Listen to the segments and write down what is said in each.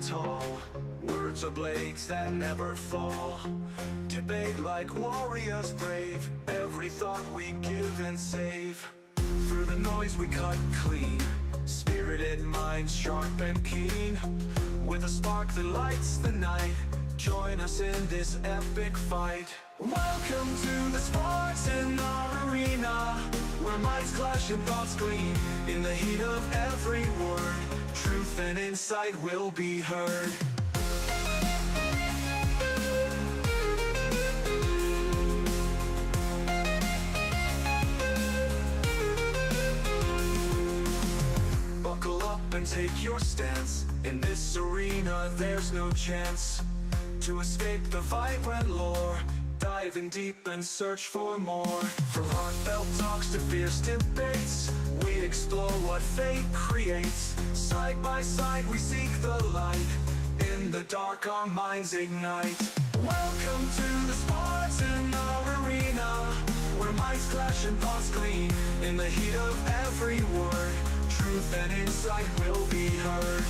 stand tall. Words are blades that never fall. Debate like warriors brave. Every thought we give and save. Through the noise we cut clean. Spirited minds sharp and keen. With a spark that lights the night. Join us in this epic fight. Welcome to the Spartan arena, where minds clash and thoughts gleam. In the heat of every word, truth and insight will be heard. Buckle up and take your stance. In this arena there's no chance to escape the vibrant lore. Dive in deep and search for more. From heartfelt talks to fierce debates, we explore what fate creates. Side by side we seek the light. In the dark our minds ignite. Welcome to the Spartan arena, where minds clash and thoughts gleam. In the heat of every word, truth and insight will be heard.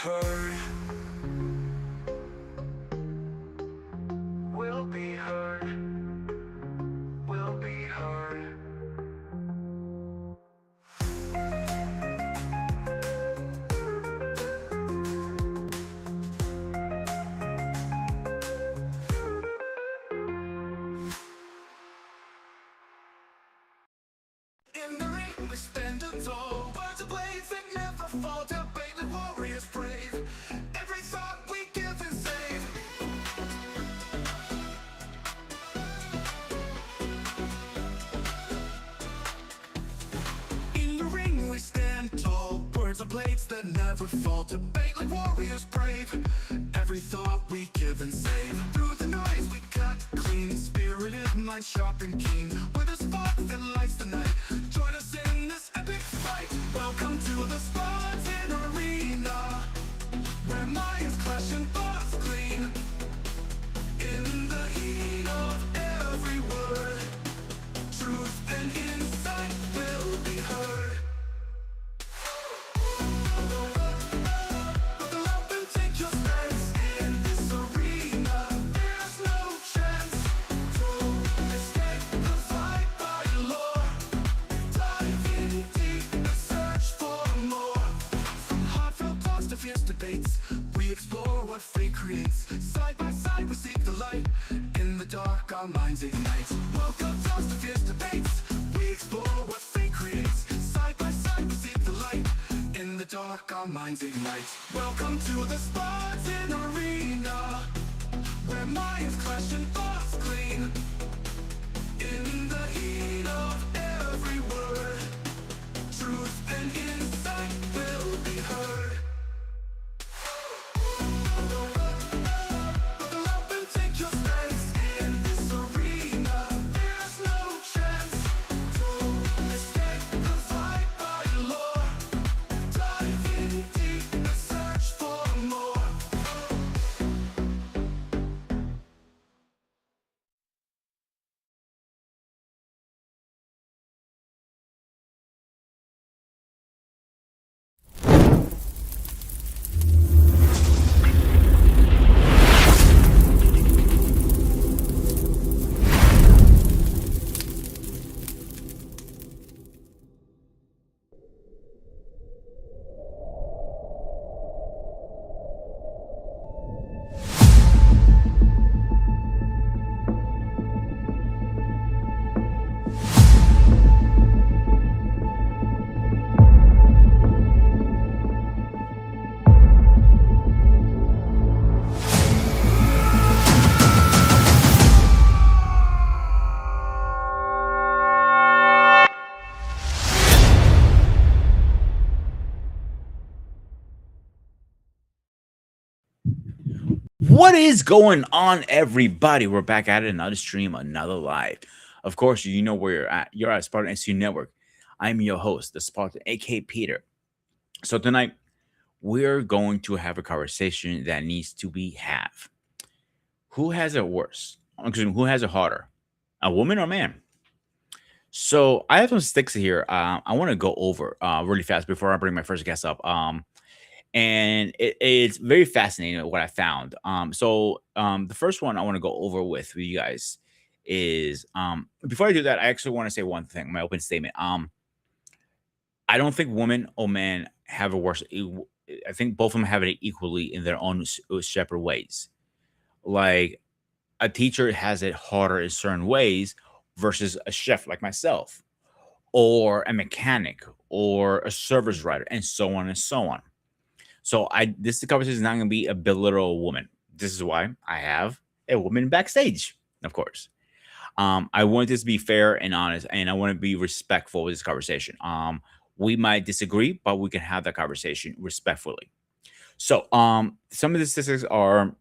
Heard. Will be heard. Will be heard. In the ring we stand tall. Words of blades that never fall. Debate like warriors brave. Every thought we give and save. In the ring we stand tall. Words of blades that never fall. Debate like warriors brave. Every thought we give and save. Through the noise we cut clean. Spirited mind sharp and keen. With a spark that lights the night. Join us in this epic fight. Welcome to the Spartan arena, where minds clash and thoughts gleam. In the heat of every word, truth and insight will be heard. Buckle up and take your stance. In this arena, there's no chance to escape the fight by lore. Dive in deep and search for more. From heartfelt talks to fierce debates, we explore what fate creates. Side by side we seek the light. In the dark our minds ignite. Welcome talks to fierce debates, we explore what fate creates. Side by side we seek the light. In the dark our minds ignite. Welcome to the Spartan arena, where minds clash and thoughts gleam. In the heat of every word, truth and insight will be heard. Buckle up and take your stance. In this arena, there's no chance to escape the fight by lore. Dive in deep and search for more. What is going on, everybody? We're back at it, another stream, another live. Of course, you know where you're at. You're at Spartan SU Network. I'm your host, the Spartan, aka Peter. So tonight, we're going to have a conversation that needs to be have. Who has it worse, excuse me, who has it harder, a woman or a man? So I have some sticks here. I want to go over really fast before I bring my first guest up. And it's very fascinating what I found. The first one I want to go over with you guys is before I do that, I actually want to say one thing, my open statement. I don't think women or men have a worse. I think both of them have it equally in their own separate ways. Like a teacher has it harder in certain ways versus a chef like myself, or a mechanic, or a service writer, and so on and so on. So I this conversation is not going to be a belittle a woman. This is why I have a woman backstage, of course. I want this to be fair and honest, and I want to be respectful with this conversation. We might disagree, but we can have that conversation respectfully. Some of the statistics are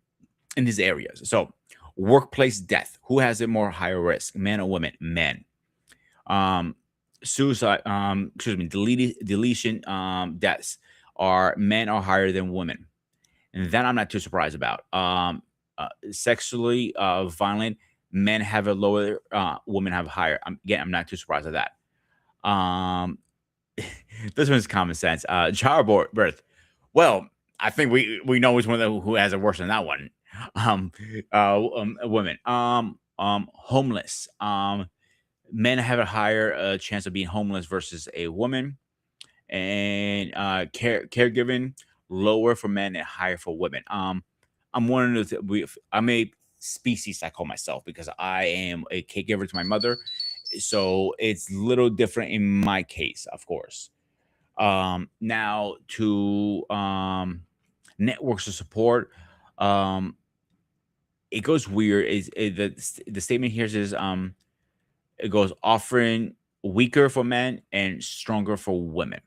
in these areas. So, workplace death. Who has it more higher risk, men or women? Men. Um, Suicide. Excuse me. Deletion. Deaths are men are higher than women, and that I'm not too surprised about. Sexually violent men have a lower, women have higher. Again, I'm not too surprised at that. Um, this one's common sense. Childbirth. Well, I think we know which one who has it worse than that one. Um, Women. Homeless. Men have a higher chance of being homeless versus a woman, and caregiving lower for men and higher for women. I'm one of the I'm a species I call myself because I am a caregiver to my mother, so it's little different in my case, of course. Now to networks of support, um, it goes weird. The statement here says it goes offering weaker for men and stronger for women.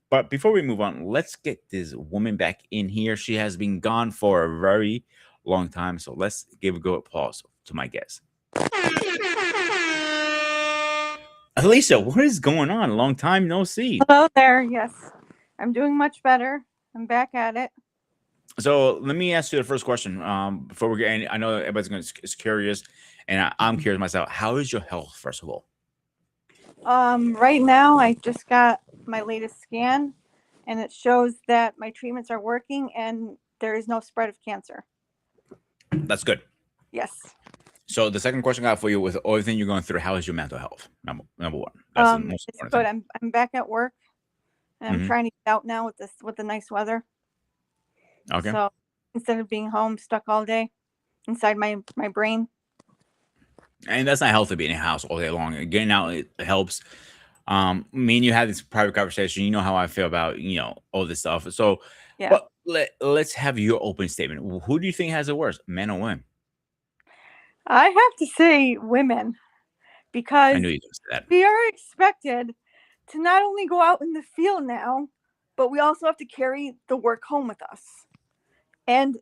But before we move on, let's get this woman back in here. She has been gone for a very long time. So let's give a good applause to my guest. Alicia, what is going on? Long time no see. Hello there. Yes, I'm doing much better. I'm back at it. So let me ask you the first question. Before we get any, I know everybody's going is curious, and I'm curious myself. How is your health, first of all? Right now, I just got my latest scan, and it shows that my treatments are working and there is no spread of cancer. That's good. Yes. So the second question I got for you, with everything you're going through, how is your mental health? Number one. That's the most It's important good. thing. I'm back at work, and I'm Mhm. trying to get out now with the nice weather. Okay. So instead of being home stuck all day inside my brain. And that's not healthy being in a house all day long. Getting out, it helps. Me and you had this private conversation. You know how I feel about all this stuff. So, Yeah. but let's have your open statement. Who do you think has it worse, men or women? I have to say women I because knew you could say that. we are expected to not only go out in the field now, but we also have to carry the work home with us and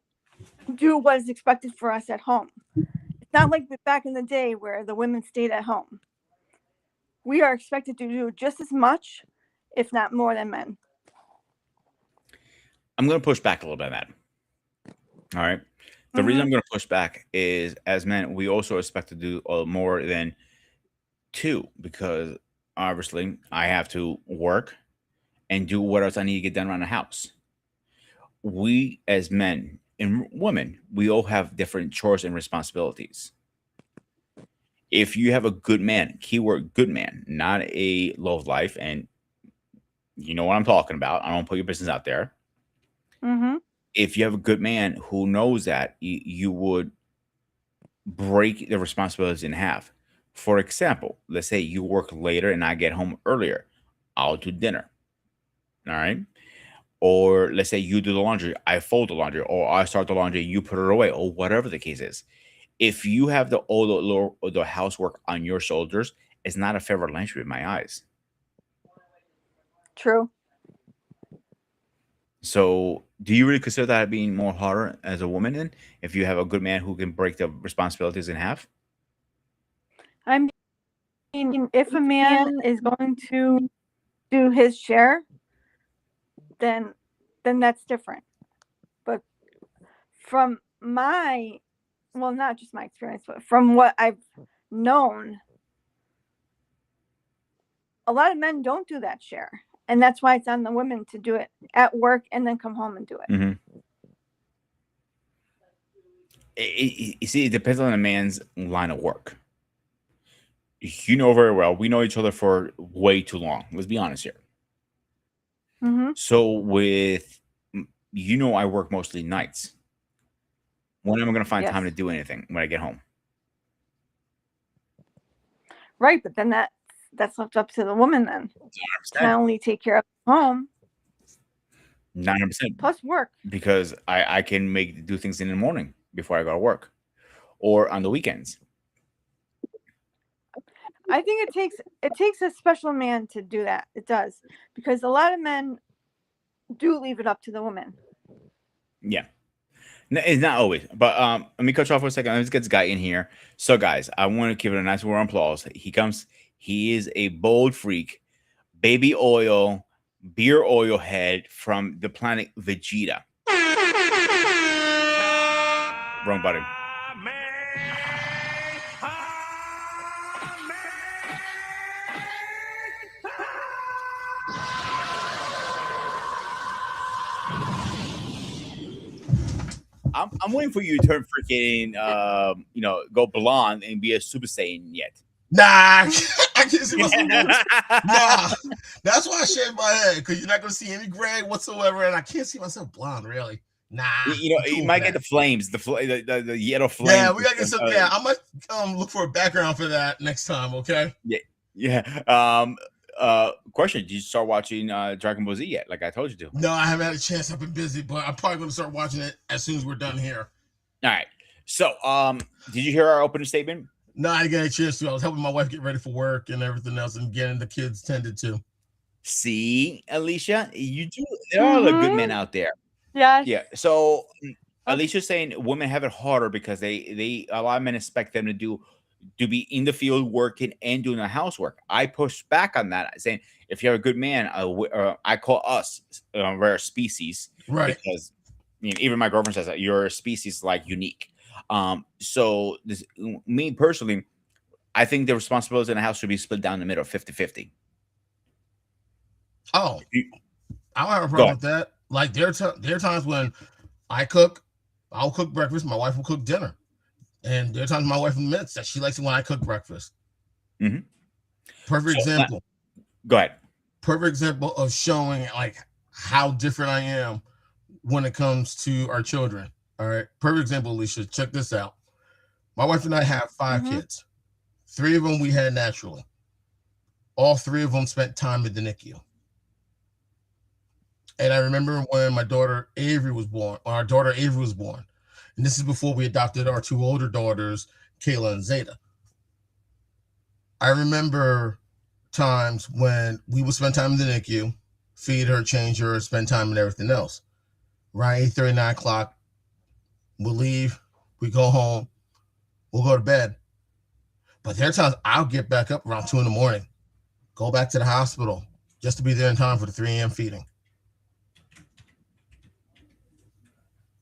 do what is expected for us at home. It's not like back in the day where the women stayed at home. We are expected to do just as much, if not more, than men. I'm going to push back a little bit on that. All right. The reason Mm-hmm. I'm going to push back is, as men, we also expect to do more than two, because obviously I have to work and do what else I need to get done around the house. We, as men and women, we all have different chores and responsibilities. If you have a good man, keyword good man, not a low of life, and you know what I'm talking about. I don't put your business out there. Mm-hmm. If you have a good man who knows that, you would break the responsibilities in half. For example, let's say you work later and I get home earlier. I'll do dinner. All right. Or let's say you do the laundry, I fold the laundry, or I start the laundry, you put it away, or whatever the case is. If you have the housework on your shoulders, it's not a fair relationship in my eyes. True. So, do you really consider that being more harder as a woman then, if you have a good man who can break the responsibilities in half? I mean, if a man is going to do his share, then that's different. But from my well, not just my experience, but from what I've known, a lot of men don't do that share. And that's why it's on the women to do it at work and then come home and do it. Mm-hmm. You see, it depends on the man's line of work. You know very well, we know each other for way too long. Let's be honest here. Mm-hmm. So with, I work mostly nights. When am I going to find Yes. time to do anything when I get home? Right, but then that's left up to the woman then to not only take care of the home, 900%. plus work. Because I can do things in the morning before I go to work, or on the weekends. I think it takes a special man to do that. It does, because a lot of men do leave it up to the woman. Yeah. No, it's not always, but let me cut you off for a second. Let's get this guy in here. So, guys, I want to give it a nice round of applause. He is a bold freak, baby oil, beer oil head from the planet Vegeta. Wrong button. I'm waiting for you to turn freaking, go blonde and be a Super Saiyan yet. Nah, I can't see myself. Nah, that's why I shaved my head, because you're not going to see any gray whatsoever, and I can't see myself blonde, really. Nah, you might get the flames, the yellow flames. Yeah, we gotta get some. Yeah, I might look for a background for that next time. Okay. Yeah. Question: did you start watching Dragon Ball Z yet? Like I told you to. No, I haven't had a chance. I've been busy, but I'm probably going to start watching it as soon as we're done here. All right. So, did you hear our opening statement? No, I didn't get a chance to. I was helping my wife get ready for work and everything else, and getting the kids tended to. See, Alicia, you do. There are a good men out there. Yeah. So Alicia's saying women have it harder because a lot of men expect them to be in the field working and doing the housework. I push back on that, saying if you're a good man, I call us rare species, right? Because even my girlfriend says that you're a species like unique. So me personally, I think the responsibilities in the house should be split down the middle, 50-50. Oh, I don't have a problem with that. Like there are times when I'll cook breakfast, my wife will cook dinner. And there are times my wife admits that she likes it when I cook breakfast. Mm-hmm. Perfect example. Go ahead. Perfect example of showing like how different I am when it comes to our children. All right. Perfect example, Alicia. Check this out. My wife and I have 5 kids. 3 of them we had naturally. All 3 of them spent time at the NICU. And I remember when my daughter Avery was born, and this is before we adopted our 2 older daughters, Kayla and Zeta. I remember times when we would spend time in the NICU, feed her, change her, spend time and everything else. Around 8:30, 9 o'clock, we'll leave, we go home, we'll go to bed. But there are times I'll get back up around 2 in the morning, go back to the hospital just to be there in time for the 3 a.m. feeding.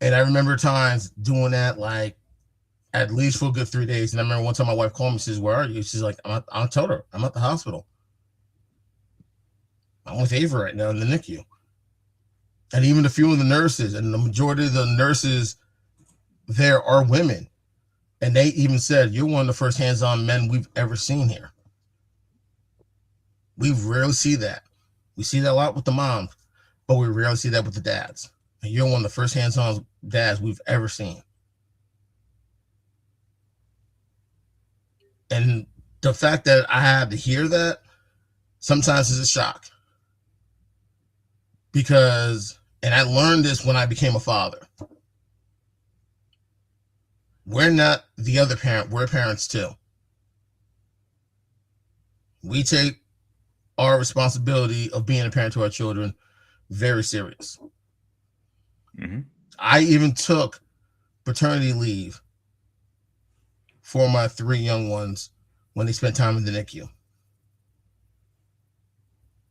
And I remember times doing that, like at least for a good 3 days. And I remember one time my wife called me and says, "Where are you?" She's like, I told her, I'm at the hospital. I'm with Ava right now in the NICU. And even a few of the nurses, and the majority of the nurses there are women. And they even said, "You're one of the first hands-on men we've ever seen here." We rarely see that. We see that a lot with the moms, but we rarely see that with the dads. And you're one of the first hands-on dads we've ever seen. And the fact that I had to hear that sometimes is a shock. Because, and I learned this when I became a father. We're not the other parent, we're parents too. We take our responsibility of being a parent to our children very serious. Mm-hmm. I even took paternity leave for my 3 young ones when they spent time in the NICU.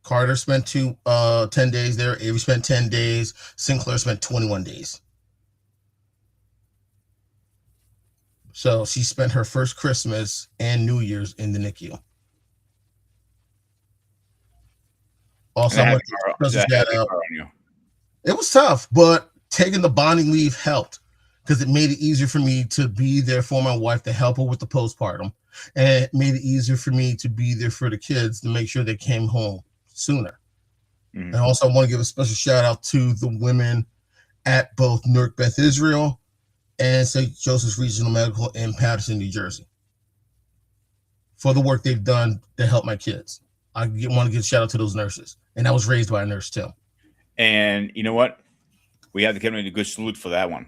Carter spent 10 days there. Avery spent 10 days. Sinclair spent 21 days. So she spent her first Christmas and New Year's in the NICU. Also, I And want to give a that shout had out. on you. It was tough, but taking the bonding leave helped because it made it easier for me to be there for my wife to help her with the postpartum. And it made it easier for me to be there for the kids to make sure they came home sooner. Mhm. And also, I want to give a special shout out to the women at both Newark Beth Israel and St. Joseph's Regional Medical in Paterson, New Jersey, for the work they've done to help my kids. I want to give a shout out to those nurses. And I was raised by a nurse too. And you know what? We have to give them a good salute for that one.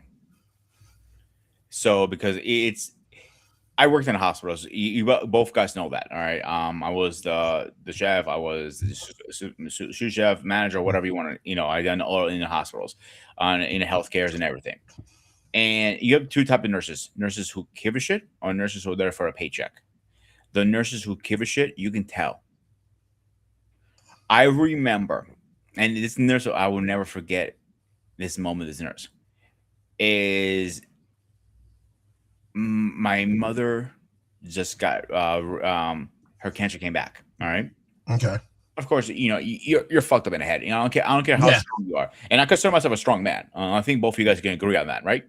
So because I worked in hospitals. You both guys know that, all right? I was the chef. I was the sous chef, manager, whatever you want to. I done all in the hospitals, in the healthcares and everything. And you have two type of nurses: nurses who give a shit, or nurses who are there for a paycheck. The nurses who give a shit, you can tell. I remember, and this nurse, I will never forget this moment. This nurse is my mother just got her cancer came back. All right. Okay. Of course, you're fucked up in the head. I don't care how Yeah. strong you are, and I consider myself a strong man. I think both of you guys can agree on that, right?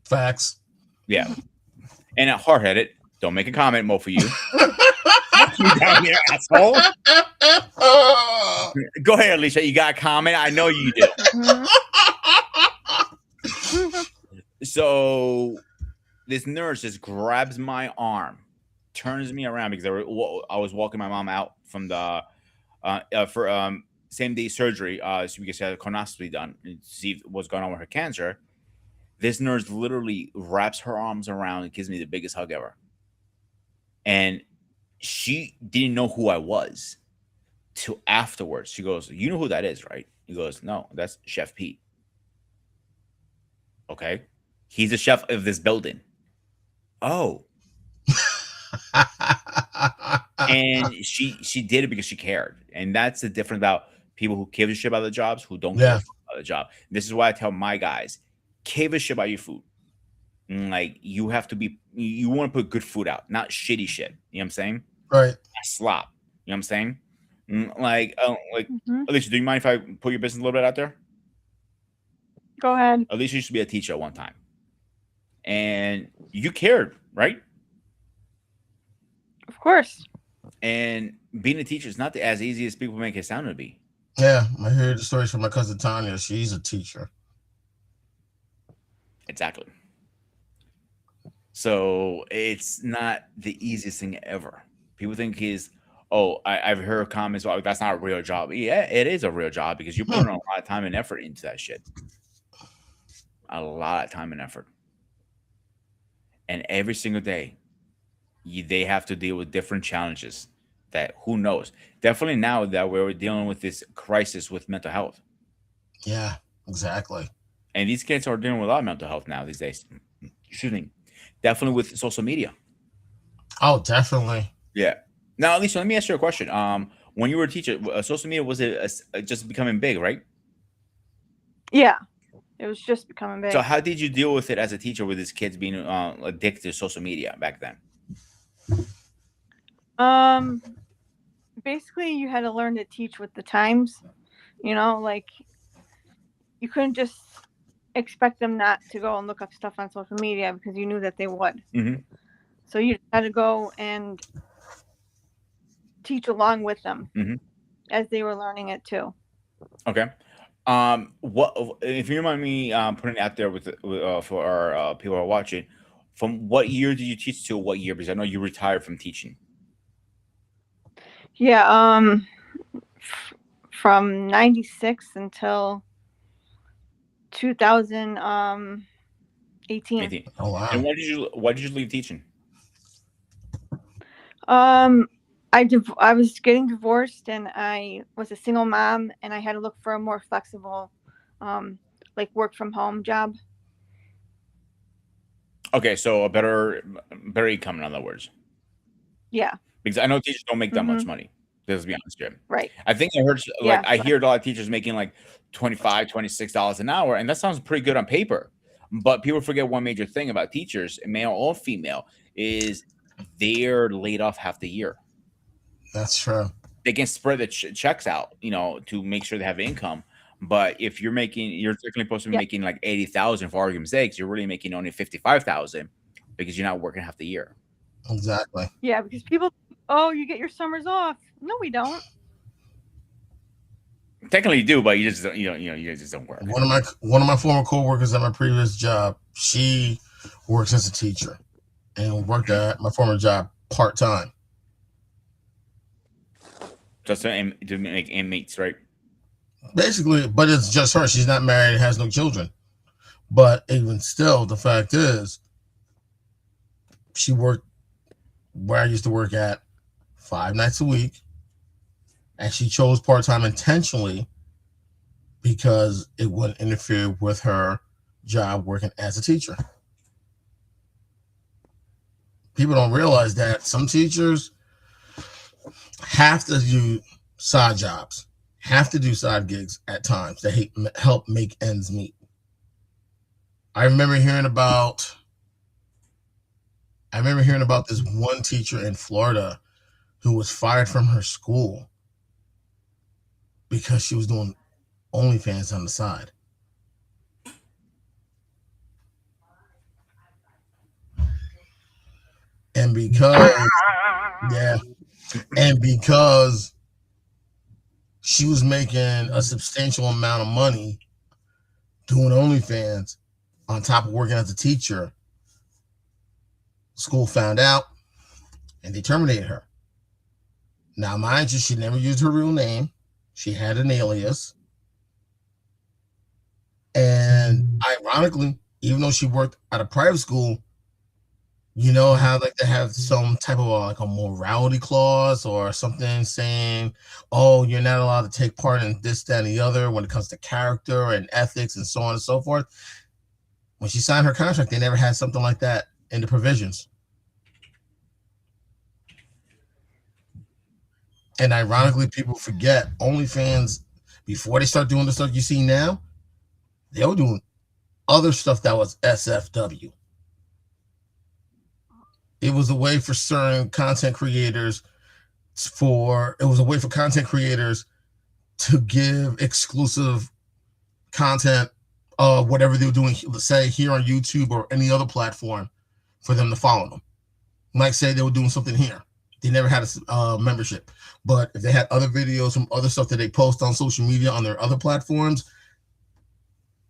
Facts. Yeah. And hard headed. Don't make a comment, both of you. You down here, asshole. Go ahead, Alicia. You got a comment? I know you do. So this nurse just grabs my arm, turns me around because I was walking my mom out from the for same day surgery, so we could have a colonoscopy done and see what's going on with her cancer. This nurse literally wraps her arms around and gives me the biggest hug ever. And she didn't know who I was till afterwards. She goes, "You know who that is, right?" He goes, "No, that's Chef Pete." Okay. He's the chef of this building. Oh. And she did it because she cared. And that's the difference about people who give a shit about the jobs, who don't give a shit about the job. This is why I tell my guys, give a shit about your food. Like, you have to be, you want to put good food out, not shitty shit. You know what I'm saying? Right. Not slop. You know what I'm saying? Like, Mhm. Alicia, do you mind if I put your business a little bit out there? Go ahead. Alicia used to be a teacher at one time. And you cared, right? Of course. And being a teacher is not as easy as people make it sound to be. Yeah, I heard the stories from my cousin Tanya. She's a teacher. Exactly. So it's not the easiest thing ever. People think I've heard comments, "Oh, that's not a real job." Yeah, it is a real job because you're putting a lot of time and effort into that shit. A lot of time and effort. And every single day, they have to deal with different challenges that who knows. Definitely now that we're dealing with this crisis with mental health. Yeah, exactly. And these kids are dealing with a lot of mental health now these days. Excuse me. Definitely with social media. Oh, definitely. Yeah. Now, Alicia, let me ask you a question. When you were a teacher, social media, was it just becoming big, right? Yeah. It was just becoming big. So how did you deal with it as a teacher with these kids being addicted to social media back then? Basically, you had to learn to teach with the times. Like, you couldn't just expect them not to go and look up stuff on social media because you knew that they would. Mm-hmm. So you had to go and teach along with them as they were learning it too. Okay. What if you remind me putting it out there for our people who are watching? From what year did you teach to what year? Because I know you retired from teaching. Yeah. From 96 until 2018. 18. Oh wow. And why did you leave teaching? I was getting divorced and I was a single mom and I had to look for a more flexible, like work from home job. Okay, so a better income, in other words. Yeah. Because I know teachers don't make that much money. Let's be honest here. Right. I think I heard I hear a lot of teachers making like $25, $26 an hour, and that sounds pretty good on paper. But people forget one major thing about teachers, male or female, is they're laid off half the year. That's true. They can spread the checks out, to make sure they have income. But if you're technically supposed to be Yeah. making like 80,000 for argument's sake, you're really making only 55,000 because you're not working half the year. Exactly. Yeah, because people, oh, you get your summers off. No, we don't. Technically, you do, but you just don't, you just don't work. One of my former coworkers at my previous job, she works as a teacher and worked at my former job part-time. Just to make inmates, right? Basically, but it's just her. She's not married, has no children. But even still, the fact is, she worked where I used to work at 5 nights a week, and she chose part-time intentionally because it wouldn't interfere with her job working as a teacher. People don't realize that some teachers have to do side jobs, have to do side gigs at times that help make ends meet. I remember hearing about this one teacher in Florida who was fired from her school because she was doing OnlyFans on the side. And because she was making a substantial amount of money doing OnlyFans on top of working as a teacher, school found out and they terminated her. Now, mind you, she never used her real name. She had an alias. And ironically, even though she worked at a private school, you know how like they have some type of like a morality clause or something saying, oh, you're not allowed to take part in this, that, and the other when it comes to character and ethics and so on and so forth. When she signed her contract, they never had something like that in the provisions. And ironically, people forget OnlyFans, before they start doing the stuff you see now, they were doing other stuff that was SFW. It was a way for certain content creators to give exclusive content of whatever they were doing, let's say here on YouTube or any other platform, for them to follow them. Like say they were doing something here. They never had a membership. But if they had other videos from other stuff that they post on social media on their other platforms,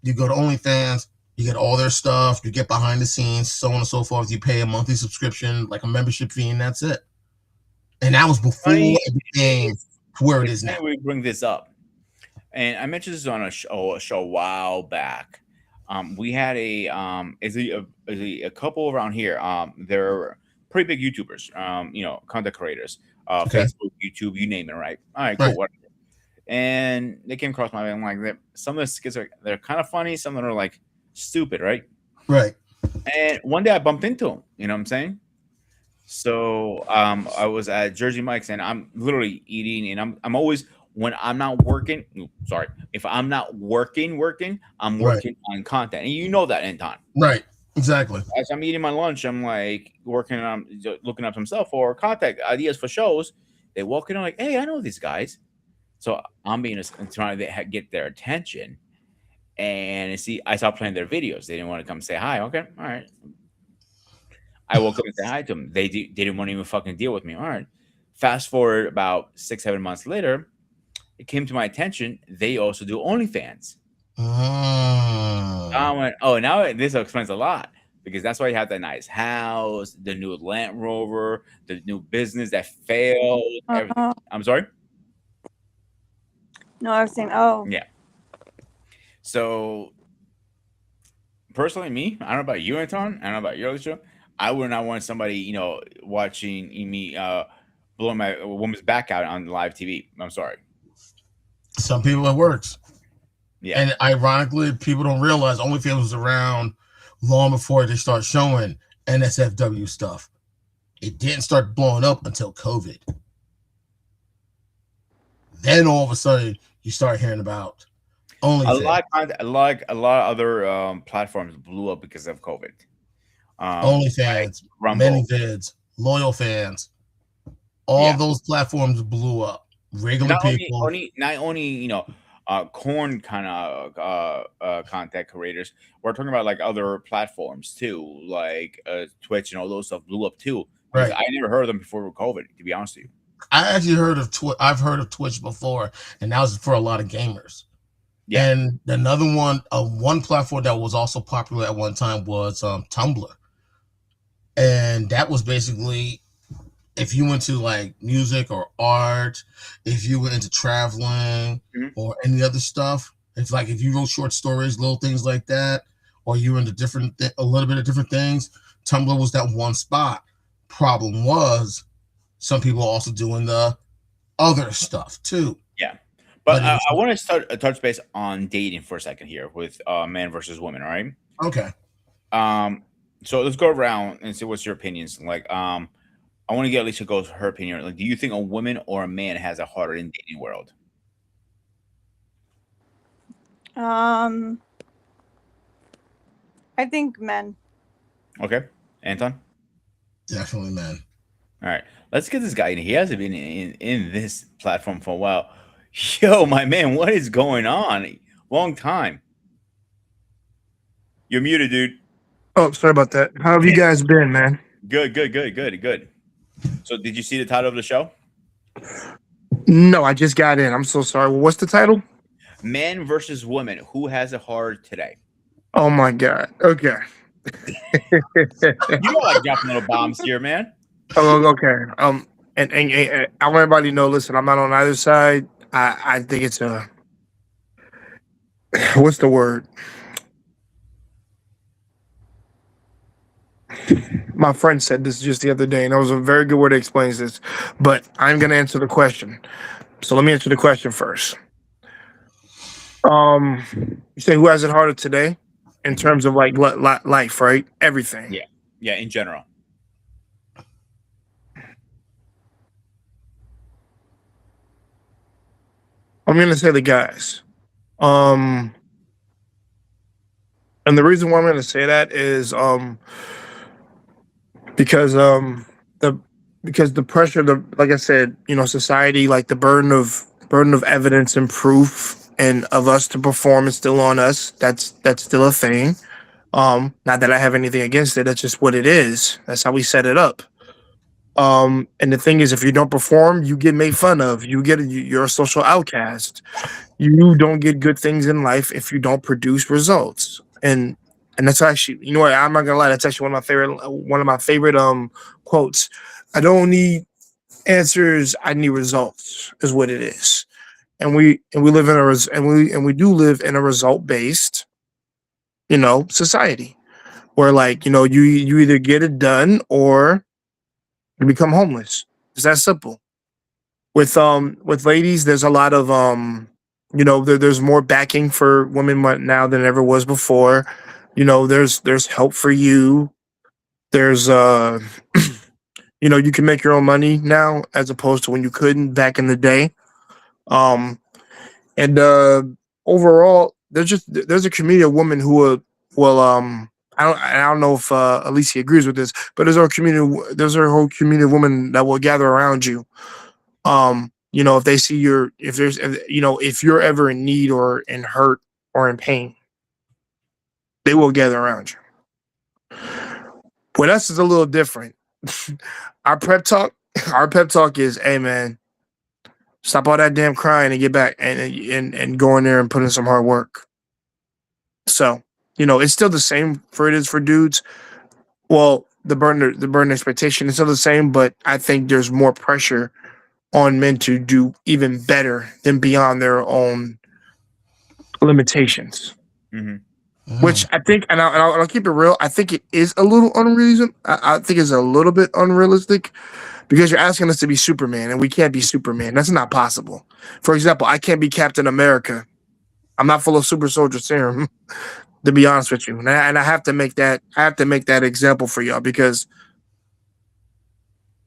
you go to OnlyFans, you get all their stuff, you get behind the scenes, so on and so forth. You pay a monthly subscription, like a membership fee, and that's it. And that was before it became where it is now. We bring this up, and I mentioned this on a show a while back. We had a couple around here. They're pretty big YouTubers, content creators, Okay. Facebook, YouTube, you name it, right? All right, Right. cool. Whatever. And they came across my way. I'm like, some of the skits they're kind of funny, some of them are like stupid, right? Right. And one day I bumped into him. You know what I'm saying? So I was at Jersey Mike's, and I'm literally eating, and I'm always, when I'm not working. Sorry, if I'm not working, I'm Right. working on content, and you know that, Anton. Right. Exactly. As I'm eating my lunch, I'm like working on looking up some stuff for contact ideas for shows. They walk in, I'm like, hey, I know these guys. So I'm trying to get their attention, and see, I started playing their videos. They didn't want to come say hi. Okay, all right. I woke up and said hi to them. They didn't want to even fucking deal with me. All right. Fast forward about 6-7 months later, it came to my attention. They also do OnlyFans. I went, oh, now this explains a lot, because that's why you have that nice house, the new Land Rover, the new business that failed. Everything. I'm sorry. No, I was saying, oh, Yeah. So personally, me, I don't know about you, Anton. I don't know about your other show. I would not want somebody, watching me blow my woman's back out on live TV. I'm sorry. Some people it works. Yeah. And ironically, people don't realize OnlyFans was around long before they start showing NSFW stuff. It didn't start blowing up until COVID. Then all of a sudden, you start hearing about OnlyFans, a lot of other platforms blew up because of COVID. Like OnlyFans, many Rumble. vids, loyal fans, all Yeah. those platforms blew up. Regular Not people, not only corn kind of content creators. We're talking about like other platforms too, like Twitch and all those stuff blew up too because right? I never heard of them before COVID. To be honest with you. I actually heard of Twitch. I've heard of Twitch before, and that was for a lot of gamers. Yeah. And another one, one platform that was also popular at one time was Tumblr, and that was basically if you went to like music or art, if you were into traveling Mhm. or any other stuff, if you wrote short stories, little things like that, or you were into a little bit of different things, Tumblr was that one spot. Problem was, some people also doing the other stuff too, Yeah. But but it was I want to start a touch base on dating for a second here with man versus woman. All right. okay. Um. So let's go around and see what's your opinions. Like, I want to get Alicia goes her opinion. Like, do you think a woman or a man has a harder in dating world? Um, I think men. Okay, Anton. Definitely, man. All right, let's get this guy in. He hasn't been in this platform for a while. Yo, my man, what is going on? Long time. You're muted, dude. Oh, sorry about that. How have you guys been, man? Good, good, good, good, good. So, did you see the title of the show? No, I just got in. I'm so sorry. What's the title? Man versus woman. Who has it hard today? Oh my God. Okay. You know, like dropping little bombs here, man. Oh, okay. And I want everybody to know. Listen, I'm not on either side. I think it's a what's the word? My friend said this just the other day, and it was a very good word that explains this. But I'm gonna answer the question. So let me answer the question first. You say who has it harder today in terms of like life, right? Everything. Yeah, yeah. In general, I'm gonna say the guys. Um, and the reason why I'm gonna say that is because the because the pressure, the like I said, society, like the burden of evidence and proof and of us to perform is still on us. That's still a thing. Not that I have anything against it. That's just what it is. That's how we set it up. And the thing is, if you don't perform, you get made fun of. You're a social outcast. You don't get good things in life if you don't produce results. And that's actually, what, I'm not gonna lie, that's actually one of my favorite quotes. I don't need answers, I need results, is what it is. And we live in a and we do live in a result based, society where, like, you either get it done or you become homeless. It's that simple. With ladies, there's a lot of there's more backing for women now than ever was before. There's help for you. There's you can make your own money now as opposed to when you couldn't back in the day. Um and Overall, there's a community of women who will I don't know if Alicia agrees with this, but there's a whole community of women that will gather around you. If they see if you're ever in need or in hurt or in pain, they will gather around you. With us, is a little different. our prep talk, our pep talk is, hey man, stop all that damn crying and get back and go in there and put in some hard work. So, it's still the same for it is for dudes. Well, the burden expectation is still the same, but I think there's more pressure on men to do even better than beyond their own limitations. hmm Which I think, and I'll keep it real. I think it is a little unrealistic. I think it's a little bit unrealistic because you're asking us to be Superman, and we can't be Superman. That's not possible. For example, I can't be Captain America. I'm not full of super soldier serum, to be honest with you. And I have to make that. I have to make that example for y'all because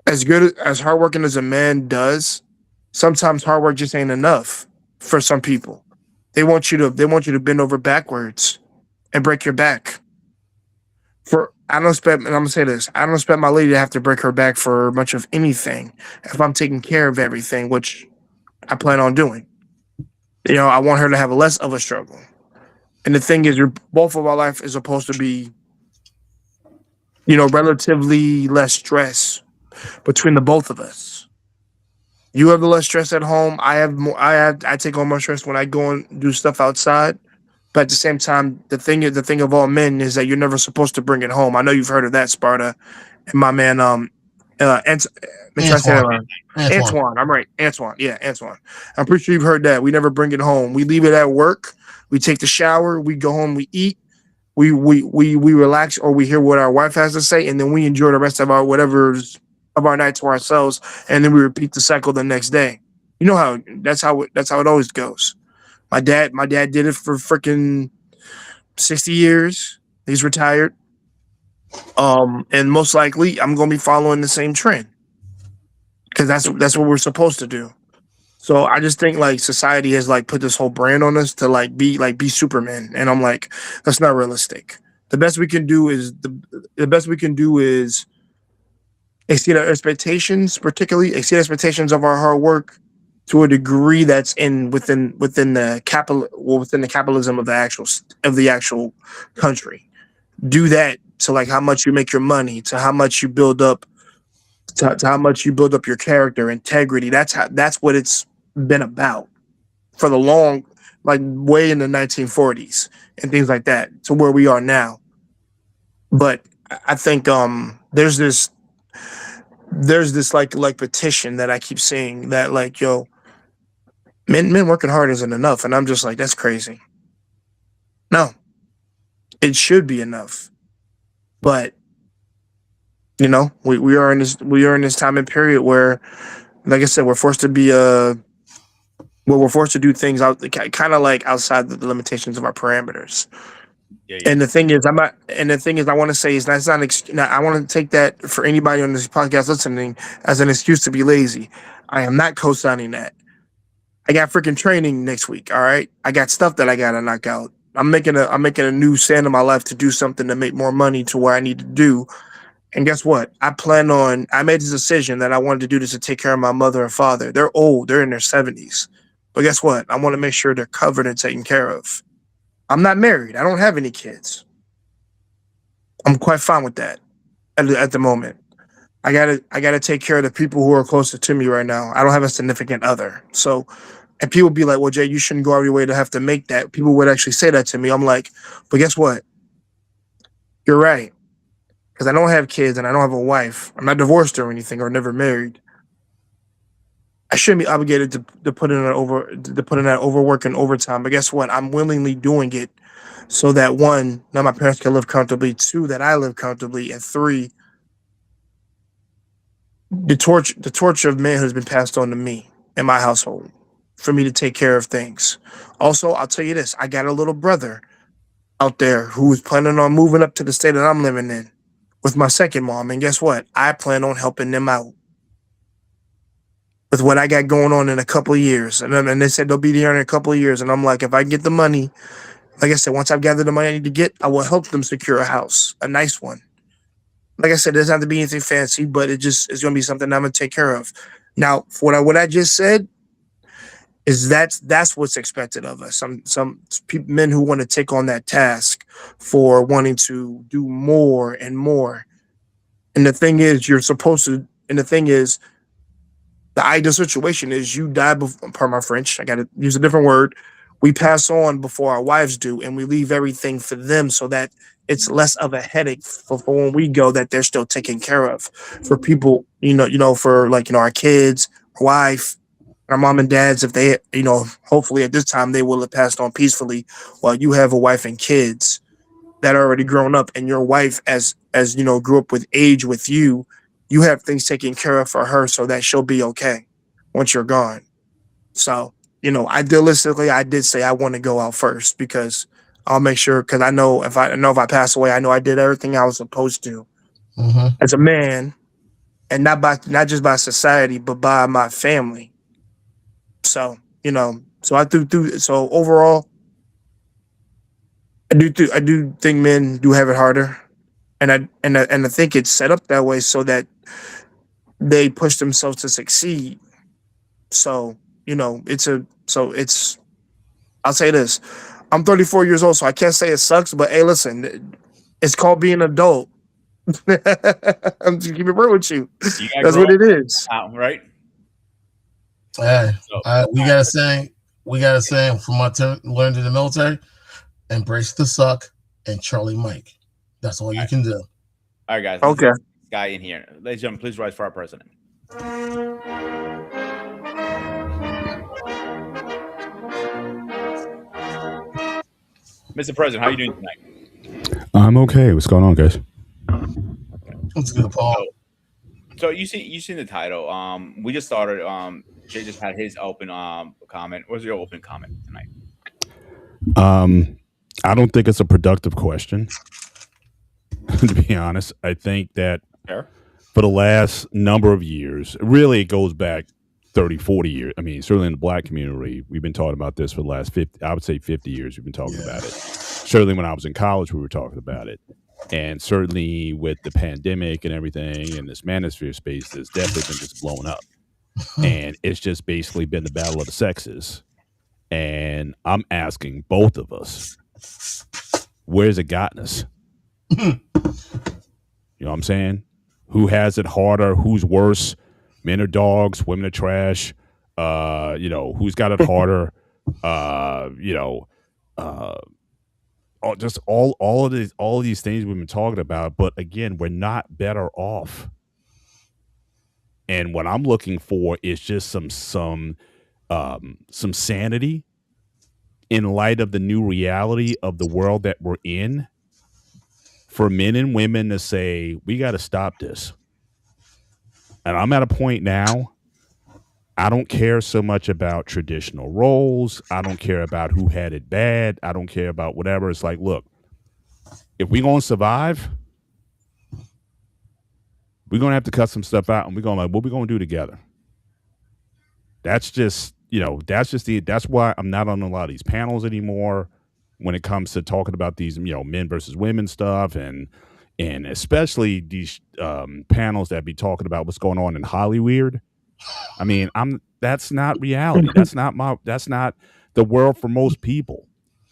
as good as hardworking as a man does, sometimes hard work just ain't enough for some people. They want you to bend over backwards and break your back. For I don't expect, and I'm gonna say this, I don't expect my lady to have to break her back for much of anything if I'm taking care of everything, which I plan on doing. I want her to have less of a struggle. And the thing is, both of our life is supposed to be, relatively less stress between the both of us. You have the less stress at home. I have more. I take on more stress when I go and do stuff outside. But at the same time, the thing of all men is that you're never supposed to bring it home. I know you've heard of that, Sparta, and my man, make sure I say that Antoine. right. Antoine. Antoine, I'm right. Antoine, yeah, Antoine. I'm pretty sure you've heard that. We never bring it home. We leave it at work. We take the shower. We go home. We eat. We relax, or we hear what our wife has to say, and then we enjoy the rest of our whatever's of our night to ourselves, and then we repeat the cycle the next day. You know how that's how it always goes. My dad did it for freaking 60 years. He's retired. And most likely I'm gonna be following the same trend because that's what we're supposed to do. So I just think like society has like put this whole brand on us to be Superman, and I'm like, that's not realistic. The best we can do is exceed our expectations, particularly exceed expectations of our hard work to a degree that's in within within the capitalism of the actual country. Do that to like how much you make your money, to how much you build up, to how much you build up your character, integrity. That's what it's been about for the long, like way in the 1940s and things like that to where we are now. But I think there's this like petition that I keep seeing that like yo, men working hard isn't enough, and I'm just like, that's crazy. No, it should be enough, but we are in this time and period where, like I said, we're forced to do things out kind of like outside the limitations of our parameters. Yeah, yeah. And the thing is, I want to say is that's not. I want to take that for anybody on this podcast listening as an excuse to be lazy. I am not co-signing that. I got freaking training next week. All right, I got stuff that I gotta knock out. I'm making a new stand in my life to do something to make more money to where I need to do. And guess what? I made this decision that I wanted to do this to take care of my mother and father. They're old. They're in their 70s. But guess what? I want to make sure they're covered and taken care of. I'm not married. I don't have any kids. I'm quite fine with that at the moment. I gotta take care of the people who are closer to me right now. I don't have a significant other. So, and people be like, well, Jay, you shouldn't go out of your way to have to make that. People would actually say that to me. I'm like, but guess what? You're right. Because I don't have kids and I don't have a wife. I'm not divorced or anything or never married. I shouldn't be obligated to put in that overwork and overtime. But guess what? I'm willingly doing it so that one, now my parents can live comfortably. Two, that I live comfortably, and three, the torch of manhood has been passed on to me in my household for me to take care of things. Also, I'll tell you this: I got a little brother out there who is planning on moving up to the state that I'm living in with my second mom, and guess what? I plan on helping them out with what I got going on in a couple of years. And they said they'll be there in a couple of years. And I'm like, if I get the money, like I said, once I've gathered the money I need to get, I will help them secure a house, a nice one. Like I said, it doesn't have to be anything fancy, but it just is going to be something I'm going to take care of. Now, for what I just said is that's what's expected of us. Some men who want to take on that task for wanting to do more and more. And the thing is, you're supposed to. And the thing is, the ideal situation is you die before, per my French, I got to use a different word. We pass on before our wives do, and we leave everything for them so that it's less of a headache for when we go that they're still taken care of. For people, for like, our kids, our wife, our mom and dads, if they, hopefully at this time they will have passed on peacefully while you have a wife and kids that are already grown up, and your wife as grew up with age with you have things taken care of for her so that she'll be okay once you're gone. So, idealistically, I did say I want to go out first because I'll make sure, because I know if I pass away, I know I did everything I was supposed to Mm-hmm. as a man, and not just by society, but by my family. So, So so overall, I do think men do have it harder, and I think it's set up that way so that they push themselves to succeed. So it's I'll say this: I'm 34 years old, so I can't say it sucks. But hey, listen, it's called being an adult. I'm just keeping it real with you. You gotta That's grow what up it is. now, right? Hey, So we got a saying. We got a saying from my learned in the military: embrace the suck and Charlie Mike. That's all you can do. all right, guys, let's Okay. get this guy in here. Ladies and gentlemen, please rise for our president. Mr. President, how are you doing tonight? I'm okay. What's going on, guys? It's good, Paul. So you seen the title. We just started. Jay just had his open comment. What's your open comment tonight? I don't think it's a productive question. To be honest, I think that Fair. for the last number of years, really it goes back 30, 40 years. I mean, certainly in the black community, we've been talking about this for the last 50, I would say 50 years, we've been talking about it. Certainly when I was in college, we were talking about it. And certainly with the pandemic and everything and this manosphere space, there's definitely been just blown up. And it's just basically been the battle of the sexes. And I'm asking both of us, where's it gotten us? You know what I'm saying? Who has it harder? Who's worse? Men are dogs, women are trash. Who's got it harder? Just all of these things we've been talking about. But again, we're not better off. And what I'm looking for is just some sanity in light of the new reality of the world that we're in, for men and women to say, we got to stop this. And I'm at a point now, I don't care so much about traditional roles. I don't care about who had it bad. I don't care about whatever. It's like, look, if we're going to survive, we're going to have to cut some stuff out, and we're going to, what we're going to do together. That's just, that's why I'm not on a lot of these panels anymore when it comes to talking about these, men versus women stuff, and especially these panels that be talking about what's going on in Hollywood. I mean, that's not reality. That's not the world for most people.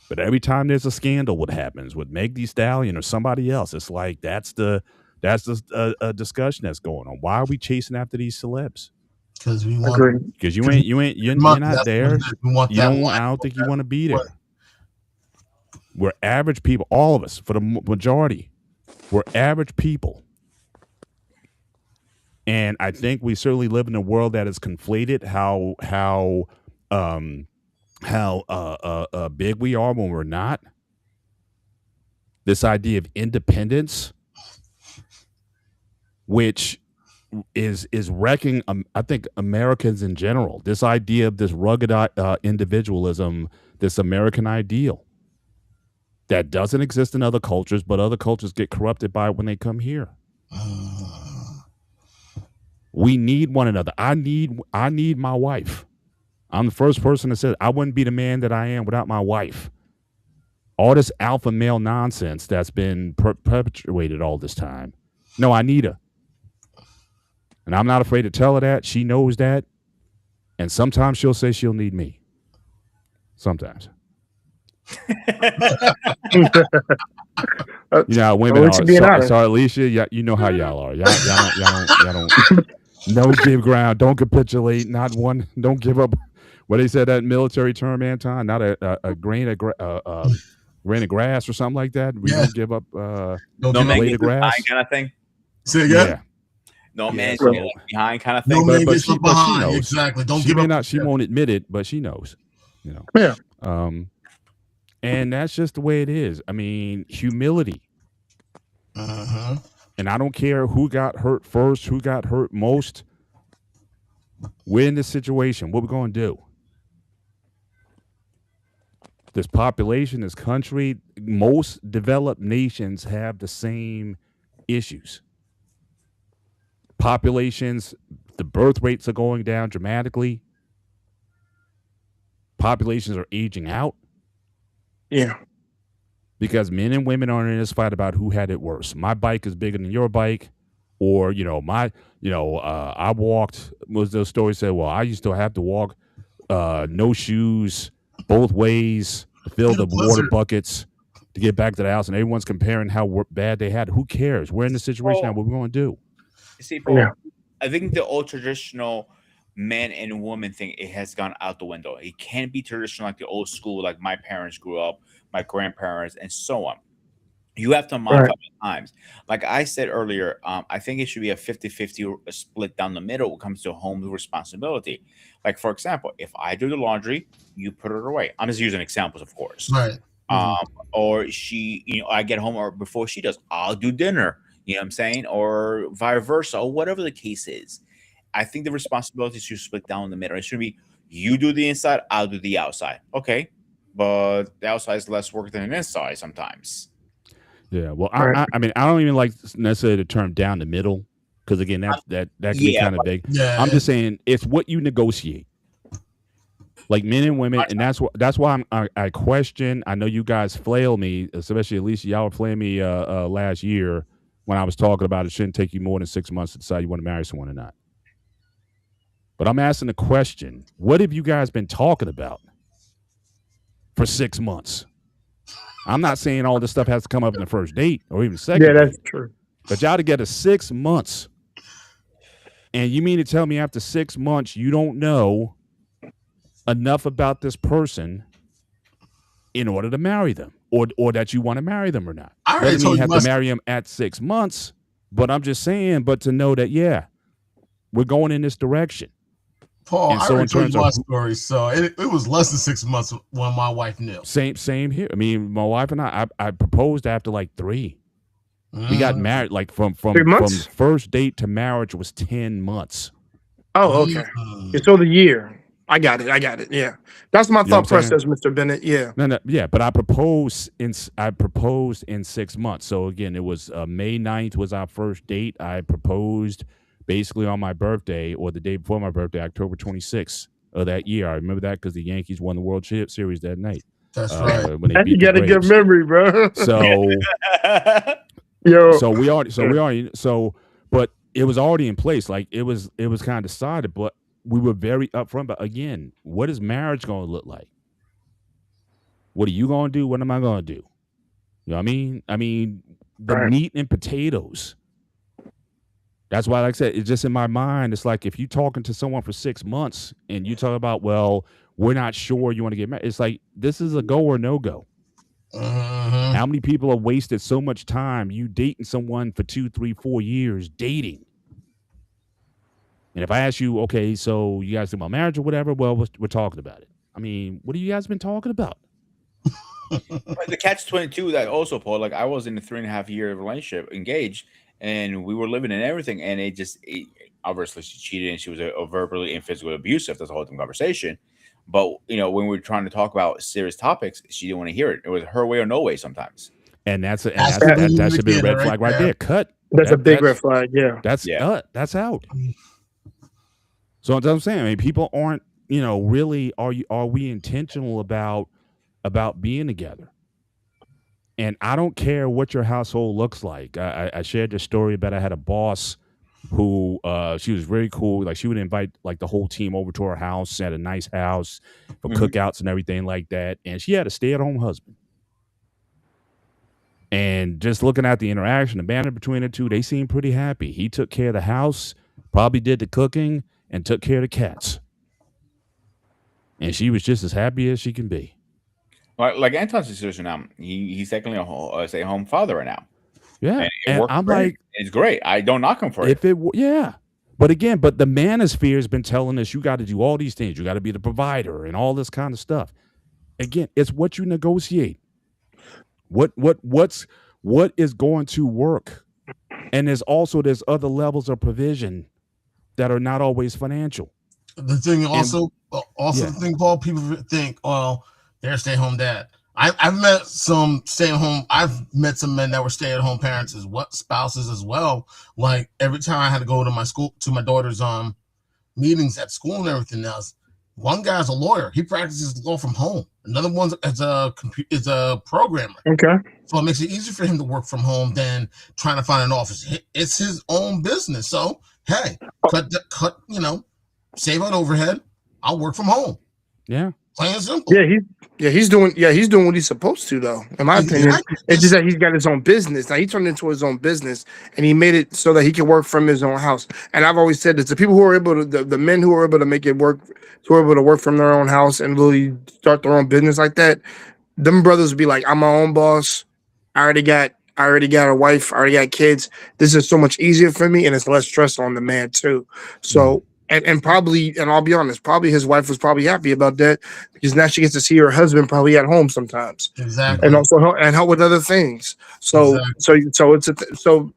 But every time there's a scandal, what happens with Meg Thee Stallion or somebody else, it's like that's the discussion that's going on. Why are we chasing after these celebs? Because we want. Agreed. Because you're not there. We want You that don't. life. I don't think you want to be there. We're average people, all of us, for the majority. We're average people. And I think we certainly live in a world that is conflated how big we are when we're not. This idea of independence, which is wrecking, I think, Americans in general. This idea of this rugged individualism, this American ideal that doesn't exist in other cultures, but other cultures get corrupted by it when they come here. We need one another. I need my wife. I'm the first person that said I wouldn't be the man that I am without my wife. All this alpha male nonsense that's been perpetuated all this time. No, I need her. And I'm not afraid to tell her that. She knows that. And sometimes she'll say she'll need me. Sometimes. Women are. Sorry, Alicia. You know how y'all are. Y'all don't. No give ground. Don't capitulate. Not one. Don't give up. What they said, that military term, Anton. Not a grain of grass or something like that. We don't give up. No man man blade gets of grass behind kind of thing. Say again? Yeah. No man so- should get left behind kind of No thing. man but gets she- left but she behind. knows. Exactly. Don't She give may up. not. She won't admit it, but she knows. Yeah. And that's just the way it is. I mean, humility. And I don't care who got hurt first, who got hurt most. We're in this situation. What we going to do? This population, this country, most developed nations have the same issues. Populations, the birth rates are going down dramatically. populations are aging out Yeah. because men and women are in this fight about who had it worse. My bike is bigger than your bike, or I walked. Was the story said? Well, I used to have to walk no shoes both ways to fill In a the water blizzard. buckets to get back to the house, and everyone's comparing how bad they had. Who cares? We're in the situation now. Well, What we're going to do? see, Yeah. Paul, I think the old traditional man and woman thing, it has gone out the window. It can't be traditional like the old school, like my parents grew up, my grandparents, and so on. You have to modify Right. with times. Like I said earlier, I think it should be a 50-50 split down the middle when it comes to home responsibility. Like, for example, if I do the laundry, you put it away. I'm just using examples, of course. Right. Um, or she, I get home or before she does, I'll do dinner. You know what I'm saying? Or vice versa, or whatever the case is. I think the responsibilities should split down the middle. It should be you do the inside, I'll do the outside. Okay. But the outside is less work than the inside sometimes. Yeah. Well, Right. I mean, I don't even like necessarily the term down the middle because again, that can be Yeah, kind of vague. Yeah. I'm just saying it's what you negotiate. Like men and women, and that's why I question. I know you guys flail me, especially Alicia. Y'all were flaying me last year when I was talking about it shouldn't take you more than 6 months to decide you want to marry someone or not. But I'm asking the question: what have you guys been talking about for 6 months? I'm not saying all this stuff has to come up in the first date or even second Yeah, date, that's true. but y'all together 6 months, and you mean to tell me after 6 months you don't know enough about this person in order to marry them, or that you want to marry them or not? I already Doesn't mean told you you have my to marry him at 6 months, but I'm just saying, but to know that we're going in this direction. Paul, And I so already in told terms you my of story, so it was less than 6 months when my wife knew. same here. I mean, my wife and I proposed after like 3. We got married like from 3 months? first date to marriage was 10 months. Oh, okay. Yeah, so the year. I got it. Yeah. That's my You know what thought I'm saying? process, Mr. Bennett. Yeah. No, yeah, but I proposed in 6 months. So again, it was May 9th was our first date. I proposed basically on my birthday or the day before my birthday, October 26th of that year. I remember that because the Yankees won the World Series that night. That's right. When they You beat the got a good Braves. memory, bro. So Yo. but it was already in place. Like it was kind of decided, but we were very upfront. But again, what is marriage going to look like? What are you going to do? What am I going to do? You know what I mean? I mean, the Right. meat and potatoes. That's why, like I said, it's just in my mind. It's like if you're talking to someone for 6 months and you talk about, well, we're not sure you want to get married. It's like, this is a go or no go. Mhm. How many people have wasted so much time you dating someone for 2, 3, 4 years dating? And if I ask you, okay, so you guys think about marriage or whatever, well, we're talking about it. I mean, what have you guys been talking about? But the catch-22 that also, Paul, like I was in a 3.5-year relationship, engaged, and we were living and everything, and obviously she cheated and she was verbally and physically abusive. That's a whole different conversation. But when we were trying to talk about serious topics, she didn't want to hear it. It was her way or no way sometimes. And that should be a red flag right there. Cut. That's a big red flag. Yeah. That's out. So that's what I'm saying. I mean, people aren't, really are we intentional about being together? And I don't care what your household looks like. I shared this story about I had a boss who she was very cool. Like she would invite like the whole team over to her house. She had a nice house for cookouts and everything like that. And she had a stay-at-home husband. And just looking at the interaction, the banter between the two, they seemed pretty happy. He took care of the house, probably did the cooking, and took care of the cats. And she was just as happy as she can be. Like Anton's situation now, he's technically a stay-at-home father right now. Yeah, and I'm great. like, it's great. I don't knock him for it. But again, the manosphere has been telling us you got to do all these things. You got to be the provider and all this kind of stuff. Again, it's what you negotiate. What is going to work, and there's other levels of provision that are not always financial. The thing the thing, Paul, people think, oh, they're a stay-at-home dad. I've met some I've met some men that were stay-at-home parents spouses as well. Like every time I had to go to my daughter's meetings at school and everything else, One guy's a lawyer. He practices law from home. Another one is a programmer. Okay. So it makes it easier for him to work from home than trying to find an office. It's his own business. So hey, save on overhead. I'll work from home. Yeah. Plain and simple. He's doing what he's supposed to, though. In my opinion, it's just that he's got his own business. Now he turned it into his own business, and he made it so that he can work from his own house. And I've always said this: the people who are able to, the men who are able to make it work, who are able to work from their own house and really start their own business like that, them brothers would be like, "I'm my own boss. I already got a wife. I already got kids. This is so much easier for me, and it's less stress on the man too." So. And probably, and I'll be honest, probably his wife was probably happy about that because now she gets to see her husband probably at home sometimes, Exactly. and also help with other things. So so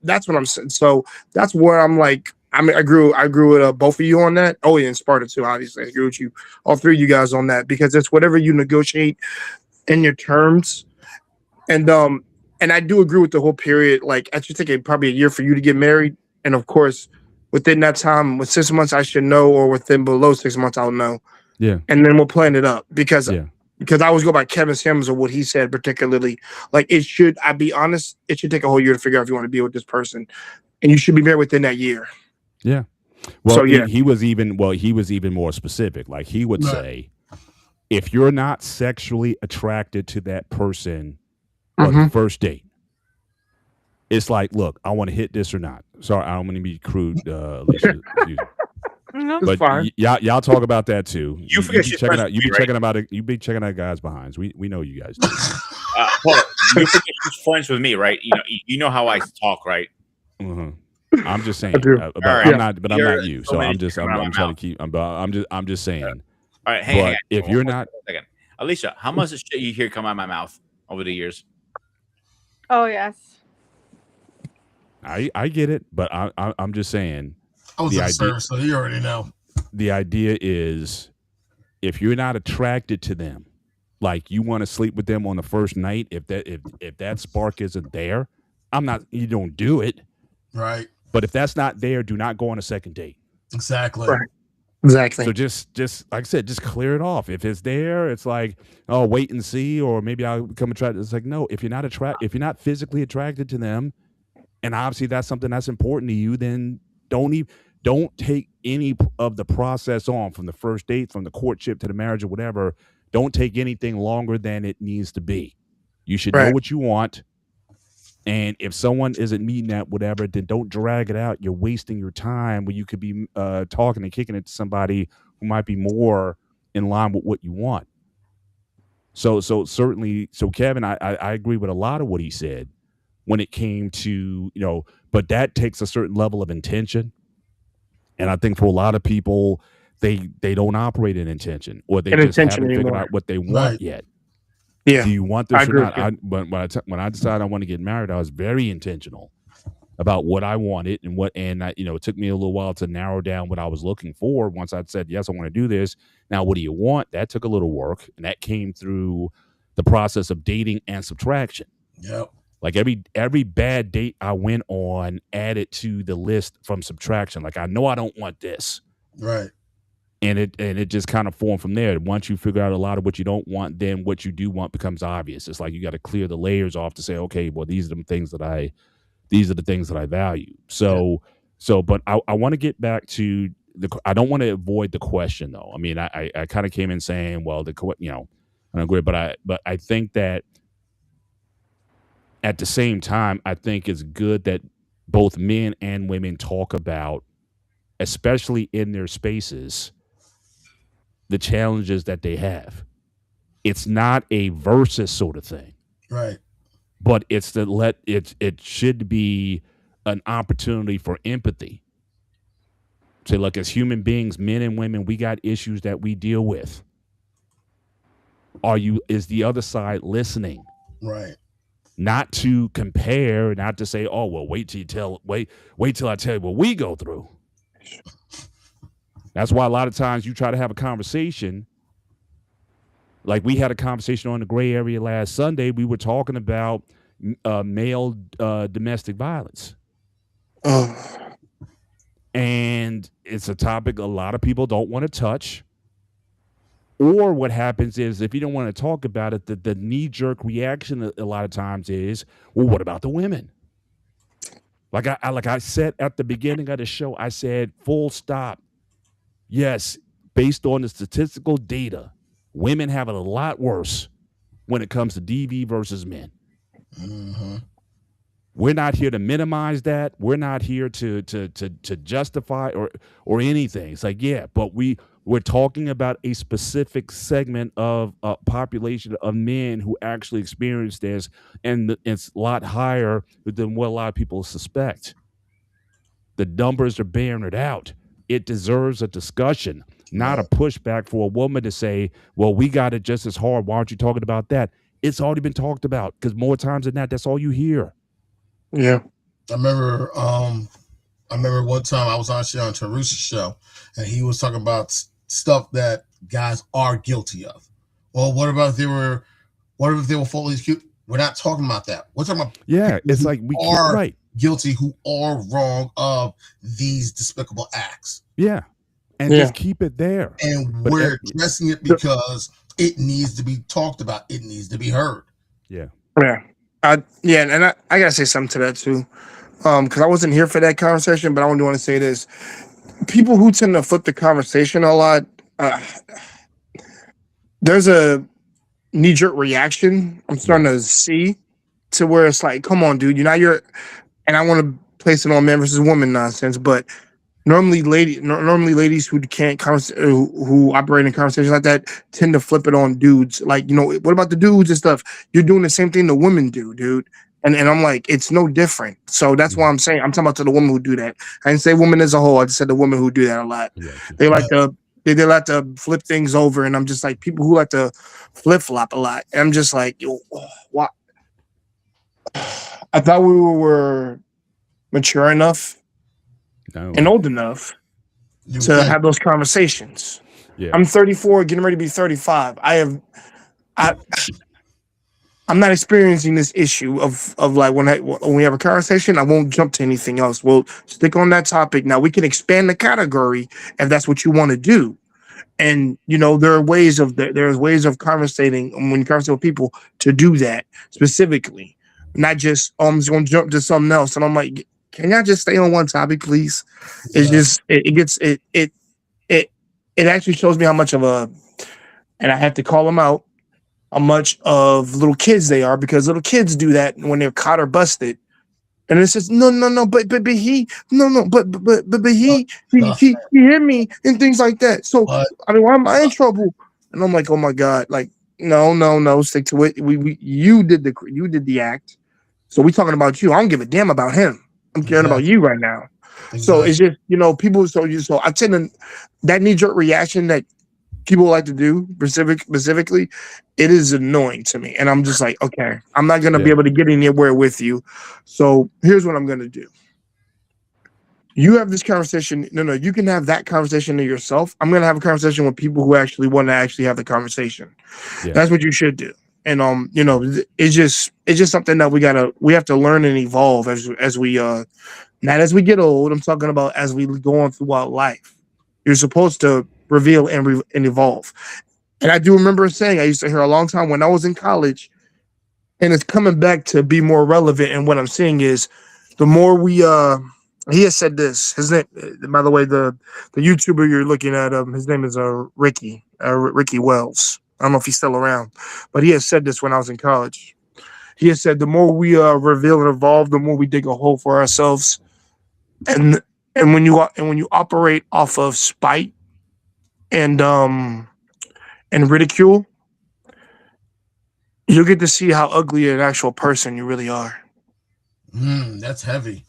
that's what I'm saying. So that's where I'm like, I grew with both of you on that. Oh yeah, and Sparta too. Obviously, I agree with you, all three of you guys on that because it's whatever you negotiate in your terms, and I do agree with the whole period. Like I should take probably a year for you to get married, and of course, within that time, with 6 months, I should know, or within below 6 months, I'll know. Yeah. And then we'll plan it up because Yeah. I always go by Kevin Sims or what he said, particularly. Like it should. I be honest, it should take a whole year to figure out if you want to be with this person, and you should be married within that year. Yeah. Well, So, yeah. he was even more specific. Like he would Right. say, if you're not sexually attracted to that person on Mhm. the first date, it's like, look, I want to hit this or not. Sorry, I don't want to be crude, Alicia. Excuse me. No. It's But fine. y'all talk about that too. You forget be she's checking friends out. with You be me, right? checking about it. You be checking out guys' behinds. We know you guys do. Paul, you forget she's friends with me, right? You know how I talk, right? Mhm. I'm just saying. I do. But All right. I'm not. But I'm You're not you. so So many I'm just. things I'm around my trying mouth. to keep. I'm just saying. All right, hang But on. if you're not, Second. Alicia, how much of shit you hear come out of my mouth over the years? Oh yes. I get it. But I'm just saying. I was The in the idea. service, so you already know. The idea is, if you're not attracted to them, like you want to sleep with them on the first night, if that spark isn't there, I'm not. You don't do it. Right. But if that's not there, do not go on a second date. Exactly. Right. Exactly. So just like I said, just clear it off. If it's there, it's like, oh, wait and see, or maybe I'll become attracted. It's like, no, if you're not physically attracted to them, and obviously that's something that's important to you, then don't take any of the process on from the first date, from the courtship to the marriage or whatever. Don't take anything longer than it needs to be. You should know Right. what you want. And if someone isn't meeting that, whatever, then don't drag it out. You're wasting your time when you could be talking and kicking it to somebody who might be more in line with what you want. So certainly, so Kevin, I agree with a lot of what he said when it came to, but that takes a certain level of intention. And I think for a lot of people, they don't operate in intention, or they And just intention haven't figured anymore. out what they want Right. yet. Yeah. Do you want I this or agree not? with When I decided I want to get married, I was very intentional about what I wanted and it took me a little while to narrow down what I was looking for. Once I'd said, yes, I want to do this. Now, what do you want? That took a little work, and that came through the process of dating and subtraction. Yep. Like every bad date I went on added to the list from subtraction. Like I know I don't want this. Right. And it just kind of formed from there. Once you figure out a lot of what you don't want, then what you do want becomes obvious. It's like you got to clear the layers off to say, okay, well, these are the things that I value. So, but I want to get back to I don't want to avoid the question though. I mean, I kind of came in saying, well, I don't agree, but I think that at the same time, I think it's good that both men and women talk about, especially in their spaces, the challenges that they have. It's not a versus sort of thing, Right. but it's it should be an opportunity for empathy. Say, look, as human beings, men and women, we got issues that we deal with. Is the other side listening? Right. Not to compare, not to say, oh, well, wait till I tell you what we go through. That's why a lot of times you try to have a conversation. Like we had a conversation on the gray area last Sunday. We were talking about male domestic violence. And it's a topic a lot of people don't want to touch. Or what happens is if you don't want to talk about it, the knee-jerk reaction a lot of times is, well, what about the women? Like I said at the beginning of the show, I said full stop. Yes, based on the statistical data, women have it a lot worse when it comes to DV versus men. Mm-hmm. We're not here to minimize that. We're not here to justify or anything. It's like, yeah, but we're talking about a specific segment of a population of men who actually experience this, and it's a lot higher than what a lot of people suspect. The numbers are bearing it out. It deserves a discussion, not a pushback for a woman to say, well, we got it just as hard. Why aren't you talking about that? It's already been talked about, because more times than that, that's all you hear. Yeah. I remember one time I was actually on Terus's show, and he was talking about stuff that guys are guilty of. Well, what if they were fully accused? We're not talking about that. We're talking about it's like we are right. guilty, who are wrong of these despicable acts. Yeah. And just keep it there. And we're addressing it because it needs to be talked about. It needs to be heard. Yeah. Yeah. And I gotta say something to that too. Because I wasn't here for that conversation, but I do want to say this. People who tend to flip the conversation a lot, there's a knee-jerk reaction I'm starting to see, to where it's like, come on, dude, and I want to place it on man versus woman nonsense, but normally ladies who can't who operate in conversations like that tend to flip it on dudes. Like, what about the dudes and stuff? You're doing the same thing the women do, dude. And I'm like, it's no different. So that's why I'm saying, I'm talking about to the women who do that. I didn't say women as a whole. I just said the women who do that a lot. Yeah. They like to flip things over, and I'm just like, people who like to flip flop a lot. And I'm just like, what? I thought we were mature enough and old enough to have those conversations. Yeah. I'm 34, getting ready to be 35. I'm not experiencing this issue of like when we have a conversation, I won't jump to anything else. We'll stick on that topic. Now we can expand the category if that's what you want to do. And there's ways of conversating when you conversate with people to do that specifically, not just I'm just going to jump to something else. And I'm like, can y'all just stay on one topic, please? It's just it actually shows me how much of and I have to call them out, how much of little kids they are, because little kids do that when they're caught or busted. And it says, no, but he hit me and things like that. So why am I in trouble? And I'm like, oh my God, like, no, stick to it. You did the act. So we talking about you. I don't give a damn about him. I'm caring about you right now. Exactly. So it's just, people. So I tend to, that knee-jerk reaction that people like to do specifically, it is annoying to me. And I'm just like, okay, I'm not going to be able to get anywhere with you. So here's what I'm going to do. You have this conversation. No, you can have that conversation to yourself. I'm going to have a conversation with people who actually want to actually have the conversation. Yeah. That's what you should do. And, it's just something that we have to learn and evolve as we, not as we get old. I'm talking about as we go on throughout life. You're supposed to reveal and evolve. And I do remember saying, I used to hear a long time when I was in college, and it's coming back to be more relevant. And what I'm saying is, the more we, he has said this, his name, by the way, the YouTuber you're looking at, his name is Ricky Wells. I don't know if he's still around, but he has said this when I was in college. He has said, the more we reveal and evolve, the more we dig a hole for ourselves. And when you operate off of spite and ridicule, you'll get to see how ugly an actual person you really are. That's heavy.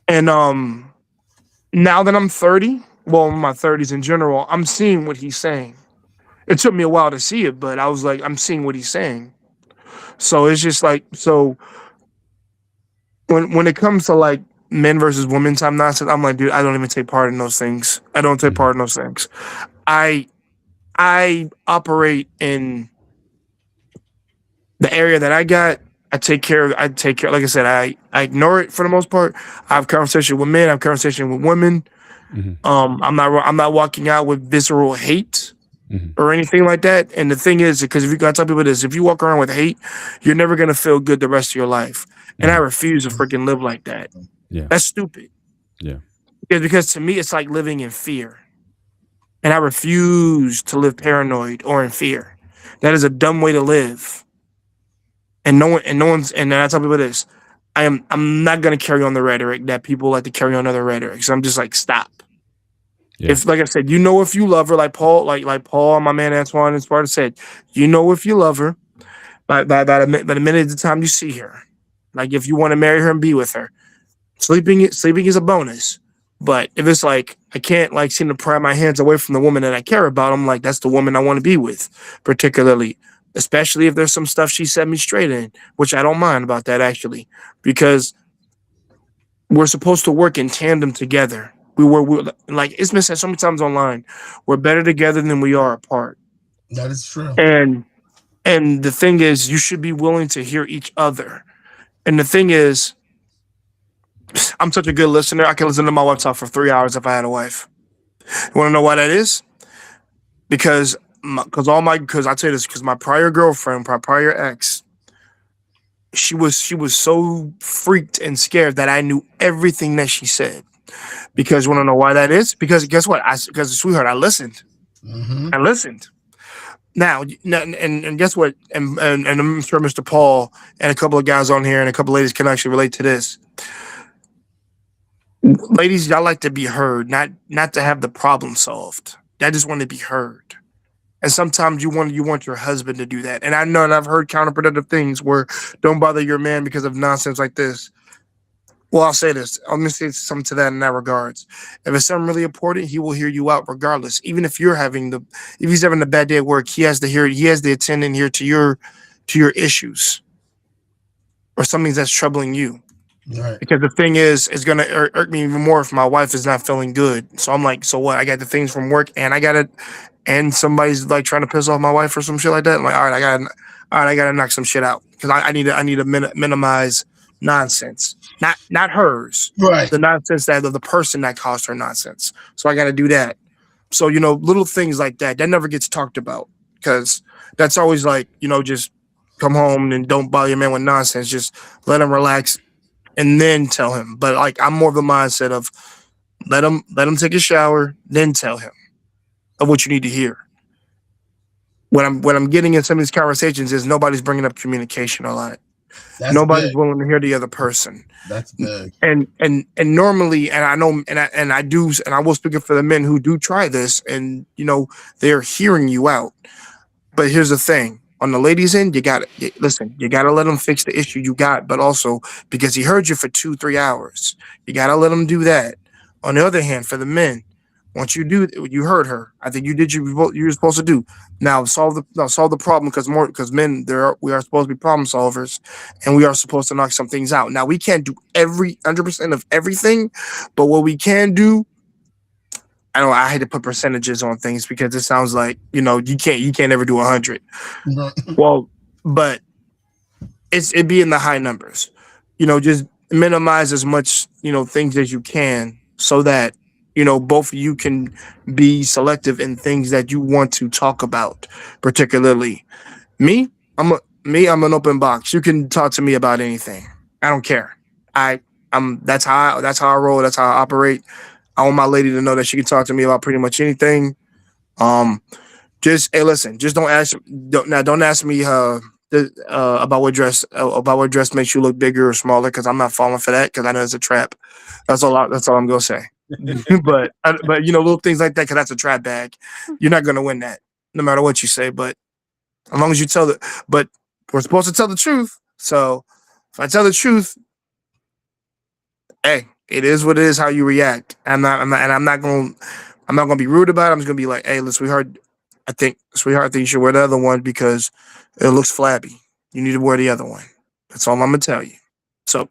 And now that I'm 30, well, in my 30s in general, I'm seeing what he's saying. It took me a while to see it, but I was like, I'm seeing what he's saying. So it's just like, so when it comes to like men versus women type nonsense, I'm like, dude, I don't even take part in those things. I don't take part in those things. I operate in the area that I got. I take care. Like I said, I ignore it for the most part. I have conversation with men. I have conversation with women. Mm-hmm. I'm not walking out with visceral hate. Mhm. or anything like that. And the thing is, because if you gotta tell people this, if you walk around with hate, you're never gonna feel good the rest of your life. And I Mhm. refuse to freaking live like that. Yeah. That's stupid. Yeah. Because to me, it's like living in fear. And I refuse to live paranoid or in fear. That is a dumb way to live. And no one's, and I tell people this, I'm not gonna carry on the rhetoric that people like to carry on other rhetoric. So I'm just like, stop. Yeah. If, like I said, if you love her, like Paul, like Paul, my man Antoine and Sparta said, if you love her by the minute of the time you see her. Like if you want to marry her and be with her, sleeping is a bonus. But if it's like I can't like seem to pry my hands away from the woman that I care about, I'm like, that's the woman I want to be with, particularly, especially if there's some stuff she set me straight in, which I don't mind about that actually, because we're supposed to work in tandem together. We're like it's been said so many times online. We're better together than we are apart. That is true. And the thing is, you should be willing to hear each other. And the thing is, I'm such a good listener. I can listen to my wife talk for 3 hours if I had a wife. You want to know why that is? Because because I tell you this, because my prior girlfriend, my prior ex, she was so freaked and scared that I knew everything that she said. Because you want to know why that is? Because guess what? Because sweetheart, I listened. Mm-hmm. I listened. Now, and guess what? And I'm sure Mr. Paul and a couple of guys on here and a couple of ladies can actually relate to this. Ladies, y'all like to be heard, not to have the problem solved. I just want to be heard. And sometimes you want your husband to do that. And I know, and I've heard counterproductive things where don't bother your man because of nonsense like this. Well, I'll say this. I'm gonna say something to that in that regards. If it's something really important, he will hear you out regardless. Even if he's having a bad day at work, he has to hear. He has to attend and hear to your issues or something that's troubling you. Right. Because the thing is, it's gonna irk me even more if my wife is not feeling good. So I'm like, so what? I got the things from work, and I got it, and somebody's like trying to piss off my wife or some shit like that. I'm like, all right, I gotta knock some shit out because I need to minimize nonsense, not hers, Right. the nonsense that of the person that caused her nonsense. So I got to do that. So little things like that never gets talked about because that's always like just come home and don't bother your man with nonsense. Just let him relax and then tell him. But like I'm more of the mindset of let him take a shower, then tell him of what you need to hear. What I'm getting in some of these conversations is nobody's bringing up communication a lot. That's Nobody's big. willing to hear the other person. That's big. And normally, and I know, and I do, and I will speak for the men who do try this, and they're hearing you out. But here's the thing: on the ladies' end, you got to listen. You got to let them fix the issue you got, but also because he heard you for 2-3 hours, you got to let him do that. On the other hand, for the men, once you heard her. I think you did you were supposed to do. Now solve the problem because men we are supposed to be problem solvers, and we are supposed to knock some things out. Now we can't do every 100% of everything, but what we can do. I know I hate to put percentages on things because it sounds like you can't ever do 100. Well, but it'd be in the high numbers. Just minimize as much things as you can so that both of you can be selective in things that you want to talk about. Particularly me, I'm an open box. You can talk to me about anything. I don't care. I I'm that's how I roll. That's how I operate. I want my lady to know that she can talk to me about pretty much anything. Um, just hey, listen, just don't ask me about what dress makes you look bigger or smaller because I'm not falling for that because I know it's a trap. That's all I'm gonna say. But little things like that because that's a trap bag. You're not gonna win that no matter what you say. But as long as you but we're supposed to tell the truth. So if I tell the truth, hey, it is what it is. How you react. I'm not gonna be rude about it. I'm just gonna be like, hey, let's sweetheart. I think you should wear the other one because it looks flabby. You need to wear the other one. That's all I'm gonna tell you. So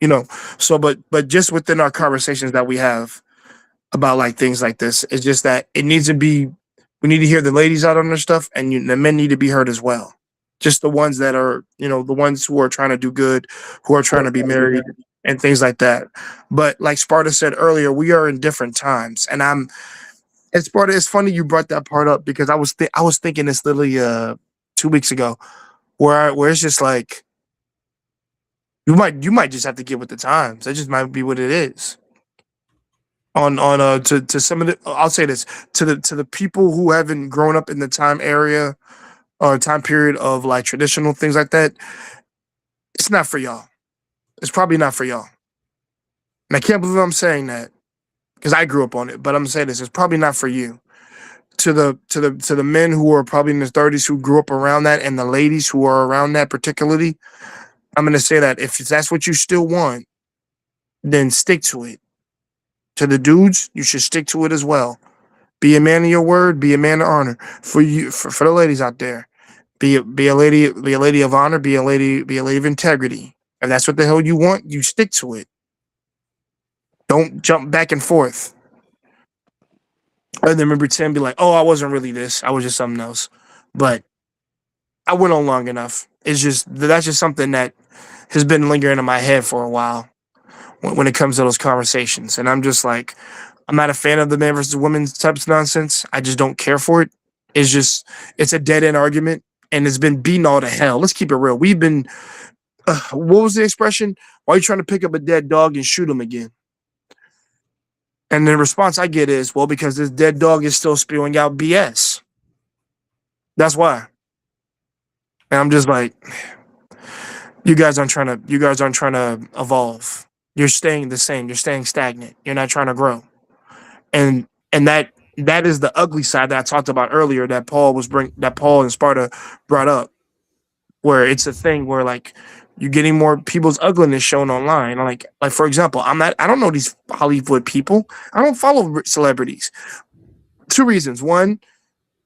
but just within our conversations that we have about like things like this, it's just that it needs to be. We need to hear the ladies out on their stuff, and the men need to be heard as well. Just the ones that are, the ones who are trying to do good, who are trying to be married, and things like that. But like Sparta said earlier, we are in different times, and It's funny you brought that part up because I was thinking this literally 2 weeks ago, where it's just like you might just have to get with the times. That just might be what it is. On to some of the, I'll say this, to the people who haven't grown up in the time area or time period of like traditional things like that. It's not for y'all. It's probably not for y'all. And I can't believe I'm saying that because I grew up on it. But I'm saying this: it's probably not for you. To the men who are probably in their 30s who grew up around that, and the ladies who are around that particularly, I'm gonna say that if that's what you still want, then stick to it. To the dudes, you should stick to it as well. Be a man of your word. Be a man of honor. For the ladies out there, be a lady. Be a lady of honor. Be a lady of integrity. If that's what the hell you want, you stick to it. Don't jump back and forth. And then pretend be like, oh, I wasn't really this. I was just something else. But I went on long enough. It's just that's just something that has been lingering in my head for a while when it comes to those conversations. And I'm just like, I'm not a fan of the man versus women types of nonsense. I just don't care for it. It's just it's a dead end argument, and it's been beaten all to hell. Let's keep it real. We've been what was the expression? Why are you trying to pick up a dead dog and shoot him again? And the response I get is, well, because this dead dog is still spewing out BS. That's why. And I'm just like, you guys aren't trying to evolve. You're staying the same. You're staying stagnant. You're not trying to grow. And that is the ugly side that I talked about earlier that Paul and Sparta brought up, where it's a thing where like you're getting more people's ugliness shown online. Like for example, I don't know these Hollywood people. I don't follow celebrities. Two reasons. One,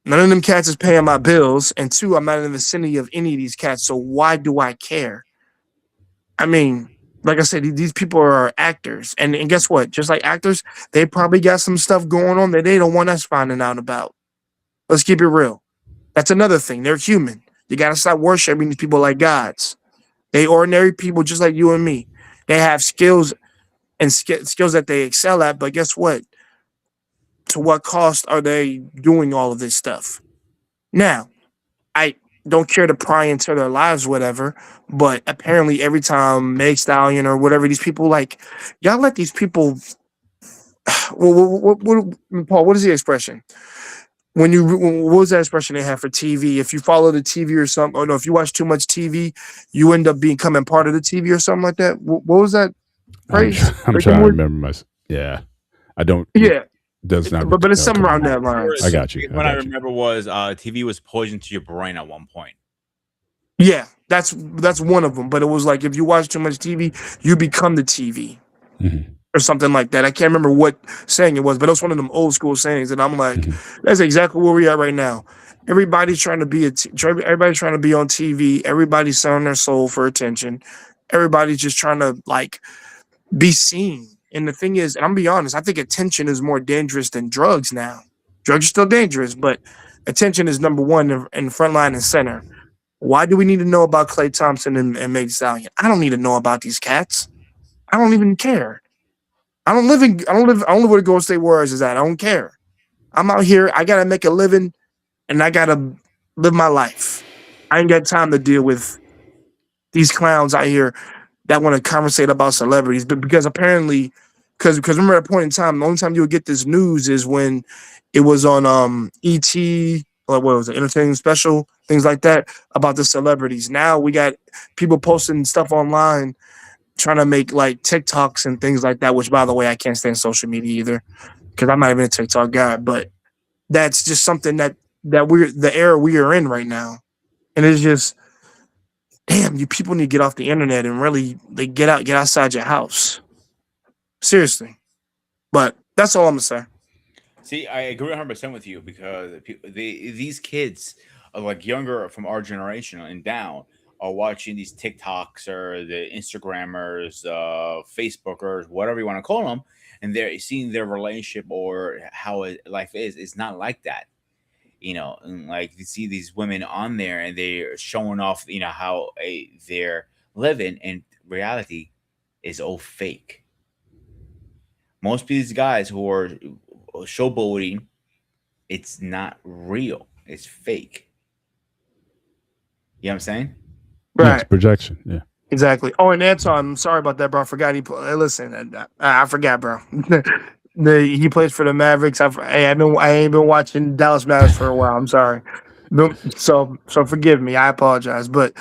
none of them cats is paying my bills, and two, I'm not in the vicinity of any of these cats. So why do I care? I mean, like I said, these people are actors, and guess what? Just like actors, they probably got some stuff going on that they don't want us finding out about. Let's keep it real. That's another thing. They're human. You gotta stop worshiping these people like gods. They ordinary people just like you and me. They have skills and skills that they excel at, but guess what? To what cost are they doing all of this stuff? Now, I don't care to pry into their lives, whatever. But apparently, every time Meg Stallion or whatever these people like, y'all let these people. Paul, what is the expression? What was that expression they have for TV? If you follow the TV or something, or no, if you watch too much TV, you end up becoming part of the TV or something like that. What was that phrase? I'm trying to remember my. Yeah, I don't. Yeah, Does not. but it's something okay. around that line. I got you. What I remember was TV was poison to your brain at one point. Yeah, that's one of them. But it was like if you watch too much TV, you become the TV. Mm-hmm. Or something like that. I can't remember what saying it was, but it was one of them old school sayings. And I'm like, that's exactly where we are right now. Everybody's trying to be everybody's trying to be on TV. Everybody's selling their soul for attention. Everybody's just trying to like be seen. And the thing is, and I'm gonna be honest, I think attention is more dangerous than drugs now. Drugs are still dangerous, but attention is number one in front line and center. Why do we need to know about Klay Thompson and Meg Stallion? I don't need to know about these cats. I don't even care. I don't live where the Golden State Warriors is at. I don't care. I'm out here. I gotta make a living and I gotta live my life. I ain't got time to deal with these clowns out here that want to conversate about celebrities. But because apparently, because remember at a point in time, the only time you would get this news is when it was on ET or what was it, entertainment special, things like that about the celebrities. Now we got people posting stuff online trying to make like TikToks and things like that, which by the way, I can't stand social media either because I'm not even a TikTok guy, but that's just something that we're the era we are in right now. And it's just damn, you people need to get off the internet and really like get outside your house. Seriously. But that's all I'm gonna say. See, I agree 100% with you because these kids are like younger from our generation and down are watching these TikToks or the Instagrammers, Facebookers, whatever you want to call them, and they're seeing their relationship or how life is. It's not like that, And like you see these women on there and they're showing off, how they're living, and reality is all fake. Most of these guys who are showboating It's not real. It's fake. You know what I'm saying? Yeah, Right. it's projection. Yeah. Exactly. Oh, and that's I'm sorry about that, bro. I forgot listen, I forgot, bro. He plays for the Mavericks. I ain't been watching Dallas Mavericks for a while. I'm sorry. So forgive me. I apologize. But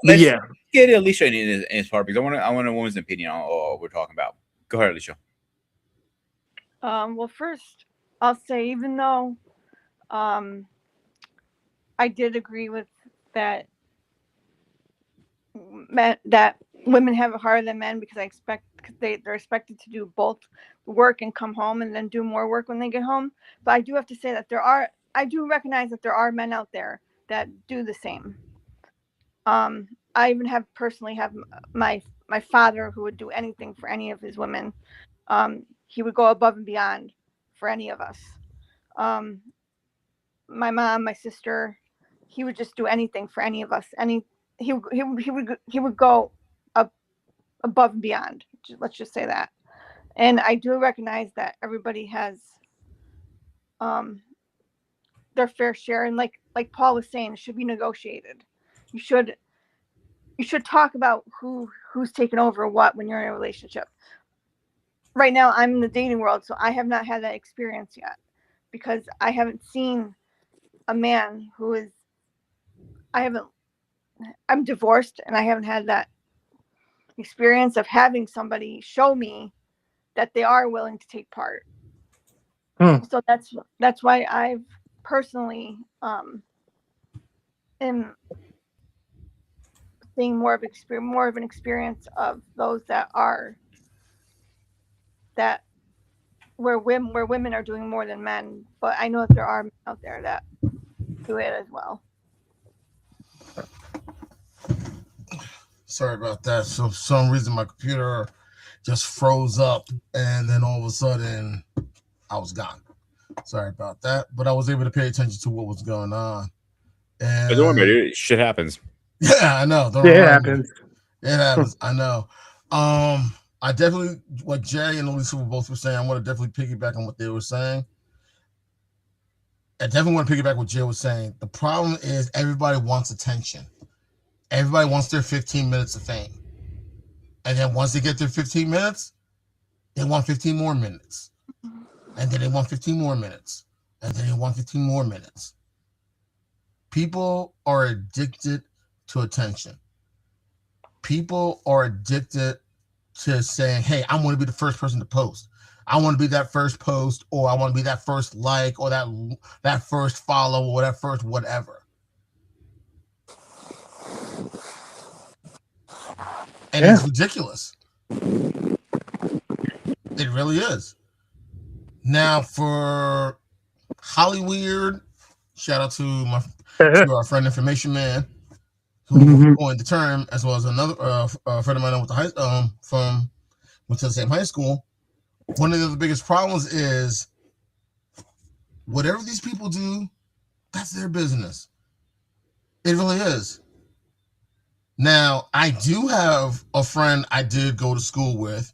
Let's yeah. get Alicia in his part because I want a woman's opinion on what we're talking about. Go ahead, Alicia. Well, first, I'll say, even though um, I did agree with that, that women have it harder than men because they're expected to do both work and come home and then do more work when they get home. But I do have to say that I do recognize that there are men out there that do the same. I even personally have my father who would do anything for any of his women. He would go above and beyond for any of us. Um, my mom, my sister, he would just do anything for any of us. He would go up above and beyond. Let's just say that. And I do recognize that everybody has um, their fair share, and like Paul was saying, it should be negotiated. You should talk about who's taken over what when you're in a relationship. Right now, I'm in the dating world, so I have not had that experience yet because I haven't seen a man who is. I haven't. I'm divorced, and I haven't had that experience of having somebody show me that they are willing to take part. So that's why I've personally am seeing more of an experience of those that where women are doing more than men. But I know that there are men out there that do it as well. Sorry about that. So for some reason my computer just froze up, and then all of a sudden I was gone. Sorry about that, but I was able to pay attention to what was going on. And Don't worry about it. Shit happens. yeah, I know. Don't Yeah, it remind me. happens. It happens. I know. I definitely, what Jay and Elisa both were saying, I want to definitely piggyback on what they were saying. I definitely want to piggyback what Jay was saying. The problem is everybody wants attention. Everybody wants their 15 minutes of fame. And then once they get their 15 minutes, they want 15 more minutes. And then they want 15 more minutes. And then they want 15 more minutes. People are addicted to attention. People are addicted to saying, hey, I want to be the first person to post. I want to be that first post, or I want to be that first like, or that first follow, or that first whatever. And it's ridiculous. It really is. Now for Hollyweird, shout out to our friend Information Man, who coined the term, as well as another friend of mine went to the same high school. One of the biggest problems is whatever these people do, that's their business. It really is. Now, I do have a friend I did go to school with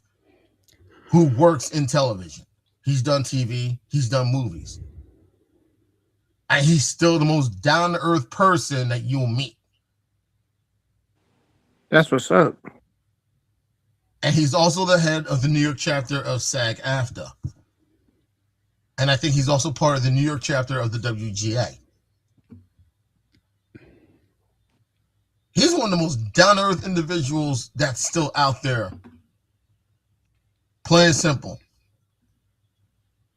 who works in television. He's done TV, he's done movies. And he's still the most down-to-earth person that you'll meet. That's what's up. And he's also the head of the New York chapter of SAG-AFTRA. And I think he's also part of the New York chapter of the WGA. He's one of the most down-to-earth individuals that's still out there. Plain and simple.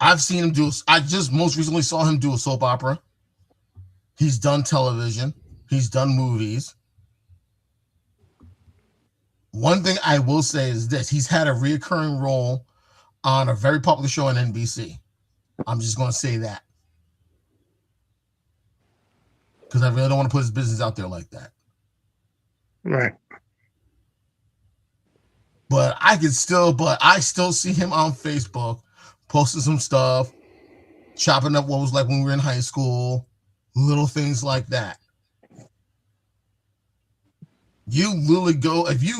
I've seen him I just most recently saw him do a soap opera. He's done television. He's done movies. One thing I will say is this. He's had a reoccurring role on a very popular show on NBC. I'm just going to say that. Because I really don't want to put his business out there like that. Right. But I still see him on Facebook posting some stuff, chopping up what was like when we were in high school, little things like that. If you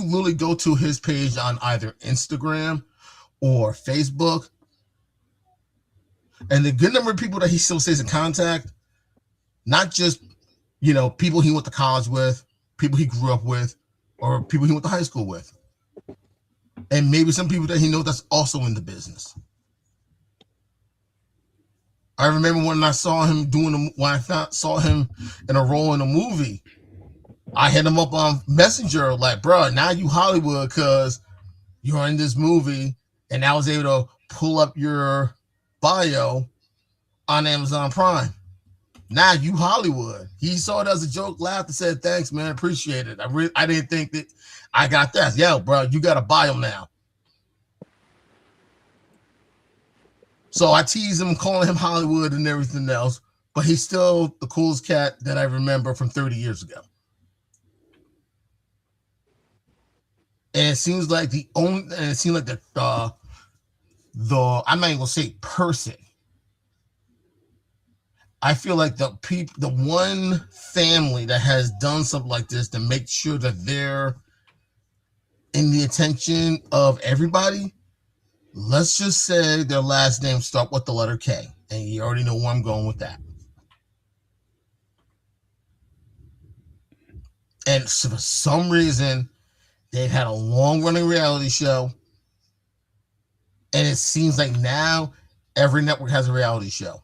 literally go to his page on either Instagram or Facebook, And the good number of people that he still stays in contact, not just, people he went to college with, people he grew up with, or people he went to high school with. And maybe some people that he knows that's also in the business. I remember when I saw him saw him in a role in a movie, I hit him up on Messenger like, bro, now you Hollywood because you're in this movie, and I was able to pull up your bio on Amazon Prime. Now you Hollywood. He saw it as a joke, laughed, and said, thanks, man, appreciate it. I didn't think that I got that. Yeah, bro, you got a bio now. So I tease him, calling him Hollywood and everything else, but he's still the coolest cat that I remember from 30 years ago. And it seems like the I'm not even gonna say person. I feel like the one family that has done something like this to make sure that they're in the attention of everybody. Let's just say their last name start with the letter K, and you already know where I'm going with that. And so for some reason, they've had a long-running reality show, and it seems like now every network has a reality show.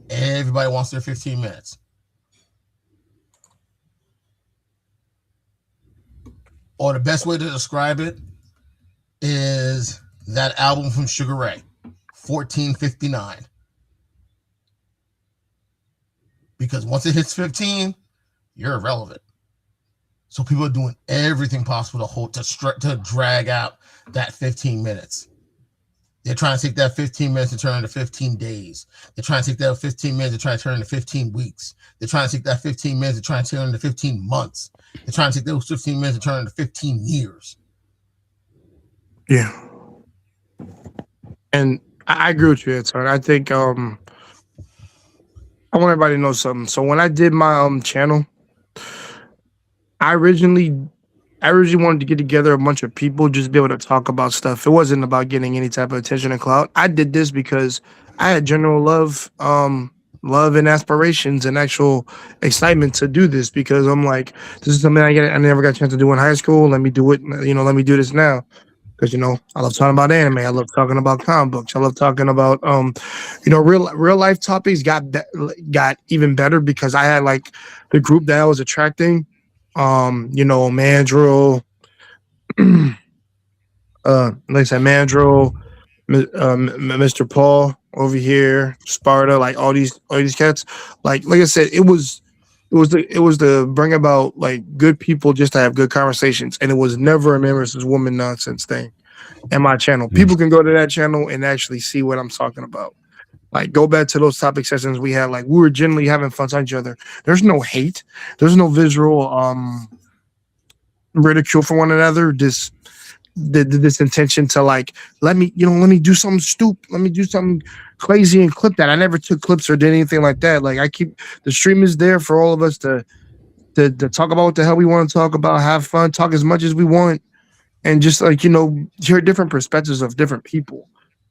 Everybody wants their 15 minutes. Or the best way to describe it is that album from Sugar Ray, 1459. Because once it hits 15, you're irrelevant. So people are doing everything possible to drag out that 15 minutes. They're trying to take that 15 minutes and turn it into 15 days. They're trying to take that 15 minutes and try to turn it into 15 weeks. They're trying to take that 15 minutes and try to turn it into 15 months. They're trying to take those 15 minutes and turn it into 15 years. Yeah. And I agree with you, Anton. I think I want everybody to know something. So when I did my channel, I originally wanted to get together a bunch of people, just be able to talk about stuff. It wasn't about getting any type of attention and clout. I did this because I had general love and aspirations and actual excitement to do this, because I'm like, this is something I never got a chance to do in high school. Let me do it. Let me do this now. Because I love talking about anime. I love talking about comic books. I love talking about real life topics. Got even better because I had like the group that I was attracting. Mandrill, like I said, Mandrill, Mr. Paul over here, Sparta, like all these cats. Like I said, it was to bring about like good people just to have good conversations, and it was never a man versus woman nonsense thing. And my channel, people can go to that channel and actually see what I'm talking about. Like, go back to those topic sessions we had. Like, we were genuinely having fun on each other. There's no hate. There's no visual ridicule for one another. This intention to like, let me do something stupid. Let me do something crazy and clip that. I never took clips or did anything like that. Like, I keep the stream is there for all of us to talk about what the hell we want to talk about, have fun, talk as much as we want, and just like hear different perspectives of different people.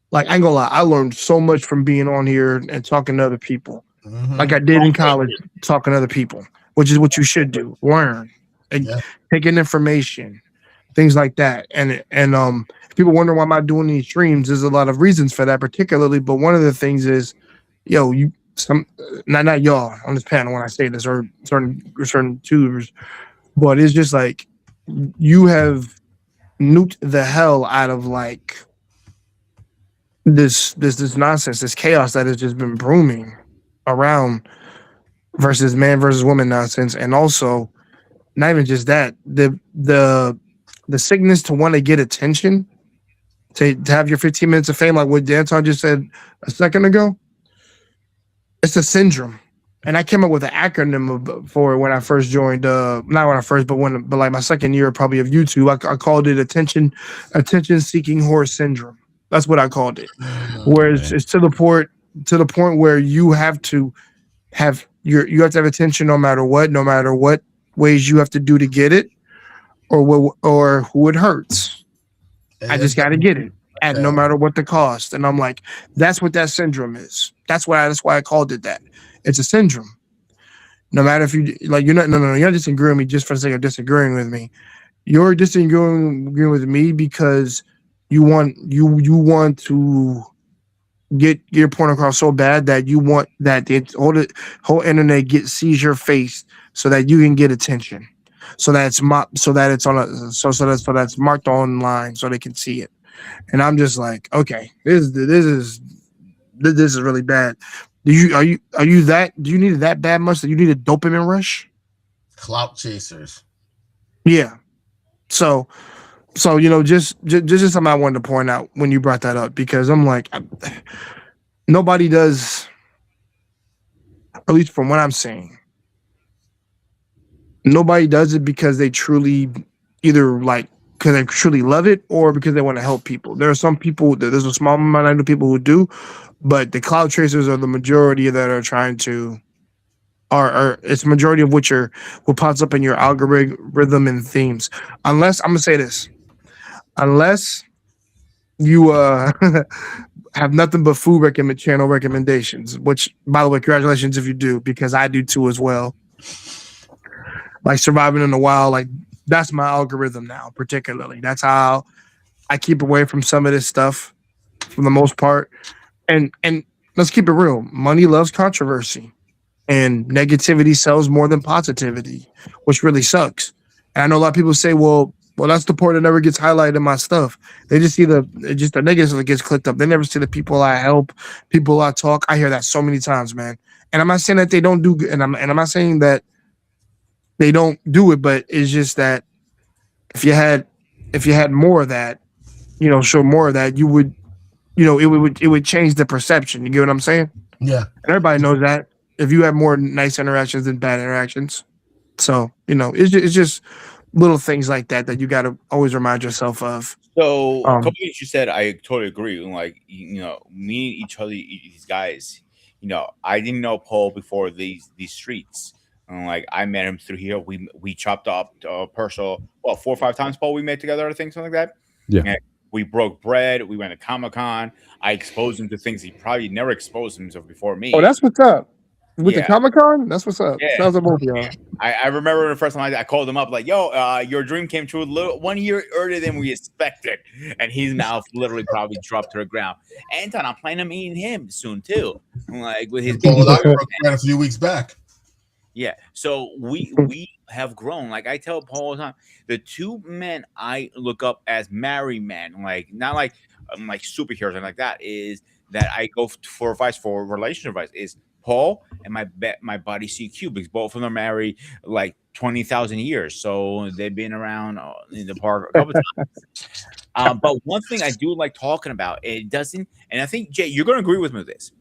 Like, I ain't gonna lie, I learned so much from being on here and talking to other people. Like I did in college, talking to other people, which is what you should do. Learn, and take in information, things like that. And people wonder why I'm not doing these streams. There's a lot of reasons for that, particularly. But one of the things is, not y'all on this panel when I say this, or certain tubers, but it's just like you have nuked the hell out of like this nonsense, this chaos that has just been brewing around versus man versus woman nonsense. And also, not even just that, the sickness to want to get attention, to have your 15 minutes of fame, like what Danton just said a second ago. It's a syndrome. And I came up with an acronym for it when I first joined, not when I first, but like my second year probably of YouTube. I called it attention seeking horse syndrome. That's what I called it. Where it's to the point where you have to have attention no matter what ways you have to do to get it, or who it hurts. I just got to get it. at no Yeah. matter what the cost. And I'm like, that's what that syndrome is. That's why I called it that. It's a syndrome. No matter if you like, you're not, no, you're not disagreeing with me just for the sake of disagreeing with me. You're disagreeing with me because you want to get your point across so bad that you want that the whole internet sees your face so that you can get attention. So that it's on a so that's marked online so they can see it. And I'm just like, okay, this is really bad. Are you that do you need it that bad much that you need a dopamine rush? Clout chasers. Yeah. So just something I wanted to point out when you brought that up because I'm like nobody does, at least from what I'm saying, nobody does it because they truly either like because they truly love it or because they want to help people. There are some people, there's a small amount of people who do, but the cloud tracers are the majority that are trying to are it's the majority of which are what pops up in your algorithm and themes. Unless I'm gonna say this, unless you have nothing but food recommend channel recommendations, which by the way, congratulations if you do, because I do too as well. Like surviving in the wild, like that's my algorithm now, particularly. That's how I keep away from some of this stuff for the most part. And let's keep it real. Money loves controversy. And negativity sells more than positivity, which really sucks. And I know a lot of people say, well, that's the part that never gets highlighted in my stuff. They just see the negatives that gets clicked up. They never see the people I help, people I talk. I hear that so many times, man. And I'm not saying that they don't do, and I'm not saying that they don't do it, but it's just that if you had if you had more of that, show more of that, you would, it would change the perception. You get what I'm saying? Yeah. And everybody knows that if you have more nice interactions than bad interactions. So, it's just little things like that that you got to always remind yourself of. So a couple Um, things you said, I totally agree. Like me, each other, these guys. I didn't know Paul before these streets. And like I met him through here. We chopped up personal. Well, 4 or 5 times, Paul. We met together. I think something like that. Yeah. And we broke bread. We went to Comic Con. I exposed him to things he probably never exposed himself before oh, me. that's what's up. With the Yeah, Comic Con, that's what's up. yeah. Sounds like both of y'all. I remember the first time I called him up, like, "Yo, your dream came true 1 year earlier than we expected," and he's now literally probably dropped to the ground. Anton, I'm planning on meeting him soon too, like with his And Paul baby. and I broke bread a few weeks back. Yeah, so we have grown. Like I tell Paul all the time, the two men I look up as married men, like not like superheroes and like that, is that I go for advice for relationship advice is Paul and my buddy CQ because both of them are married like 20,000 years, so they've been around in the park a couple times. But one thing I do like talking about, it doesn't, and I think Jay, you're going to agree with me with this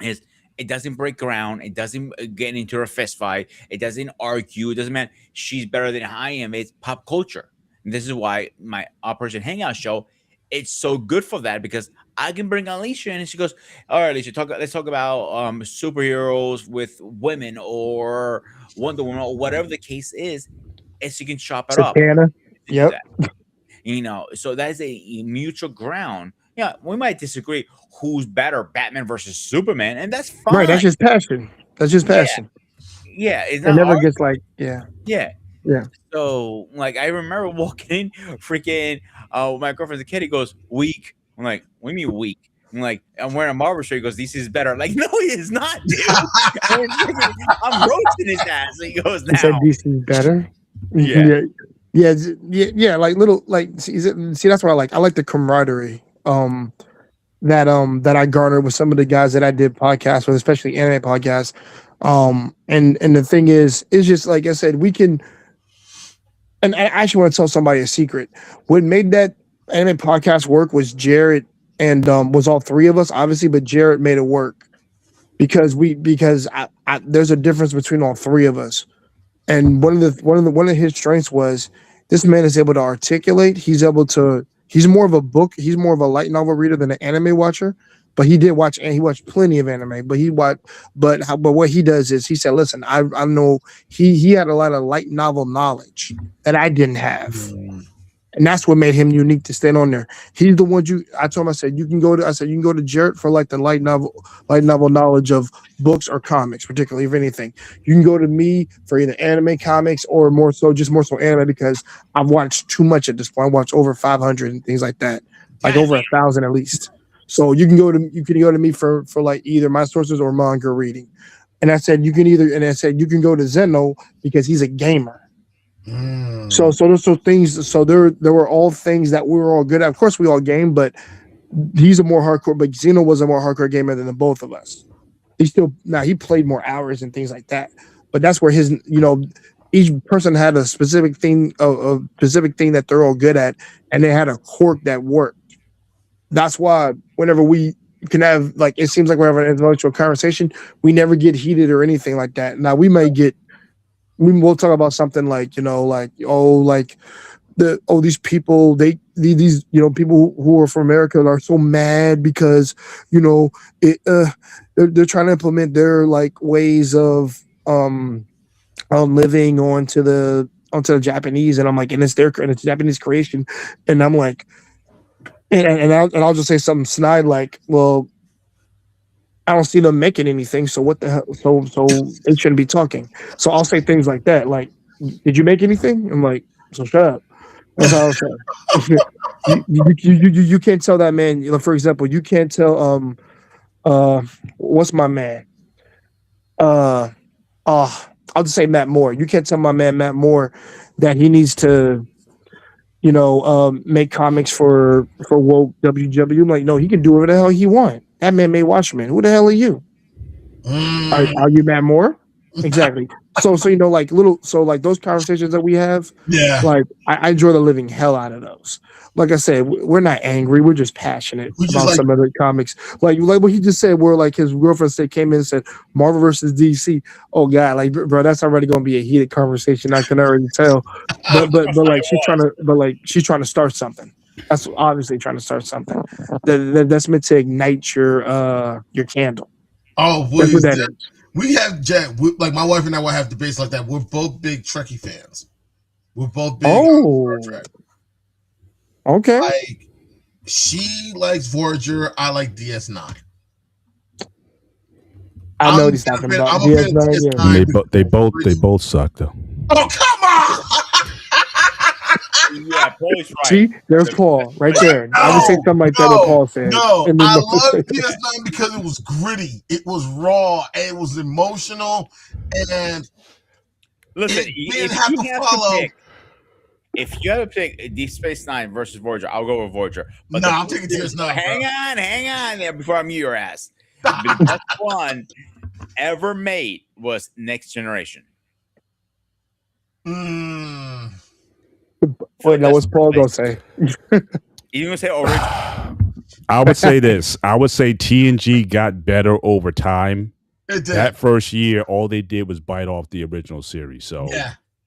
is it doesn't break ground. It doesn't get into a fist fight. It doesn't argue. It doesn't mean she's better than I am. It's pop culture. And this is why my Operation Hangout show, it's so good for that because I can bring Alicia in and she goes, all right, Alicia, let's talk about superheroes with women or Wonder Woman or whatever the case is. And she can chop it up Satana. to do Yep. that. So that is a mutual ground. Yeah, we might disagree who's better, Batman versus Superman, and that's Right. fine. That's just passion. That's just Yeah, passion. yeah, it's It not never art. gets like, yeah, Yeah. yeah. So like I remember walking in freaking my girlfriend's a kid, he goes, weak. I'm like, what do you mean weak? I'm like, I'm wearing a Marvel shirt. He goes, this is better. I'm like, no, he is not, dude. I'm roasting his ass. He goes, He said now. DC better. Yeah. Yeah. Yeah, yeah, like little, like see, that's what I like. I like the camaraderie. That I garnered with some of the guys that I did podcasts with, especially anime podcasts. And the thing is, it's just like I said, we can. And I actually want to tell somebody a secret. What made that anime podcast work was Jared and was all three of us, obviously, but Jared made it work because there's a difference between all three of us. And one of his strengths was this man is able to articulate. He's more of a book. He's more of a light novel reader than an anime watcher. But he watched plenty of anime. But what he does is he said, listen, I know he had a lot of light novel knowledge that I didn't have. Mm. And that's what made him unique to stand on there. He's the one I told him, I said, you can go to Jarrett for like the light novel knowledge of books or comics, particularly if anything. You can go to me for either anime comics or more so anime because I've watched too much at this point. I watched over 500 and things like that, like over 1,000 at least. So you can go to me for like either my sources or manga reading. And I said you can go to Zeno because he's a gamer. So those things. So there were all things that we were all good at. Of course, we all game, but he's a more hardcore. But Zeno was a more hardcore gamer than the both of us. He played more hours and things like that. But that's where his each person had a specific thing, a specific thing that they're all good at, and they had a quirk that worked. That's why whenever we can have it seems like we're having an intellectual conversation, we never get heated or anything like that. Now we'll talk about something these people these people who are from America are so mad because they're trying to implement their ways of living onto the Japanese, and I'm like, and it's Japanese creation, and I'm like, and I'll just say something snide like, well, I don't see them making anything, so what the hell? So they shouldn't be talking. So I'll say things like that, like, "Did you make anything?" I'm like, "So shut up." That's how I'll say. You can't tell that man. For example, you can't tell what's my man? I'll just say Matt Moore. You can't tell my man Matt Moore that he needs to make comics for woke WW. I'm like, no, he can do whatever the hell he want. That man made Watchmen. Who the hell are you? Are you Matt Moore? Exactly. So those conversations that we have, I enjoy the living hell out of those. Like I said, we're not angry. We're just passionate about some other comics. Like what he just said, where his girlfriend came in and said Marvel versus DC. Oh God, bro, that's already going to be a heated conversation. I can already tell. But she's trying to start something. That's obviously trying to start something. That's meant to ignite your candle. Oh, that's what that is. We have like my wife and I will have debates like that. We're both big Trekkie fans. We're both big Star Trek. Okay. Like she likes Voyager. I like DS9. I know what he's talking about. DS9. Yeah. They both suck though. Oh come on! Yeah, Paul's right. See, there's Paul right there. I would say something like that. What Paul said. No, I love DS9 because it was gritty, it was raw, it was emotional, and listen, if you have to pick Deep Space Nine versus Voyager, I'll go with Voyager. But I'm taking DS9. Hang on there before I mute your ass. The best one ever made was Next Generation. Wait, now what's Paul gonna say? You gonna say original? I would say this. I would say TNG got better over time. It did. That first year, all they did was bite off the original series. So,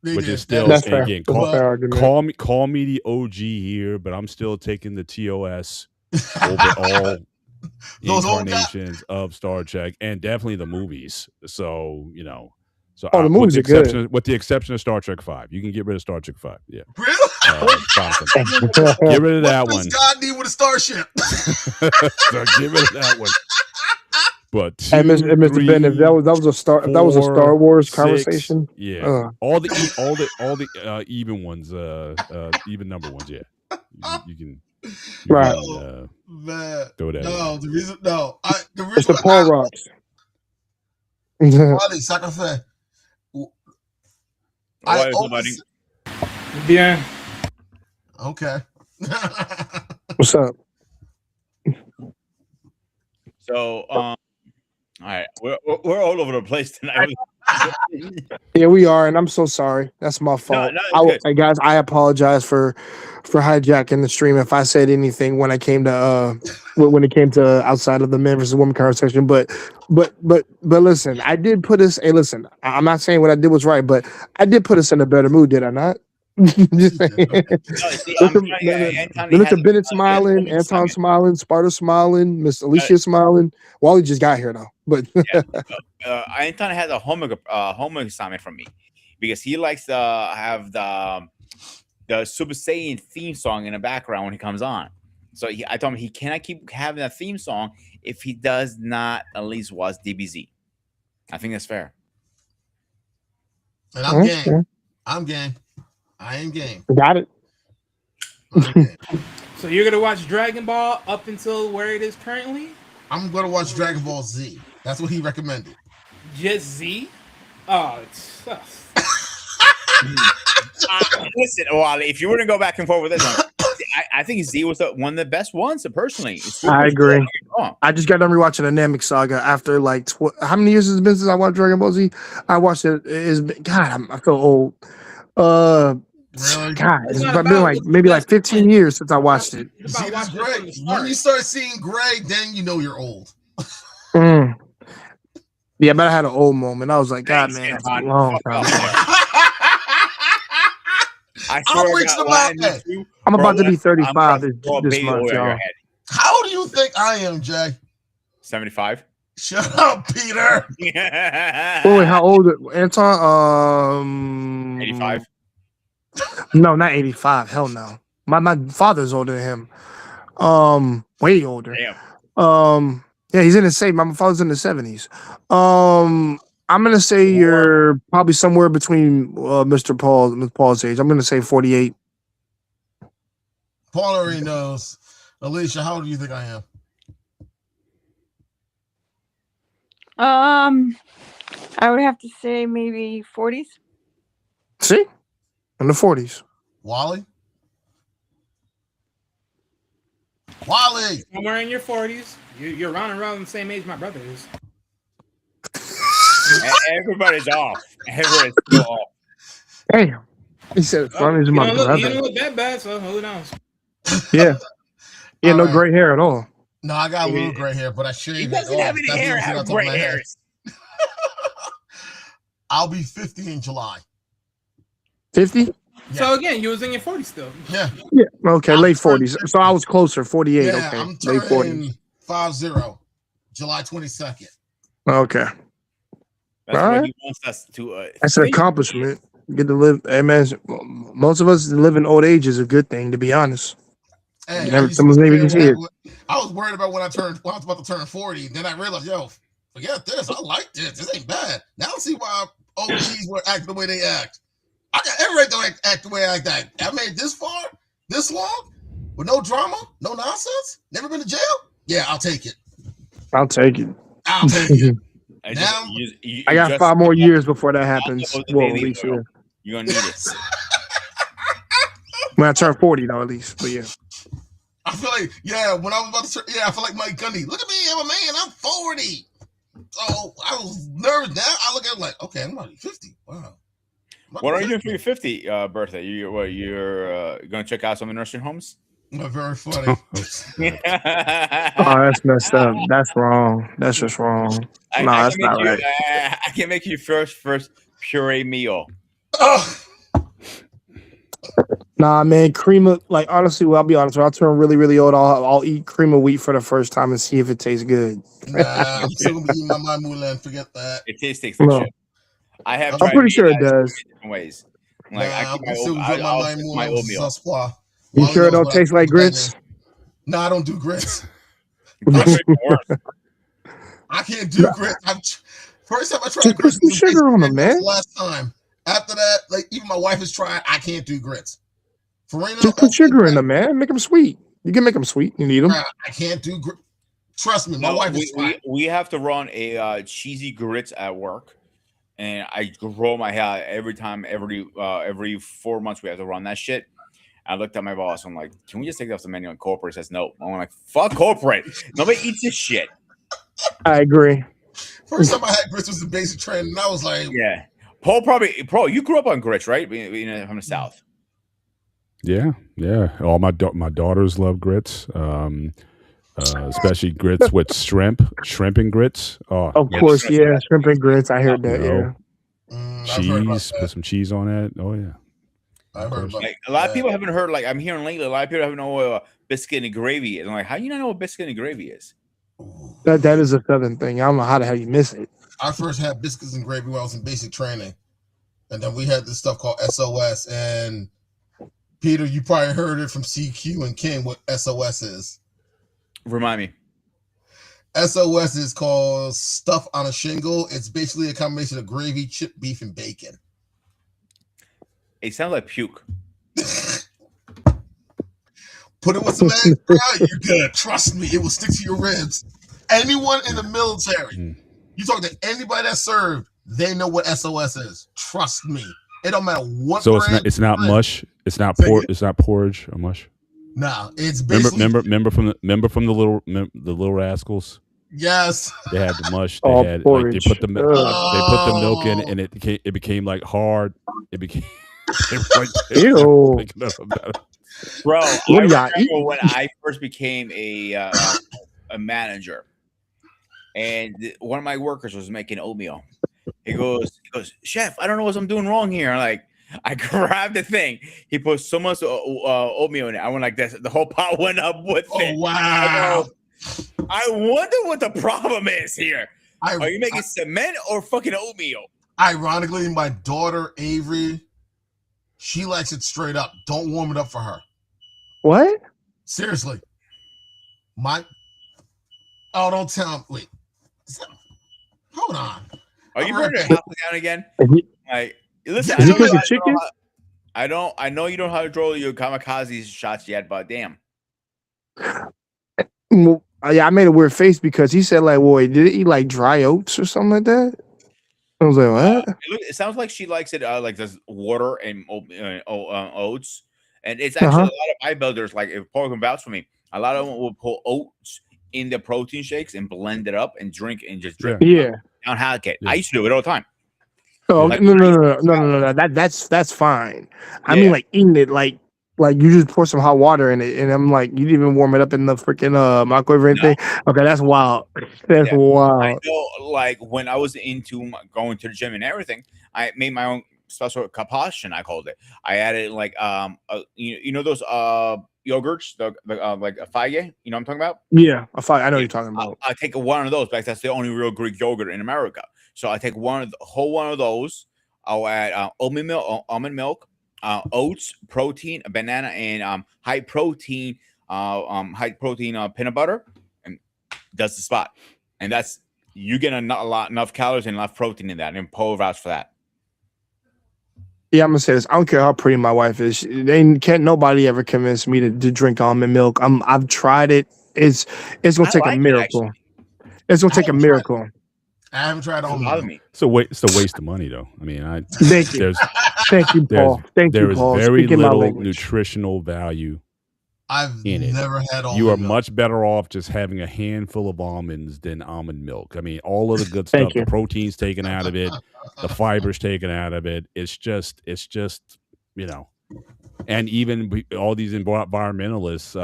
which is still that's fair. again, call me the OG here, but I'm still taking the TOS over all incarnations of Star Trek and definitely the movies. So the movies are good. With the exception of Star Trek 5, you can get rid of Star Trek 5. Yeah, really? Get rid of that one. What does God need with a starship? So get rid of that one. But Mr. Bennett, that was a Star Wars conversation. Yeah, all the even ones, even number ones. Yeah, you can. Right. Go there. No, the reason it's the Paul Rocks. Yeah. Okay. What's up? So, all right, we're all over the place tonight. Yeah, we are, and I'm so sorry. That's my fault. Guys, I apologize for hijacking the stream if I said anything when it came to outside of the men versus women conversation. But listen, I did put us. Hey, listen, I'm not saying what I did was right, but I did put us in a better mood, did I not? Just saying. Mr. Bennett smiling, Anton smiling, Sparta smiling, Miss Alicia smiling. Wally just got here though, but Anton had a homework assignment from me because he likes to have the the Super Saiyan theme song in the background when he comes on. So I told him he cannot keep having that theme song if he does not at least watch DBZ. I think that's fair. And I'm game. I'm game. I am game. Got it. I'm game. So you're gonna watch Dragon Ball up until where it is currently? I'm gonna watch Dragon Ball Z. That's what he recommended. Just Z? Oh, it's Listen, Wally, if you were to go back and forth with this one, I think Z was one of the best ones. Personally, I agree. I just got done rewatching the Namek Saga after like how many years has it been since I watched Dragon Ball Z? I watched it. I feel old. Really? God, it's been like maybe like 15 years since I watched it. See, that's great. When you start seeing gray, then you know you're old. Yeah, but I had an old moment. I was like, God, man, that's a long time. I'm about to be 35 this month, y'all. How old do you think I am, Jay? 75. Shut up, Peter. Oh, wait, how old? Anton? 85. No, not 85. Hell no. My father's older than him. Way older. Damn. Yeah, he's in his same. My father's in the 70s. I'm gonna say you're probably somewhere between Mr. Paul's age. I'm gonna say 48. Paul already knows. Alicia, how old do you think I am? I would have to say maybe 40s. See? In the 40s. Wally? Wally! somewhere in your 40s. You're around the same age my brother is. Everybody's off. Everybody's still off. Damn. He said as funny as my brother. You don't look that bad, so who knows? Yeah. Yeah, no right. gray hair at all. No, I got a little gray hair, but I shaved it. He doesn't have any hair. I have gray hairs. I'll be 50 in July. 50? Yeah. So again, you was in your 40s still. Yeah. Yeah. Okay, late 40s. So I was closer, 48. Yeah, Okay. I'm Late 40s. turning 50, July 22nd. Okay. That's All what right. he wants us to. That's an accomplishment. Get to live. Hey, man, most of us living old age is a good thing, to be honest. Hey, Someone's maybe can see it. I was worried about when I was about to turn 40. Then I realized, forget this. I like this. This ain't bad. Now I see why OGs would act the way they act. I got every right to act the way I act. I made this far, this long, with no drama, no nonsense, never been to jail. Yeah, I'll take it. I'll take it. I'll take it. Now, I got 5 more years before that happens. Well, at least, yeah. You're going to need it. When I turn 40, though, at least. But yeah. I feel like, when I was about to turn, I feel like Mike Gundy. Look at me, I'm a man, I'm 40. So I was nervous. Now I look at it like, okay, I'm about to be 50. Wow. What are you doing for your 50th birthday? You're going to check out some of the nursing homes? Very funny. Oh, that's messed up. That's wrong. That's just wrong. That's not right. I can make you first puree meal. Oh. Nah, man, cream of, like, honestly, I'll be honest. When I turn really, really old, I'll eat cream of wheat for the first time and see if it tastes good. Nah, I'm still going to be eating my Moulin. Forget that. It tastes like shit. I'm pretty sure it does. Different ways. Like, I keep my oatmeal. You sure it don't taste like grits? No, I don't do grits. I can't do grits. First time I tried grits, put some sugar on them, man. Last time. After that, like even my wife has tried. I can't do grits. Farina, just put sugar in them, man. Make them sweet. You can make them sweet. You need them. I can't do grits. Trust me, my wife is tried. We have to run a cheesy grits at work, and I roll my hair every time. Every 4 months we have to run that shit. I looked at my boss. I'm like, can we just take that off the menu? And corporate says no. I'm like, fuck corporate. Nobody eats this shit. I agree. First time I had grits was in basic training, and I was like, yeah. Paul, you grew up on grits, right? From the South. Yeah. All my daughters love grits, especially grits with shrimp and grits. Oh, of course, yeah, shrimp and grits. I heard that. Yeah, cheese. Put some cheese on that. Oh yeah. I've heard about a lot of people haven't heard. Like I'm hearing lately, a lot of people haven't know what biscuit and gravy is. I'm like, how do you not know what biscuit and gravy is? That is a Southern thing. I don't know how the hell you miss it. I first had biscuits and gravy when I was in basic training, and then we had this stuff called SOS, and Peter, you probably heard it from CQ and King what SOS is. Remind me. SOS is called stuff on a shingle. It's basically a combination of gravy, chip beef, and bacon. It sounds like puke. Put it with some eggs, bro. You're good. Trust me, it will stick to your ribs. Anyone in the military, you talk to anybody that served, they know what SOS is. Trust me. It don't matter what. So it's not mush. It's not It's not porridge or mush. Nah, it's basically remember from the little rascals. Yes, they had the mush. They had like, they put the milk in, and it became like hard. It became ew. Bro, I remember when I first became a manager, and one of my workers was making oatmeal. He goes, chef, I don't know what I'm doing wrong here. Like, I grabbed the thing. He put so much oatmeal in it. I went like this. The whole pot went up with it. Wow. I wonder what the problem is here. Are you making cement or fucking oatmeal? Ironically, my daughter Avery, she likes it straight up. Don't warm it up for her. What? Seriously. Don't tell him. Wait. Hold on. Are you burning your house down again? Like, listen, I know you don't have to throw your kamikaze shots yet, but damn. Well, yeah, I made a weird face because he said, like, well, did it eat like dry oats or something like that? I was like, what? It sounds like she likes it like there's water and oats. And it's actually a lot of eye builders, like if Paul can vouch for me, a lot of them will put oats in the protein shakes and blend it up and drink Yeah. Down hack it. I used to do it all the time. Oh, like, no. That's fine. I mean, like eating it, like you just pour some hot water in it, and I'm like, you didn't even warm it up in the freaking microwave or anything. No. Okay, that's wild. That's wild. I know, like when I was into going to the gym and everything, I made my own special concoction. I called it. I added like you know those yogurts, the like a Faye. You know what I'm talking about? Yeah, a Faye. I know what you're talking about. I take one of those because that's the only real Greek yogurt in America. So I take one of those. I'll add almond milk, oats, protein, a banana, and high protein peanut butter, and that's the spot. And that's you get enough calories and enough protein in that, and Paul vouch for that. Yeah, I'm gonna say this. I don't care how pretty my wife is. Can't nobody ever convince me to drink almond milk. I've tried it. It's gonna take a miracle. It's gonna take a miracle. I haven't tried almond milk. It's a waste of money, though. I mean, thank you, Paul. There is very little nutritional value. I've never had almond milk. You are much better off just having a handful of almonds than almond milk. I mean, all of the good stuff, the protein's taken out of it, the fiber's taken out of it. It's just, you know, and even all these environmentalists,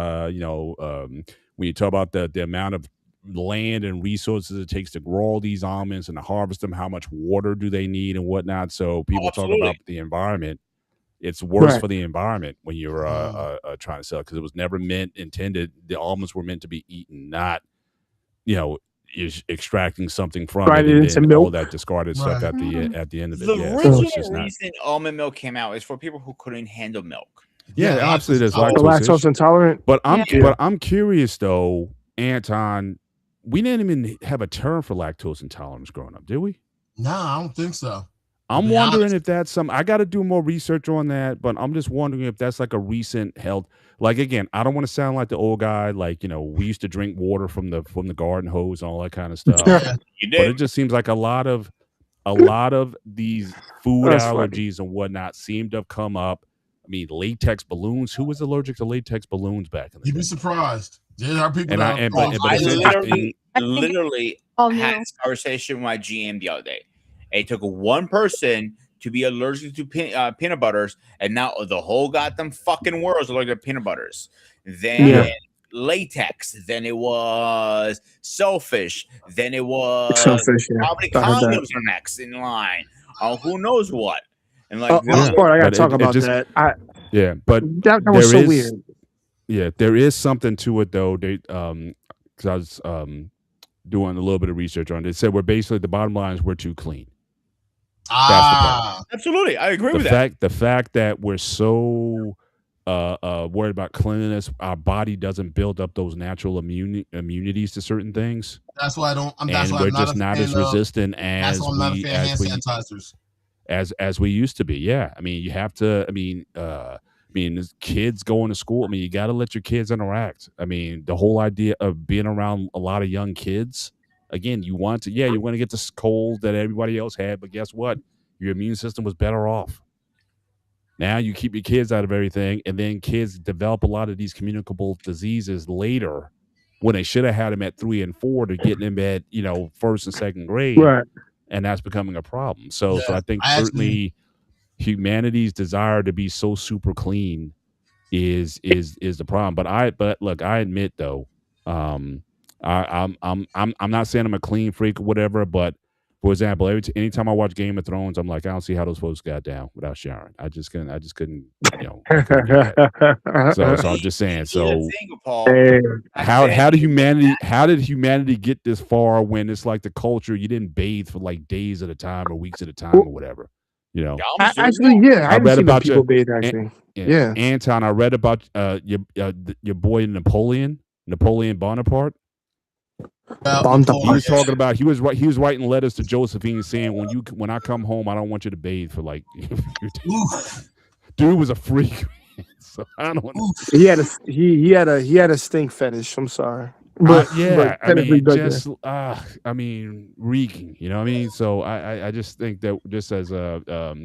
when you talk about the amount of land and resources it takes to grow all these almonds and to harvest them, how much water do they need and whatnot. So people talk about the environment. It's worse for the environment when you're trying to sell it because it was never intended. The almonds were meant to be eaten, not, extracting something from it and then all that discarded stuff at the end of it. The original reason almond milk came out is for people who couldn't handle milk. Yeah, obviously there's lactose intolerant. But I'm curious though, Anton. We didn't even have a term for lactose intolerance growing up, did we? No, I don't think so. I'm wondering if that's some. I got to do more research on that, but I'm just wondering if that's like a recent health. Like again, I don't want to sound like the old guy. Like we used to drink water from the garden hose and all that kind of stuff. You did. But it just seems like a lot of these food allergies and whatnot seem to have come up. I mean, latex balloons. Who was allergic to latex balloons back in the day? You'd be surprised. There are people I literally had this conversation with my GM the other day. It took one person to be allergic to peanut butters, and now the whole goddamn fucking world is allergic to peanut butters. Then latex. Then it was selfish. Then it was probably condoms are next in line. Who knows what? And like, I gotta talk about that. But that was so weird. Yeah, there is something to it though. They because I was doing a little bit of research on it. It said we're basically the bottom line is we're too clean. That's the problem. Absolutely, I agree with that. The fact that we're so worried about cleanliness. Our body doesn't build up those natural immunities to certain things, That's why I don't. That's and why we're I'm not just a not fan as of. resistant That's why I'm not a fan of hand sanitizers. as we used to be. Yeah, I mean, you have to. I mean, as kids going to school. I mean, you got to let your kids interact. I mean, the whole idea of being around a lot of young kids. Again, you want to. Yeah, you want to get this cold that everybody else had, but guess what? Your immune system was better off. Now you keep your kids out of everything, and then kids develop a lot of these communicable diseases later when they should have had them at 3 and 4 to get them at first and second grade, Right. and that's becoming a problem. So Yeah, I think I actually. certainly humanity's desire to be so super clean is the problem. But look, I admit though, um, I'm not saying I'm a clean freak or whatever, but for example, anytime I watch Game of Thrones, I'm like, I don't see how those folks got down without showering. I just couldn't, I couldn't do that. So I'm just saying. Here's the So thing, Paul. Hey, I'm saying how did humanity get this far when it's like the culture you didn't bathe for like days at a time or weeks at a time or whatever, you know? I'm sure actually, yeah, I I haven't read seen the about people you. bathe. An- Actually, yeah, yeah. Anton, I read about your boy Napoleon Bonaparte. About Bon He Napoleon. was talking about he was writing letters to Josephine saying when I come home I don't want you to bathe for like a few days. Oof, Dude was a freak. So I don't. oof. He had a stink fetish. I'm sorry, but Yeah, I technically mean, does that. just I mean, reeking. You know what I mean? So I just think that just as a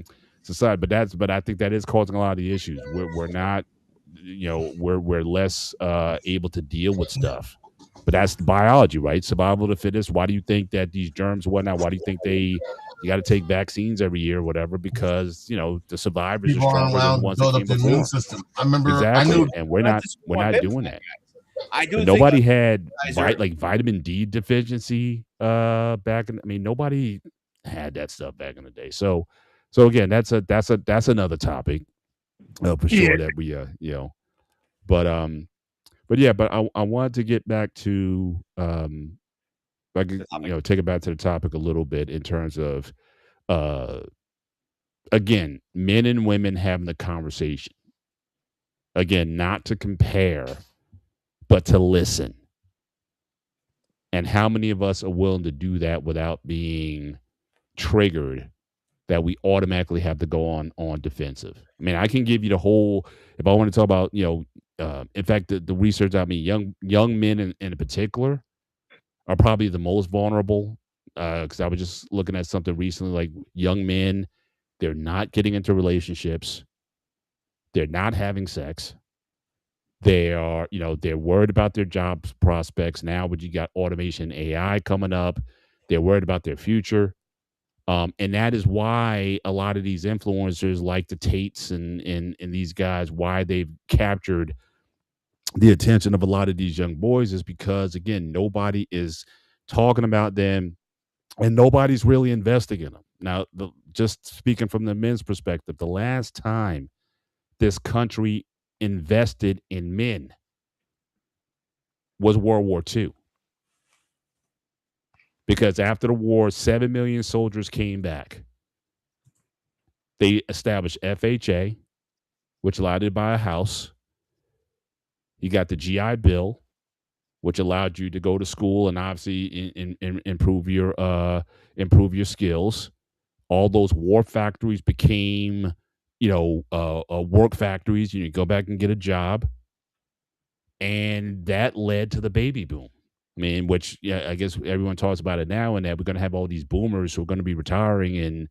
society, but I think that is causing a lot of the issues. We're not, we're less able to deal with stuff. But that's the biology, right? Survival of the fittest. Why do you think that these germs and whatnot? Why do you think you got to take vaccines every year or whatever? Because the survivors are People aren't stronger than allowed the to ones that build up came the immune before. system. I remember. I Exactly, knew. and not we're not doing that. I do But think nobody had Pfizer- like vitamin D deficiency back in. I mean, nobody had that stuff back in the day. So again, that's another topic for Yeah, sure that we But yeah, but I wanted to get back to if I could the topic. take it back to the topic a little bit in terms of uh again, men and women having the conversation. Again, not to compare, but to listen. And how many of us are willing to do that without being triggered that we automatically have to go on defensive? I mean, I can give you the whole. If I want to talk about, in fact, the research. I mean, young men in particular are probably the most vulnerable. Because I was just looking at something recently, like young men, they're not getting into relationships, they're not having sex. They are, they're worried about their job prospects now, but you got automation AI coming up. They're worried about their future. And that is why a lot of these influencers like the Tates and these guys, why they've captured the attention of a lot of these young boys is because again, nobody is talking about them and nobody's really investing in them. Now, just speaking from the men's perspective, the last time this country invested in men was World War II. Because after the war, 7 million soldiers came back. They established FHA, which allowed you to buy a house. You got the GI Bill, which allowed you to go to school and obviously improve your skills. All those war factories became, work factories. You go back and get a job, and that led to the baby boom. I mean, which I guess everyone talks about it now, and that we're going to have all these boomers who are going to be retiring, and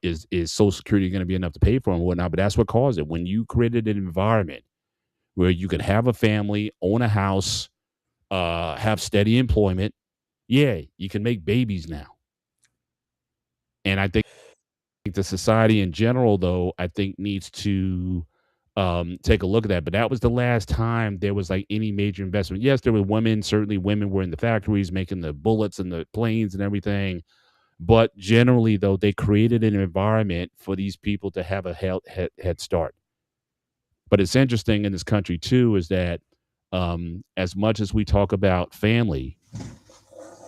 is Social Security going to be enough to pay for them and whatnot? But that's what caused it. When you created an environment where you could have a family, own a house, have steady employment, yeah, you can make babies now. And I think the society in general, though, I think needs to take a look at that. But that was the last time there was like any major investment. Yes, there were women. Certainly, women were in the factories making the bullets and the planes and everything. But generally, though, they created an environment for these people to have a head start. But it's interesting in this country too is that as much as we talk about family,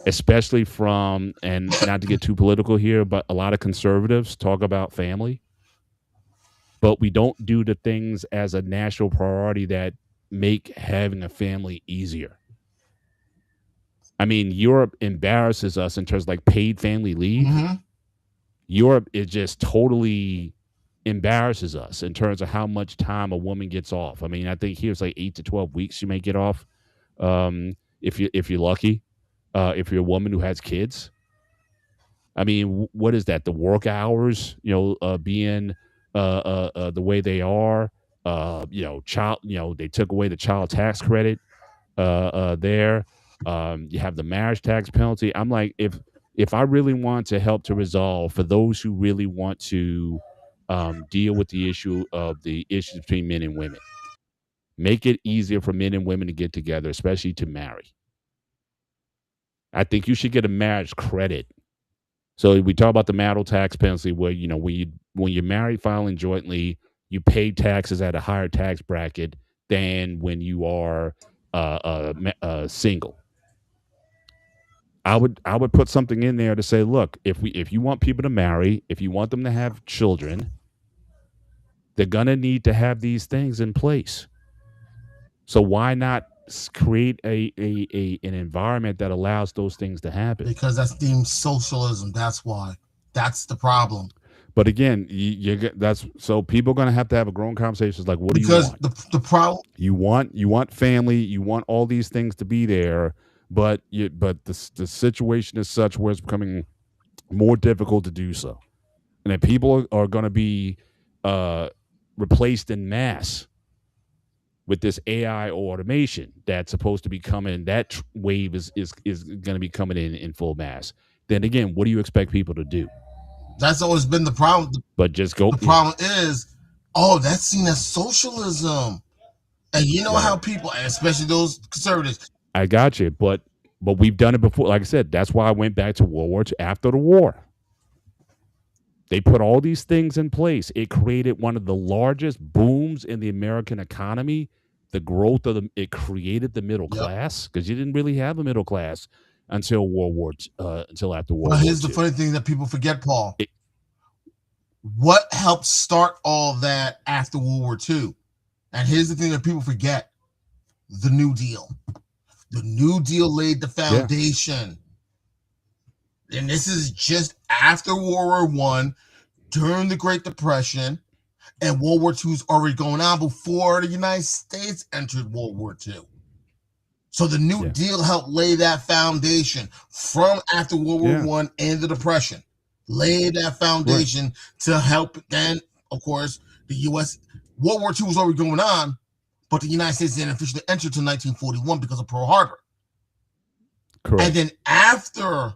especially from, and not to get too political here, but a lot of conservatives talk about family. but we don't do the things as a national priority that make having a family easier. I mean, Europe embarrasses us in terms of like paid family leave. Mm-hmm. Europe, it just totally embarrasses us in terms of how much time a woman gets off. I mean, I think here's like 8 to 12 weeks you may get off, if you're lucky, if you're a woman who has kids. I mean, what is that? The work hours, being the way they are. They took away the child tax credit there. You have the marriage tax penalty. I'm like, if I really want to help to resolve for those who really want to deal with the issue of the issues between men and women, make it easier for men and women to get together, especially to marry. I think you should get a marriage credit. So we talk about the marital tax penalty, where when you're married filing jointly, you pay taxes at a higher tax bracket than when you are single. I would put something in there to say, look, if you want people to marry, if you want them to have children, they're gonna need to have these things in place. So why not create an environment that allows those things to happen? Because that's deemed socialism. That's why. That's the problem. But again, that's so people are going to have a grown conversations like, what because do you want? the problem You want family, you want all these things to be there, but the situation is such where it's becoming more difficult to do so, and that people are going to be replaced in mass with this AI or automation that's supposed to be coming. That wave is going to be coming in full mass. Then again, what do you expect people to do? That's always been the problem. But just go. The problem is, that's seen as socialism, and you know how people, especially those conservatives. I got you, but we've done it before. Like I said, that's why I went back to World War II. After the war, they put all these things in place. It created one of the largest booms in the American economy. The growth of it created the middle class, because you didn't really have a middle class until until after World War II. Here's the funny thing that people forget, Paul. What helped start all that after World War II? And here's the thing that people forget: the New Deal. The New Deal laid the foundation. Yeah. And this is just after World War I, during the Great Depression, and World War II is already going on before the United States entered World War II. So the New Deal helped lay that foundation from after World War I and the Depression. Lay that foundation to help. Then, of course, the U.S. World War II was already going on, but the United States didn't officially enter until 1941 because of Pearl Harbor. Correct. And then after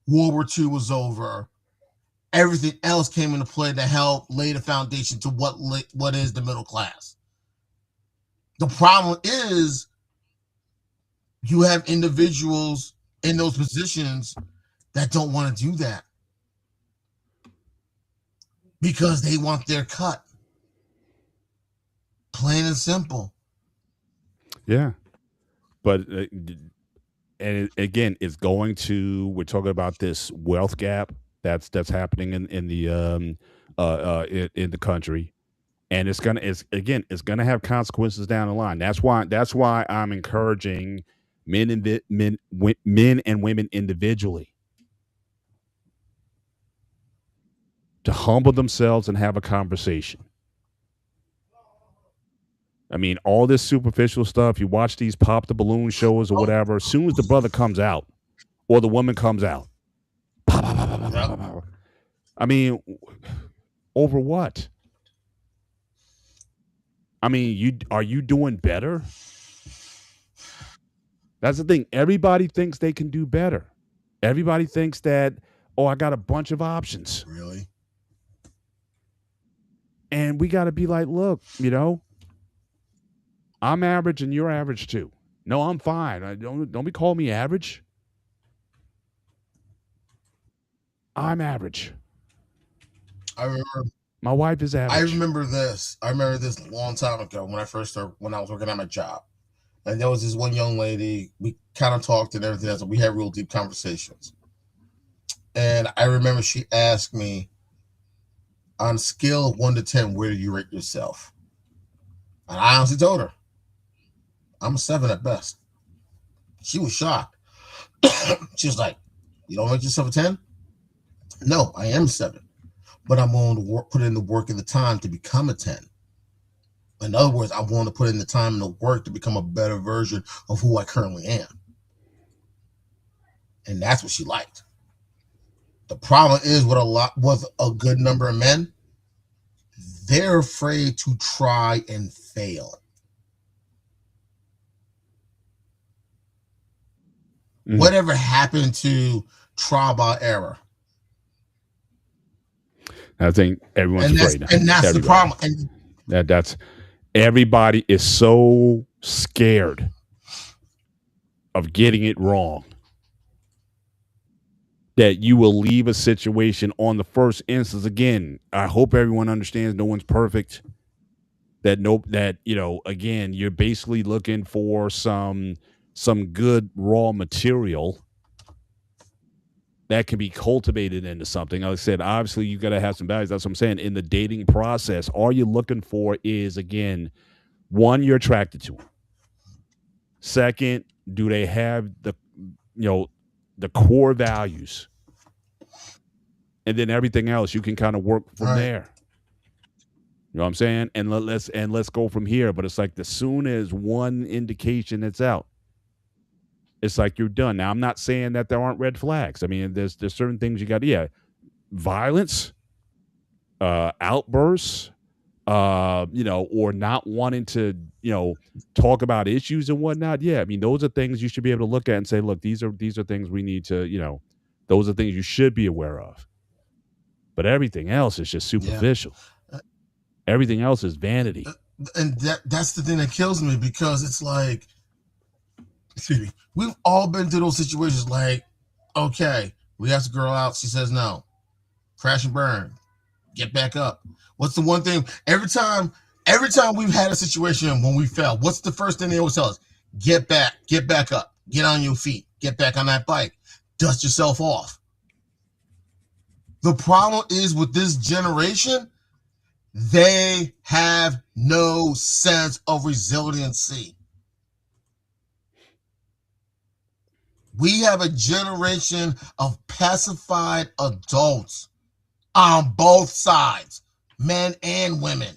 World War II was over, everything else came into play to help lay the foundation to what is the middle class. The problem is you have individuals in those positions that don't want to do that because they want their cut. Plain and simple. Yeah. But again, it's going to, we're talking about this wealth gap that's happening in the country, and it's gonna have consequences down the line. That's why I'm encouraging men and women individually to humble themselves and have a conversation. I mean, all this superficial stuff, you watch these pop the balloon shows or whatever, as soon as the brother comes out or the woman comes out, I mean, over what? I mean, are you doing better? That's the thing. Everybody thinks they can do better. Everybody thinks that, I got a bunch of options. Really? And we got to be like, look, I'm average and you're average too. No, I'm fine. Don't be calling me average. I'm average. I remember my wife is average. I remember this a long time ago when I was working at my job. And there was this one young lady, we kind of talked and everything else, and we had real deep conversations. And I remember she asked me, on a scale of 1 to 10, where do you rate yourself? And I honestly told her, I'm a 7 at best. She was shocked. She was like, you don't rate yourself a 10? No, I am 7. But I'm willing to put in the work and the time to become a 10. In other words, I'm willing to put in the time and the work to become a better version of who I currently am. And that's what she liked. The problem is with a good number of men, they're afraid to try and fail. Mm-hmm. Whatever happened to trial by error? I think everyone's afraid. And that's the problem. And that's everybody is so scared of getting it wrong that you will leave a situation on the first instance. Again, I hope everyone understands no one's perfect. Again, you're basically looking for some good raw material that can be cultivated into something. Like I said, obviously you got to have some values. That's what I'm saying. In the dating process, all you're looking for is, again, one, you're attracted to them. Second, do they have the core values? And then everything else you can kind of work from there. You know what I'm saying? And let's go from here. But it's like as soon as one indication that's out, it's like you're done. Now, I'm not saying that there aren't red flags. I mean, there's certain things you got. Yeah, violence, outbursts, or not wanting to, talk about issues and whatnot. Yeah, I mean, those are things you should be able to look at and say, look, these are things we need to, those are things you should be aware of. But everything else is just superficial. Yeah. Everything else is vanity. And that's the thing that kills me, because it's like, excuse me, we've all been through those situations. Like, okay, we ask a girl out, she says no. Crash and burn. Get back up. What's the one thing every time we've had a situation when we fell, what's the first thing they always tell us? Get back up, get on your feet, get back on that bike, dust yourself off. The problem is with this generation, they have no sense of resiliency. We have a generation of pacified adults on both sides, men and women.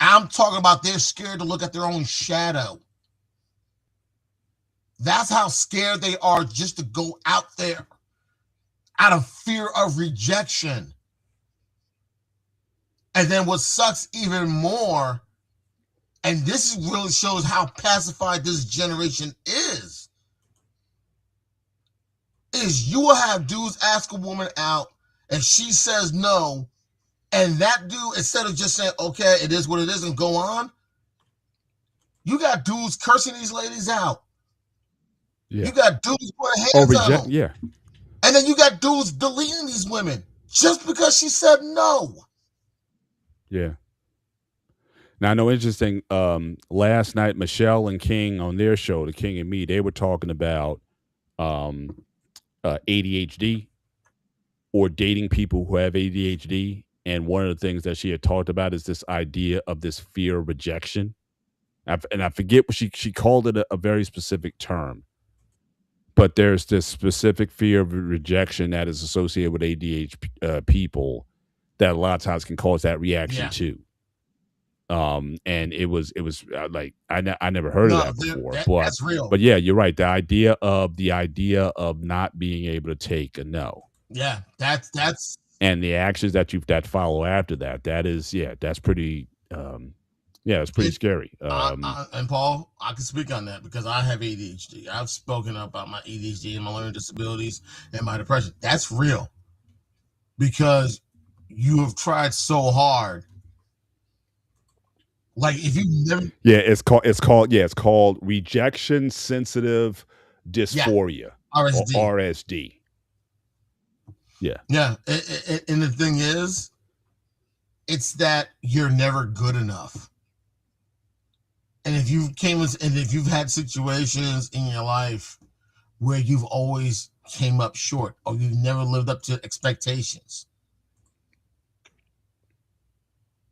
I'm talking about they're scared to look at their own shadow. That's how scared they are just to go out there out of fear of rejection. And then what sucks even more, and this really shows how pacified this generation is you will have dudes ask a woman out and she says no, and that dude, instead of just saying, okay, it is what it is and go on, you got dudes cursing these ladies out. Yeah. You got dudes putting hands on them. Yeah. And then you got dudes deleting these women just because she said no. Yeah. Now, I know, interesting, last night, Michelle and King on their show, The King and Me, they were talking about ADHD or dating people who have ADHD. And one of the things that she had talked about is this idea of this fear of rejection. And I forget what she called it, a very specific term. But there's this specific fear of rejection that is associated with ADHD people that a lot of times can cause that reaction too. And it was like I never heard of that before. That's real. But yeah, you're right. The idea of not being able to take a no. Yeah, that's and the actions that follow after that. That's pretty. It's pretty scary. And Paul, I can speak on that because I have ADHD. I've spoken about my ADHD and my learning disabilities and my depression. That's real because you have tried so hard. Like if you never, it's called rejection sensitive dysphoria, RSD. Or RSD. Yeah. And the thing is, it's that you're never good enough. And if you've had situations in your life where you've always came up short or you never lived up to expectations,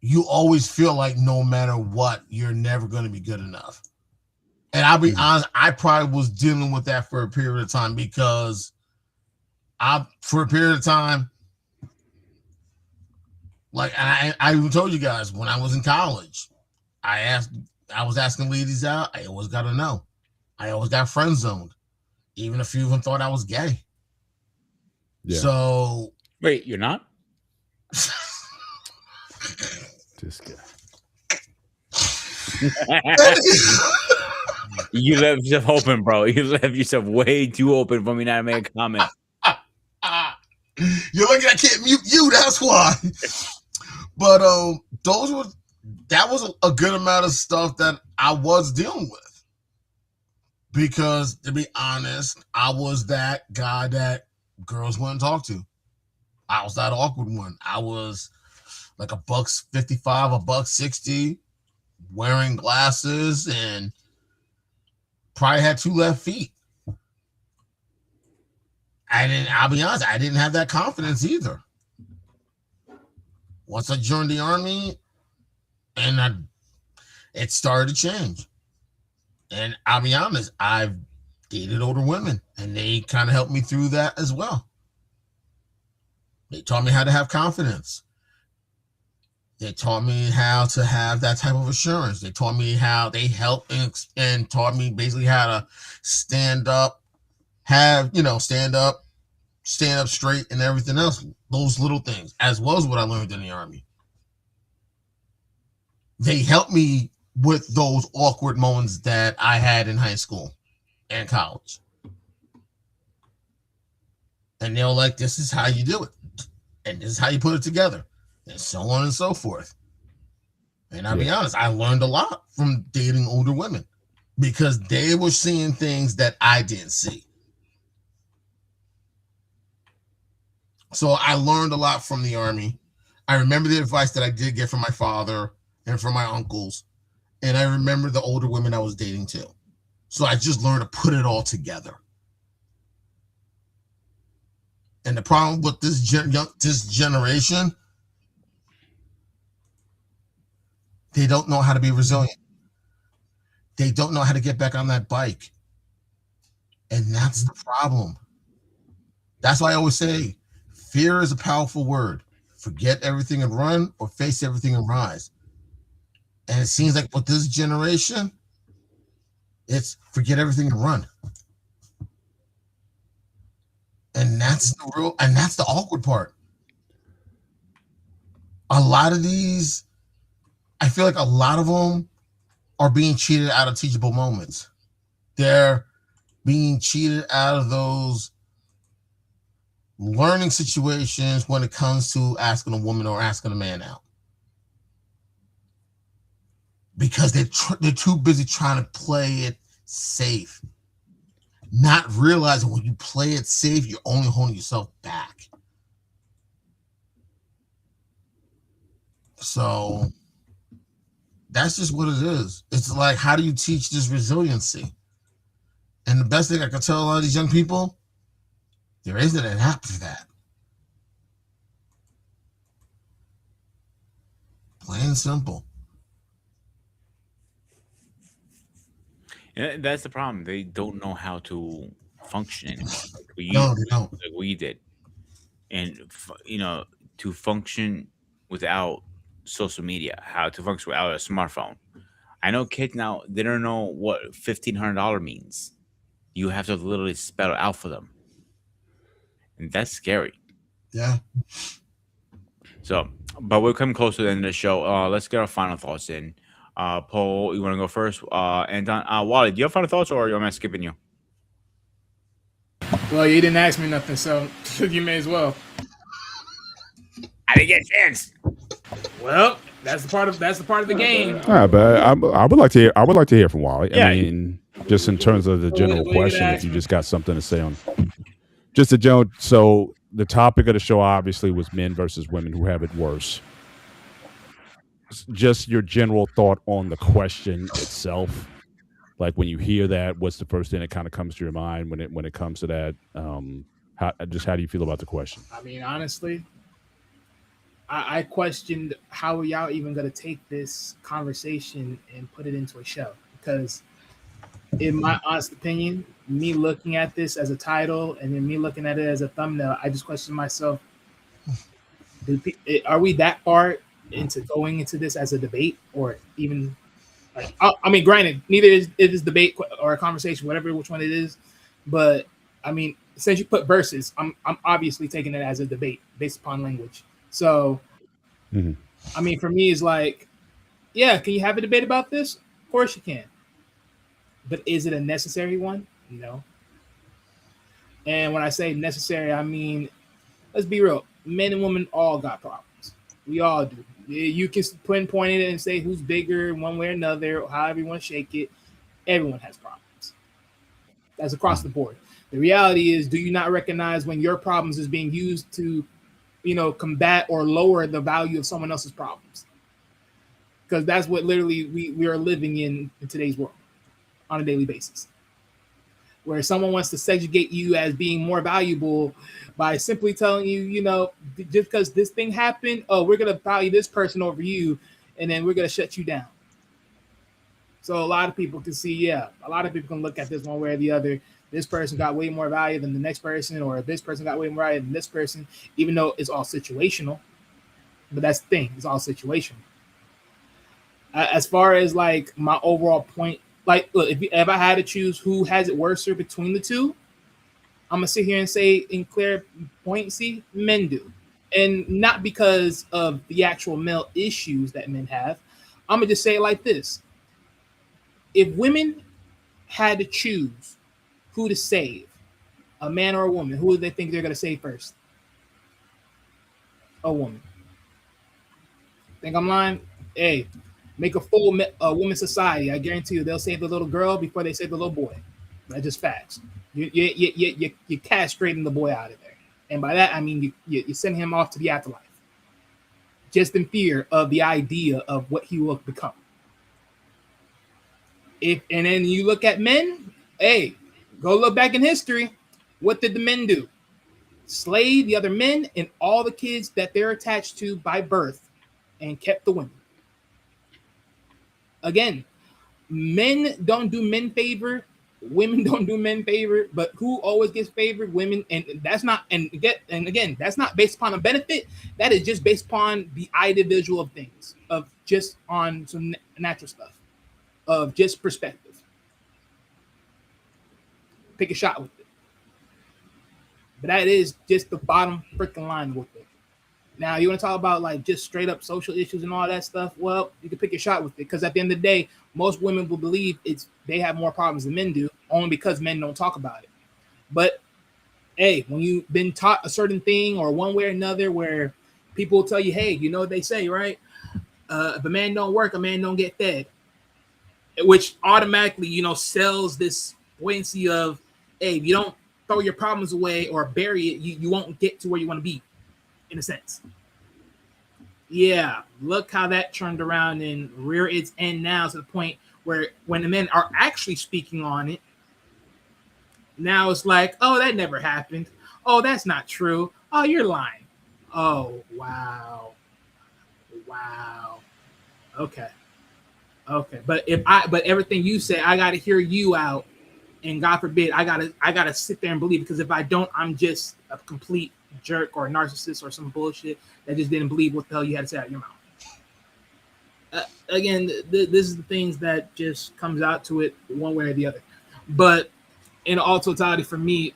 you always feel like no matter what, you're never going to be good enough. And I'll be honest, I probably was dealing with that for a period of time because for a period of time, like I even told you guys when I was in college, I was asking ladies out. I always got a no. I always got friend zoned. Even a few of them thought I was gay. Yeah. So wait, you're not? This guy. You left yourself open, bro. You left yourself way too open for me not to make a comment. You're lucky I can't mute you. That's why. But that was a good amount of stuff that I was dealing with. Because to be honest, I was that guy that girls wouldn't talk to. I was that awkward one. I was like $155, $160, wearing glasses, and probably had 2 left feet. I'll be honest, I didn't have that confidence either. Once I joined the Army, and it started to change. And I'll be honest, I've dated older women, and they kind of helped me through that as well. They taught me how to have confidence. They taught me how to have that type of assurance. They taught me how they helped and taught me basically how to stand up, stand up straight and everything else. Those little things, as well as what I learned in the Army. They helped me with those awkward moments that I had in high school and college. And they were like, this is how you do it. And this is how you put it together. And so on and so forth. And I'll be honest, I learned a lot from dating older women because they were seeing things that I didn't see. So I learned a lot from the Army. I remember the advice that I did get from my father and from my uncles. And I remember the older women I was dating too. So I just learned to put it all together. And the problem with this generation, they don't know how to be resilient. They don't know how to get back on that bike. And that's the problem. That's why I always say, fear is a powerful word. Forget everything and run, or face everything and rise. And it seems like with this generation, it's forget everything and run. And that's the awkward part. A lot of these, I feel like a lot of them are being cheated out of teachable moments. They're being cheated out of those learning situations when it comes to asking a woman or asking a man out. Because they're too busy trying to play it safe. Not realizing when you play it safe, you're only holding yourself back. So that's just what it is. It's like, how do you teach this resiliency? And the best thing I can tell a lot of these young people, there isn't an app for that. Plain and simple. And that's the problem. They don't know how to function anymore. No, they don't. Like we did. And, to function without social media, how to function without a smartphone. I know kids now, they don't know what $1,500 means. You have to literally spell it out for them. And that's scary. Yeah. So, but we're coming close to the end of the show. Let's get our final thoughts in. Paul, you want to go first? And Wally, do you have final thoughts, or am I skipping you? Well, you didn't ask me nothing, so you may as well. I didn't get a chance. Well, that's the part of the game. All right, but I would like to hear. I would like to hear from Wally. Yeah. I mean, just in terms of the general What are you gonna question, ask if you me? just got something to say on, just the general. So the topic of the show obviously was men versus women who have it worse. Just your general thought on the question itself. Like when you hear that, what's the first thing that kind of comes to your mind when it comes to that? How do you feel about the question? I mean, honestly, I questioned how are y'all even going to take this conversation and put it into a show, because in my honest opinion, me looking at this as a title and then me looking at it as a thumbnail, I just question myself: are we that far into going into this as a debate, or even like? I mean, granted, neither is it is debate or a conversation, whatever which one it is. But I mean, since you put verses, I'm obviously taking it as a debate based upon language. So Mhm. I mean, for me, it's like, yeah, can you have a debate about this? Of course you can. But is it a necessary one? No. And when I say necessary, I mean, let's be real. Men and women all got problems. We all do. You can pinpoint it and say who's bigger one way or another, or however you want to shake it. Everyone has problems. That's across the board. The reality is, do you not recognize when your problems is being used to, combat or lower the value of someone else's problems? Because that's what literally we are living in today's world on a daily basis, where someone wants to segregate you as being more valuable by simply telling you, just because this thing happened, oh, we're going to value this person over you, and then we're going to shut you down. So a lot of people can see, yeah, a lot of people can look at this one way or the other. This person got way more value than the next person, or this person got way more value than this person, even though it's all situational. But that's the thing, it's all situational. As far as like my overall point, like, look, if I had to choose who has it worse between the two, I'm gonna sit here and say in clear pointancy, men do, and not because of the actual male issues that men have. I'm gonna just say it like this: if women had to choose who to save, a man or a woman, who do they think they're gonna save first? A woman. Think I'm lying? Hey, make a full woman society. I guarantee you, they'll save the little girl before they save the little boy. That's just facts. You're castrating the boy out of there, and by that I mean you send him off to the afterlife, just in fear of the idea of what he will become. And then you look at men. Hey, go look back in history. What did the men do? Slay the other men and all the kids that they're attached to by birth, and kept the women. Again, men don't do men favor, women don't do men favor, but who always gets favored? Women. And that's not, and again, that's not based upon a benefit. That is just based upon the individual of things, of just on some natural stuff, of just perspective. Pick a shot with it. But that is just the bottom freaking line with it. Now, you want to talk about like just straight up social issues and all that stuff? Well, you can pick your shot with it, because at the end of the day, most women will believe they have more problems than men do, only because men don't talk about it. But hey, when you've been taught a certain thing or one way or another, where people will tell you, hey, you know what they say, right? If a man don't work, a man don't get fed, which automatically, sells this buoyancy of, hey, if you don't throw your problems away or bury it, you won't get to where you want to be, in a sense. Yeah, look how that turned around and rear its end now, to the point where when the men are actually speaking on it, now it's like, oh, that never happened. Oh, that's not true. Oh, you're lying. Oh, wow. Wow. Okay. But everything you say, I got to hear you out, and God forbid, I gotta sit there and believe, because if I don't, I'm just a complete jerk or a narcissist or some bullshit that just didn't believe what the hell you had to say out of your mouth. Again, this is the things that just comes out to it one way or the other. But in all totality, for me,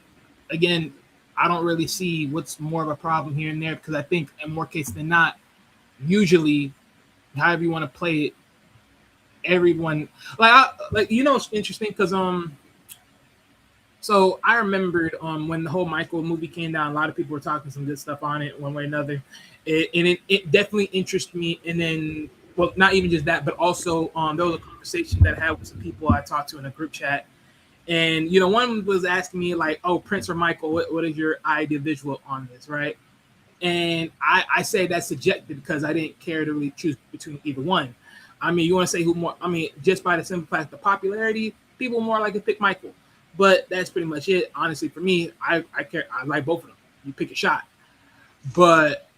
again, I don't really see what's more of a problem here and there, because I think in more cases than not, usually, however you want to play it, everyone it's interesting, because so I remembered when the whole Michael movie came down, a lot of people were talking some good stuff on it one way or another. It definitely interested me. And then, well, not even just that, but also there was a conversation that I had with some people I talked to in a group chat. And, one was asking me like, oh, Prince or Michael, what is your idea visual on this, right? And I say that's subjective, because I didn't care to really choose between either one. I mean, you want to say who more? I mean, just by the simple fact of popularity, people more like to pick Michael, but that's pretty much it. Honestly, for me, I like both of them. You pick a shot, but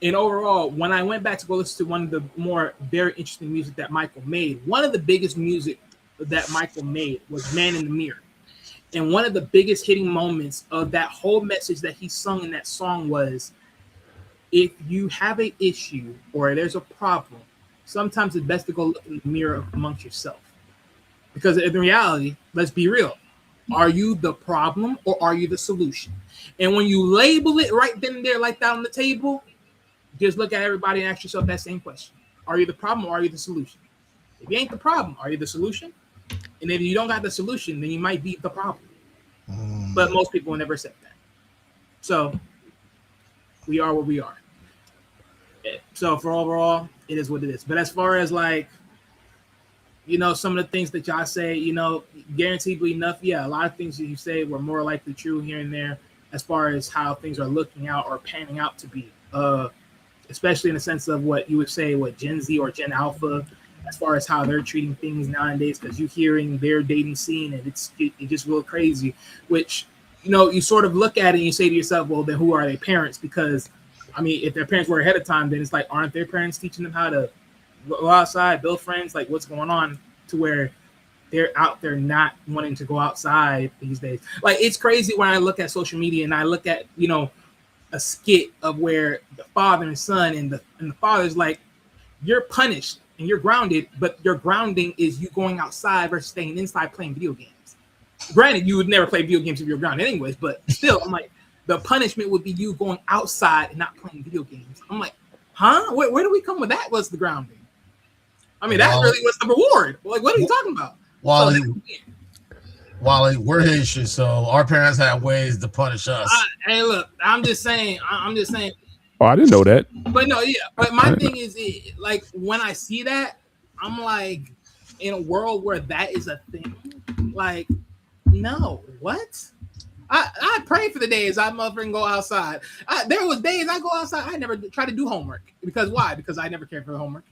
in overall, when I went back to go listen to one of the more very interesting music that Michael made, one of the biggest music that Michael made was "Man in the Mirror," and one of the biggest hitting moments of that whole message that he sung in that song was, if you have an issue or there's a problem, sometimes it's best to go look in the mirror amongst yourself. Because in reality, let's be real. Are you the problem or are you the solution? And when you label it right then and there like that on the table, just look at everybody and ask yourself that same question. Are you the problem or are you the solution? If you ain't the problem, are you the solution? And if you don't got the solution, then you might be the problem. But most people will never accept that. So we are what we are. So for overall, it is what it is. But as far as like, you know, some of the things that y'all say, you know, guaranteedly enough, yeah, a lot of things that you say were more likely true here and there as far as how things are looking out or panning out to be. Especially in the sense of what you would say, what Gen Z or Gen Alpha, as far as how they're treating things nowadays, because you're hearing their dating scene and it's just real crazy, which, you know, you sort of look at it and you say to yourself, well, then who are they parents? Because, I mean, if their parents were ahead of time, then it's like, aren't their parents teaching them how to go outside, build friends? Like, what's going on to where they're out there not wanting to go outside these days? Like, it's crazy when I look at social media and I look at, you know, a skit of where the father and son and the father's like, you're punished and you're grounded, but your grounding is you going outside versus staying inside playing video games. Granted, you would never play video games if you're grounded anyways, but still, I'm like, the punishment would be you going outside and not playing video games. I'm like, huh? Where do we come with that? What's the grounding? I mean, that really was the reward. Like, what are you talking about? Wally, we're Haitian, so our parents have ways to punish us. Hey, look, I'm just saying. Oh, I didn't know that. But no, yeah. But my thing is, like, when I see that, I'm like, in a world where that is a thing, like, no, what? I pray for the days I motherfucking go outside. There was days I go outside, I never try to do homework. Because why? Because I never cared for the homework.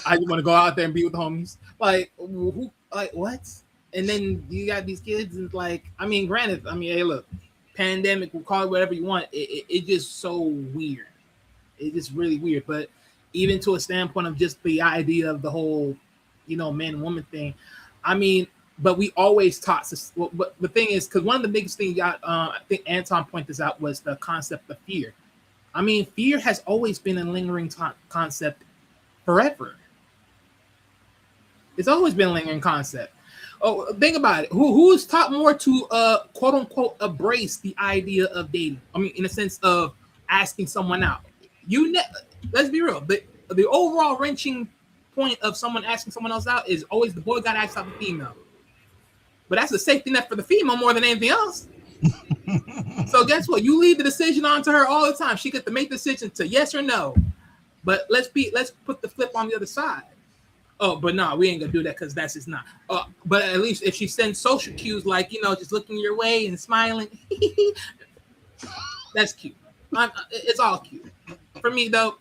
I just want to go out there and be with the homies. Like, who? Like, what? And then you got these kids, and like, I mean, granted, I mean, hey, look, pandemic, we'll call it whatever you want. It's just so weird. It's just really weird. But even to a standpoint of just the idea of the whole, you know, man and woman thing, I mean, but we always taught. But the thing is, because one of the biggest things, I think Anton pointed this out, was the concept of fear. I mean, fear has always been a lingering concept forever. It's always been a lingering concept. Oh, think about it. Who's taught more to quote unquote embrace the idea of dating? I mean, in the sense of asking someone out. Let's be real. The overall wrenching point of someone asking someone else out is always the boy got to ask out the female. But that's a safety net for the female more than anything else. So guess what? You leave the decision on to her all the time. She gets to make the decision to yes or no. But let's put the flip on the other side. Oh, but no, we ain't gonna do that because that's just not. But at least if she sends social cues like, you know, just looking your way and smiling, that's cute. It's all cute. For me though,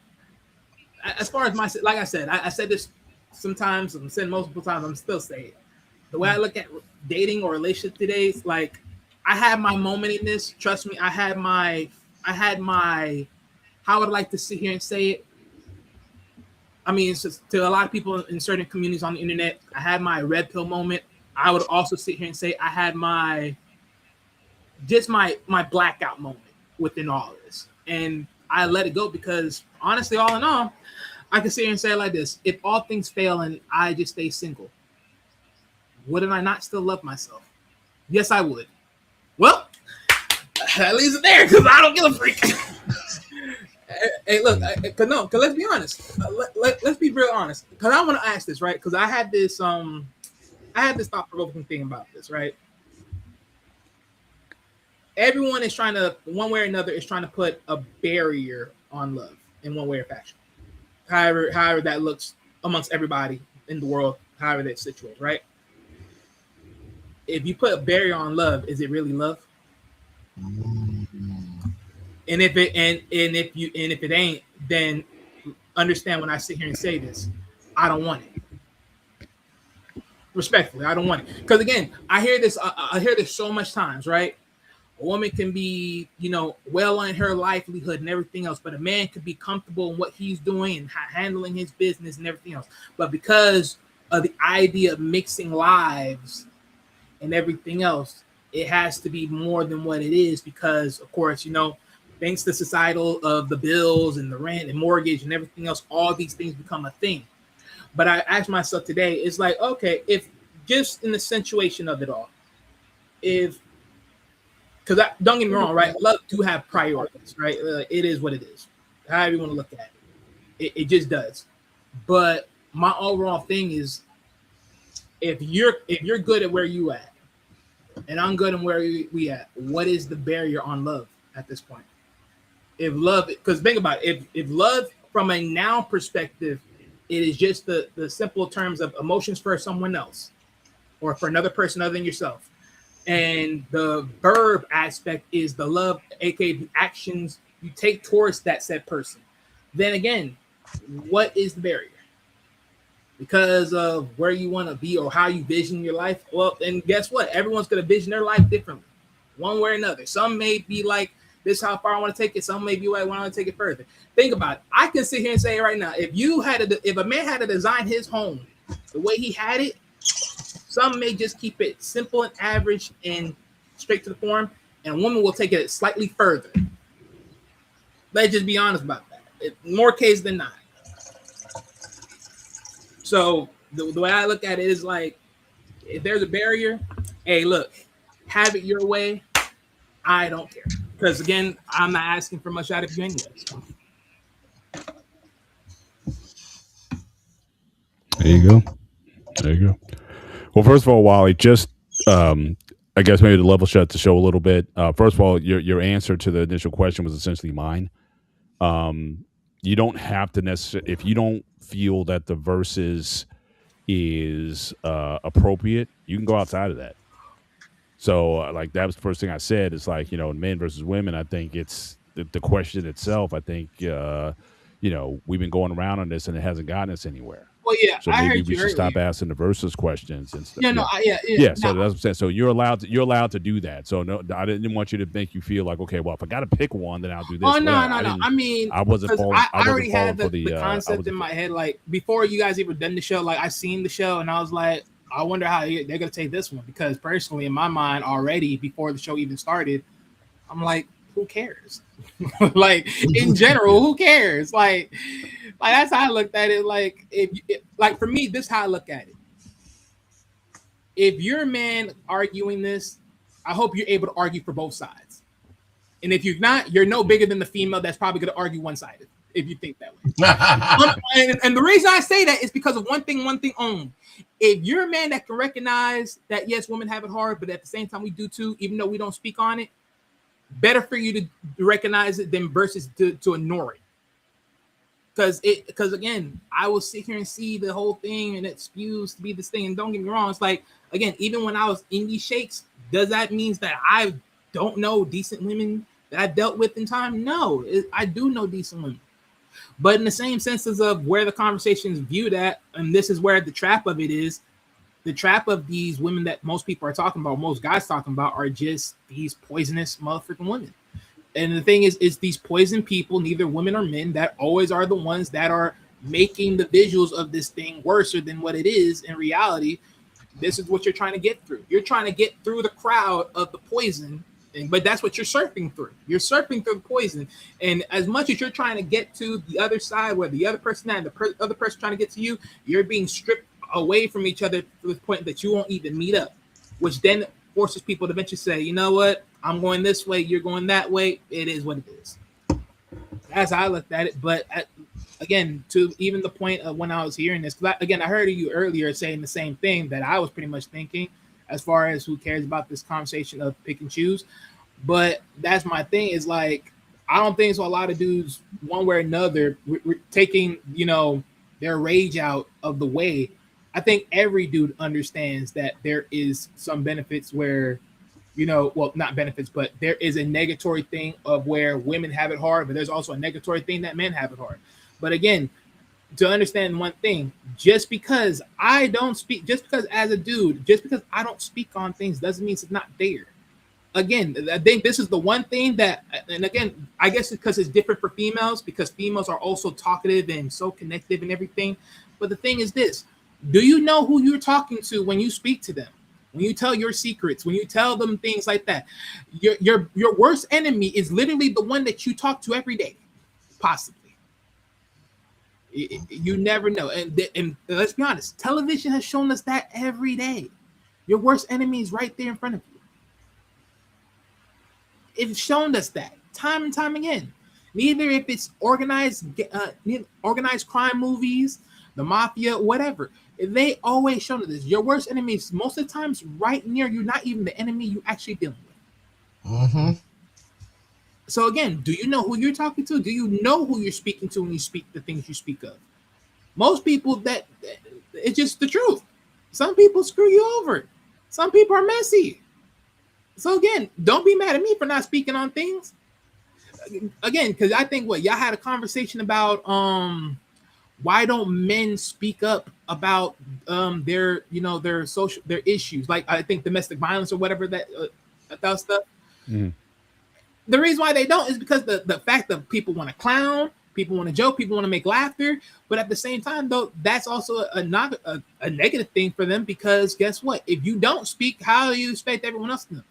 as far as like I said, I said this sometimes, I'm saying multiple times, I'm still saying it. The way I look at dating or relationship today is like, I had my moment in this. Trust me, I had my. How would I like to sit here and say it? I mean, it's just, to a lot of people in certain communities on the internet, I had my red pill moment. I would also sit here and say I had my blackout moment within all of this. And I let it go because honestly, all in all, I can sit here and say it like this. If all things fail and I just stay single, wouldn't I not still love myself? Yes, I would. Well, that leaves it there because I don't give a freak. Hey, look, because let's be honest. Let's be real honest. Because I want to ask this, right? Because I had this thought-provoking thing about this, right? Everyone is trying to, one way or another, is trying to put a barrier on love in one way or fashion. However that looks amongst everybody in the world, however that's situated, right? If you put a barrier on love, is it really love? And if it ain't, then understand when I sit here and say this, I don't want it. Respectfully, I don't want it because again, I hear this. I hear this so much times, right? A woman can be, well in her livelihood and everything else, but a man could be comfortable in what he's doing and handling his business and everything else. But because of the idea of mixing lives and everything else, it has to be more than what it is because, of course, thanks to societal of the bills and the rent and mortgage and everything else, all these things become a thing. But I asked myself today, it's like, okay, if just in the situation of it all, because don't get me wrong, right? Love do have priorities, right? It is what it is. However you want to look at it, it just does. But my overall thing is, if you're good at where you at, and I'm good at where we at, what is the barrier on love at this point? If love, because think about it, if love from a noun perspective, it is just the simple terms of emotions for someone else or for another person other than yourself. And the verb aspect is the love, aka the actions you take towards that said person. Then again, what is the barrier? Because of where you want to be or how you vision your life. Well, and guess what? Everyone's going to vision their life differently, one way or another. Some may be like, this is how far I want to take it. Some may be like, I want to take it further. Think about it. I can sit here and say right now, if a man had to design his home the way he had it, some may just keep it simple and average and straight to the form, and a woman will take it slightly further. Let's just be honest about that. More cases than not. So the way I look at it is like, if there's a barrier, hey, look, have it your way. I don't care. Because again, I'm not asking for much out of you anyway. So. There you go. Well, first of all, Wally, just I guess maybe to level set the show a little bit. First of all, your answer to the initial question was essentially mine. You don't have to necessarily, if you don't feel that the verses is appropriate, you can go outside of that. So like that was the first thing I said. It's like, men versus women. I think it's the question itself. I think, we've been going around on this and it hasn't gotten us anywhere. Well, yeah, so maybe we should stop asking the versus questions and stuff. Yeah, no, yeah. So that's what I'm saying. So you're allowed to do that. So no, I didn't want you to make you feel like, okay, well, if I got to pick one, then I'll do this. Oh no. I mean, I wasn't falling. I already had the concept in my head. Like before you guys even done the show, like I seen the show and I was like, I wonder how they're gonna take this one, because personally, in my mind, already before the show even started, I'm like, who cares? Like in general, who cares? Like that's how I looked at it. Like like for me, this is how I look at it. If you're a man arguing this, I hope you're able to argue for both sides. And if you're not, you're no bigger than the female that's probably going to argue one-sided, if you think that way. and the reason I say that is because of one thing only. If you're a man that can recognize that, yes, women have it hard, but at the same time we do too, even though we don't speak on it, better for you to recognize it than versus to ignore it. Because again, I will sit here and see the whole thing and it spews to be this thing. And don't get me wrong, it's like, again, even when I was in these shakes, does that mean that I don't know decent women that I've dealt with in time? No, I do know decent women. But in the same senses of where the conversation is viewed at, and this is where the trap of it is, the trap of these women that most people are talking about, most guys talking about, are just these poisonous motherfucking women. And the thing is these poison people, neither women or men, that always are the ones that are making the visuals of this thing worse than what it is in reality. This is what you're trying to get through. You're trying to get through the crowd of the poison, but that's what you're surfing through. You're surfing through the poison. And as much as you're trying to get to the other side, where the other person and the other person trying to get to you, you're being stripped away from each other to the point that you won't even meet up, which then forces people to eventually say, you know what? I'm going this way, you're going that way. It is what it is. That's how I looked at it. But again, to even the point of when I was hearing this, because I heard you earlier saying the same thing that I was pretty much thinking, as far as who cares about this conversation of pick and choose. But that's my thing, is like, I don't think so. A lot of dudes, one way or another, we're taking, their rage out of the way. I think every dude understands that there is some benefits where, well, not benefits, but there is a negatory thing of where women have it hard, but there's also a negatory thing that men have it hard. But again, to understand one thing. Just because I don't speak, just because as a dude, just because I don't speak on things doesn't mean it's not there. Again, I think this is the one thing that, and again, I guess because it's different for females, because females are also talkative and so connective and everything. But the thing is this: do you know who you're talking to when you speak to them? When you tell your secrets, when you tell them things like that, your worst enemy is literally the one that you talk to every day, possibly. You never know, and let's be honest, television has shown us that every day. Your worst enemy is right there in front of you. It's shown us that time and time again. Neither if it's organized crime movies, the mafia, whatever. They always show us this. Your worst enemy is most of the times right near you, not even the enemy you actually dealing with. Mm-hmm. So again, do you know who you're talking to? Do you know who you're speaking to when you speak the things you speak of? Most people, that it's just the truth. Some people screw you over. Some people are messy. So again, don't be mad at me for not speaking on things. Again, because I think y'all had a conversation about why don't men speak up about their social their issues, like I think domestic violence or whatever that stuff. Mm. The reason why they don't is because the fact that people want to clown, people want to joke, people want to make laughter, but at the same time, though, that's also a negative thing for them, because guess what? If you don't speak, how do you expect everyone else to know?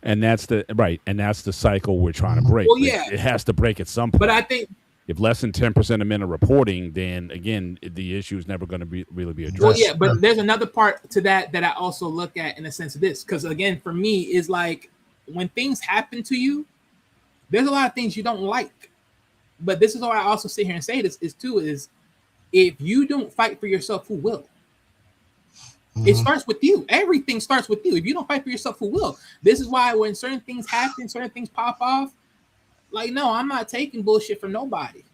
And that's the cycle we're trying to break. Well, yeah, it has to break at some point. But I think if less than 10% of men are reporting, then again, the issue is never going to really be addressed. Well, yeah, but there's another part to that I also look at in a sense of this, because again, for me, is like when things happen to you, there's a lot of things you don't like. But this is why I also sit here and say this is if you don't fight for yourself, who will? Mm-hmm. It starts with you. Everything starts with you. If you don't fight for yourself, who will? This is why when certain things happen, certain things pop off, like, no, I'm not taking bullshit from nobody.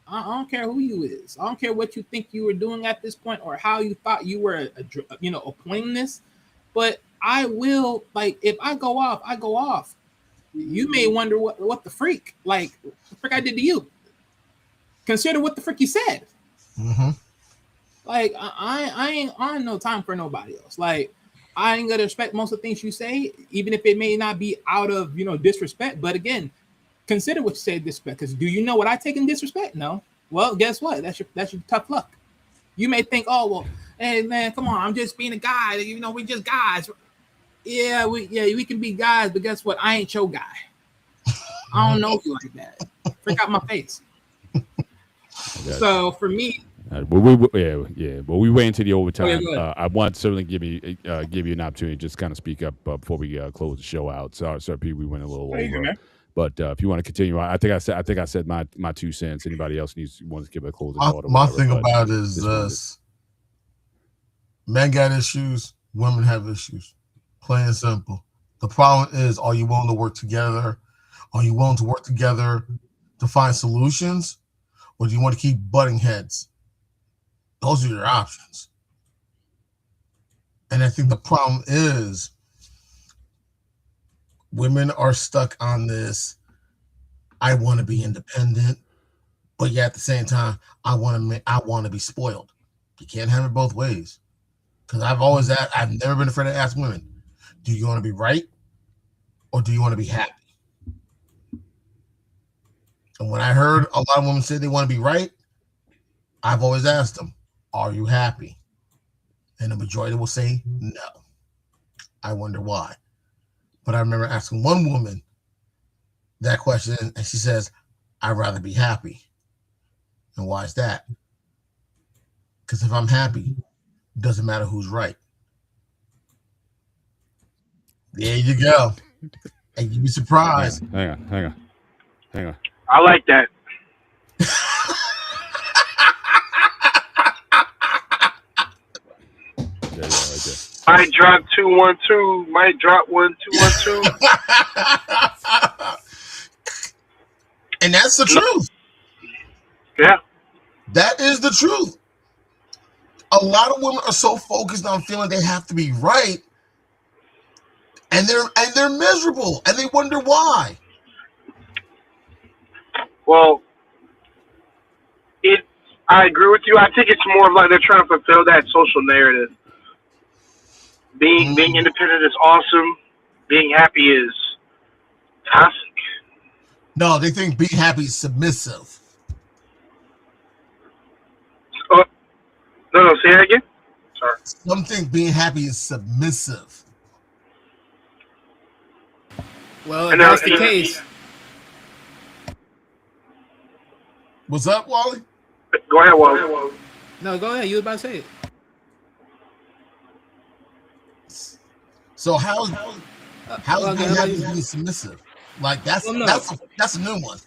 I don't care who you is. I don't care what you think you were doing at this point or how you thought you were, appointing this. But I will, like, if I go off, I go off. You may wonder what the freak, like, the frick I did to you. Consider what the frick you said. Mm-hmm. Like, I ain't no time for nobody else. Like, I ain't gonna respect most of the things you say, even if it may not be out of disrespect. But again, consider what you say disrespect. Because do you know what I take in disrespect? No. Well, guess what? That's your tough luck. You may think, oh well, hey man, come on, I'm just being a guy. We just guys. Yeah, we can be guys, but guess what? I ain't your guy. I don't know you like that. Freak out my face. So for me, but we went into the overtime. I want to certainly give you an opportunity to just kind of speak up before we close the show out. Sorry, Pete, we went a little over. But if you want to continue, I think I said my 2 cents. Anybody else wants to give a closing thought? My thing about it is this: men got issues, women have issues. Plain and simple. The problem is, are you willing to work together? Are you willing to work together to find solutions? Or do you want to keep butting heads? Those are your options. And I think the problem is women are stuck on this, I want to be independent, but yet at the same time, I want to be spoiled. You can't have it both ways. Because I've never been afraid to ask women, do you want to be right or do you want to be happy? And when I heard a lot of women say they want to be right, I've always asked them, are you happy? And the majority will say no. I wonder why. But I remember asking one woman that question, and she says, I'd rather be happy. And why is that? Because if I'm happy, it doesn't matter who's right. There you go. And you'd be surprised. Hang on. I like that. I drop 212. Might drop 1212. And that's the truth. Yeah. That is the truth. A lot of women are so focused on feeling they have to be right, and they're miserable, and they wonder why. Well, I agree with you. I think it's more of like they're trying to fulfill that social narrative. Being independent is awesome. Being happy is toxic. No, they think being happy is submissive. Oh, no, say that again. Sorry. Some think being happy is submissive. Well, if And that's the case, What's up, Wally? Go ahead, Wally. no, go ahead. You were about to say it. So how's okay, being how about happy you? being submissive? Like that's Well, no. that's a new one.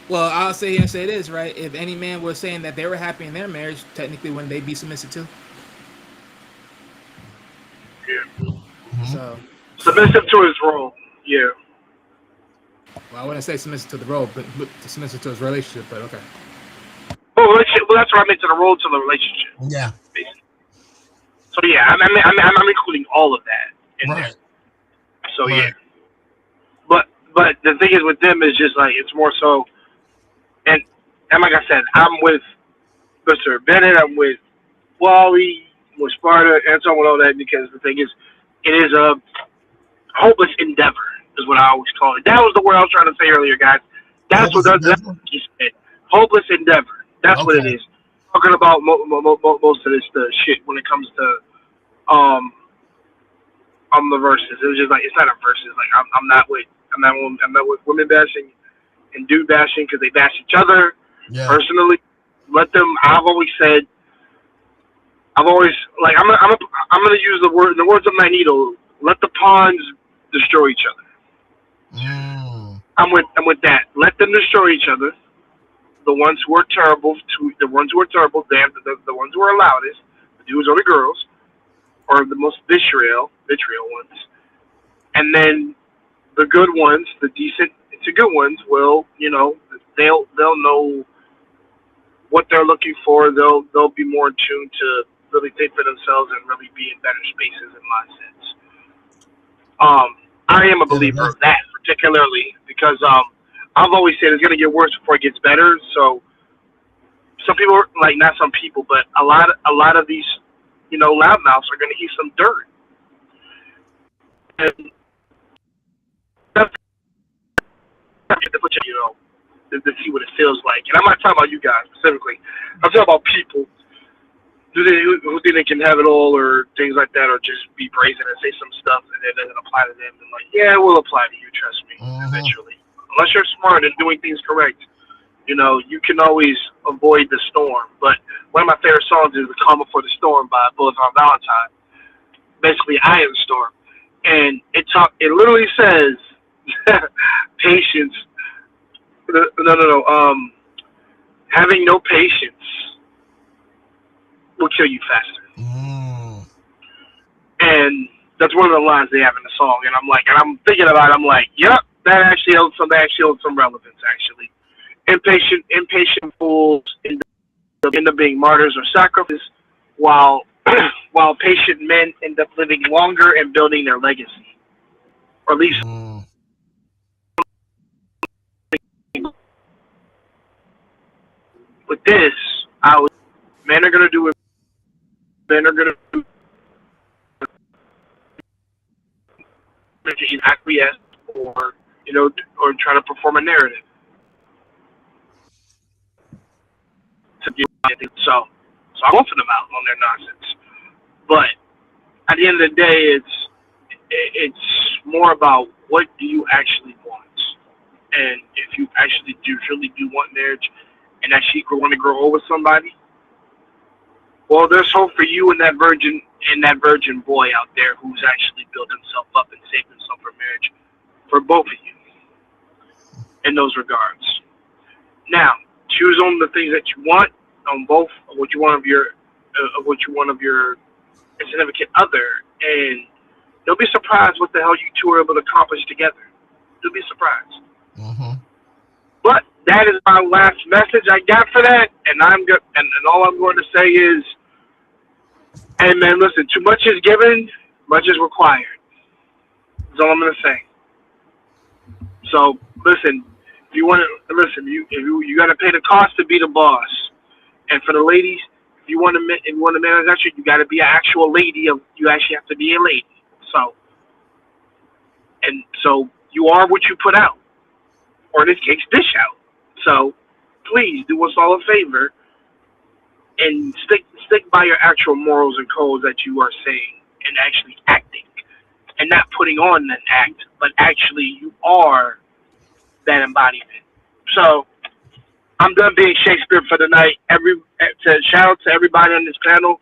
Well, I'll sit here and say this, right? If any man was saying that they were happy in their marriage, technically, wouldn't they be submissive too? Yeah. So, Submissive to his role. Yeah. well, I wouldn't say submissive to the role, but submissive to his relationship. But okay. Oh, relationship. Well, that's what I meant to the role to the relationship. Yeah. Basically. So yeah, I'm including all of that in there. Right. So Right. yeah. But the thing is with them is just like it's more so, and like I said, I'm with Mr. Bennett. I'm with Wally, with Sparta, and so on with all that because the thing is, it is a hopeless endeavor, is what I always call it. That was the word I was trying to say earlier, guys. That's Hopeless what that's endeavor? what he said. Hopeless endeavor. That's what it Okay. is. Talking about most of this shit when it comes to the verses. It was just like it's not a verses. Like I'm not with women bashing and dude bashing because they bash each other. Yeah. Personally, let them. I've always like I'm gonna use the words of Magneto. Let the pawns destroy each other. I'm with that. Let them destroy each other. The ones who are terrible, the ones who are terrible, the ones who are loudest, the dudes or the girls, or the most vitriol ones, and then the good ones, the decent to good ones, will they'll know what they're looking for. They'll be more in tune to really think for themselves and really be in better spaces and mindsets. I am a believer of that, particularly because I've always said it's gonna get worse before it gets better. So some people, like not some people, but a lot of these, loudmouths are gonna eat some dirt. And that's to see what it feels like. And I'm not talking about you guys specifically. I'm talking about people who think they can have it all or things like that, or just be brazen and say some stuff and it doesn't apply to them. And like, yeah, it will apply to you, trust me, eventually. Unless you're smart and doing things correct, you can always avoid the storm. But one of my favorite songs is "The Calm Before the Storm" by Boulevard Valentine. Basically, I am the storm, and it literally says patience. No. Having no patience will kill you faster. And that's one of the lines they have in the song. And I'm thinking about it. I'm like, yep, that actually holds some relevance, actually. Impatient fools end up being martyrs or sacrifices, while patient men end up living longer and building their legacy. Or at least with this, men are going to do it. Men are going to acquiesce or try to perform a narrative. So I'm off them out on their nonsense. But at the end of the day, it's more about what do you actually want, and if you actually really do want marriage, and actually want to grow old with somebody. Well, there's hope for you and that virgin boy out there who's actually built himself up and saved himself for marriage, for both of you, in those regards. Now, choose on the things that you want on both of what you want of your significant other, and you'll be surprised what the hell you two are able to accomplish together. You'll be surprised. But that is my last message I got for that, and I'm good. And all I'm going to say is, hey man, listen. Too much is given, much is required. That's all I'm going to say. So listen, If you want to listen, you got to pay the cost to be the boss. And for the ladies, if you want to manage that shit, you got to be an actual lady. You actually have to be a lady. So you are what you put out, or in this case, dish out. So please do us all a favor and stick by your actual morals and codes that you are saying and actually acting, and not putting on an act, but actually you are that embodiment. So I'm done being Shakespeare for the night. Shout out to everybody on this panel.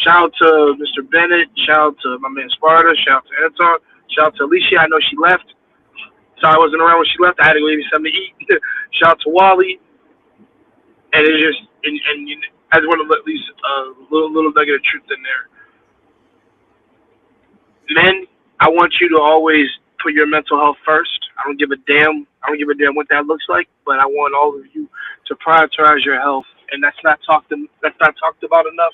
Shout out to Mr. Bennett. Shout out to my man Sparta. Shout out to Anton. Shout out to Alicia. I know she left. So I wasn't around when she left. I had to go give me something to eat. Shout out to Wally. And it's just, and you know, I just want to let at least a little nugget of truth in there. Men, I want you to always put your mental health first. I don't give a damn. I don't give a damn what that looks like, but I want all of you to prioritize your health, and that's not talked about enough,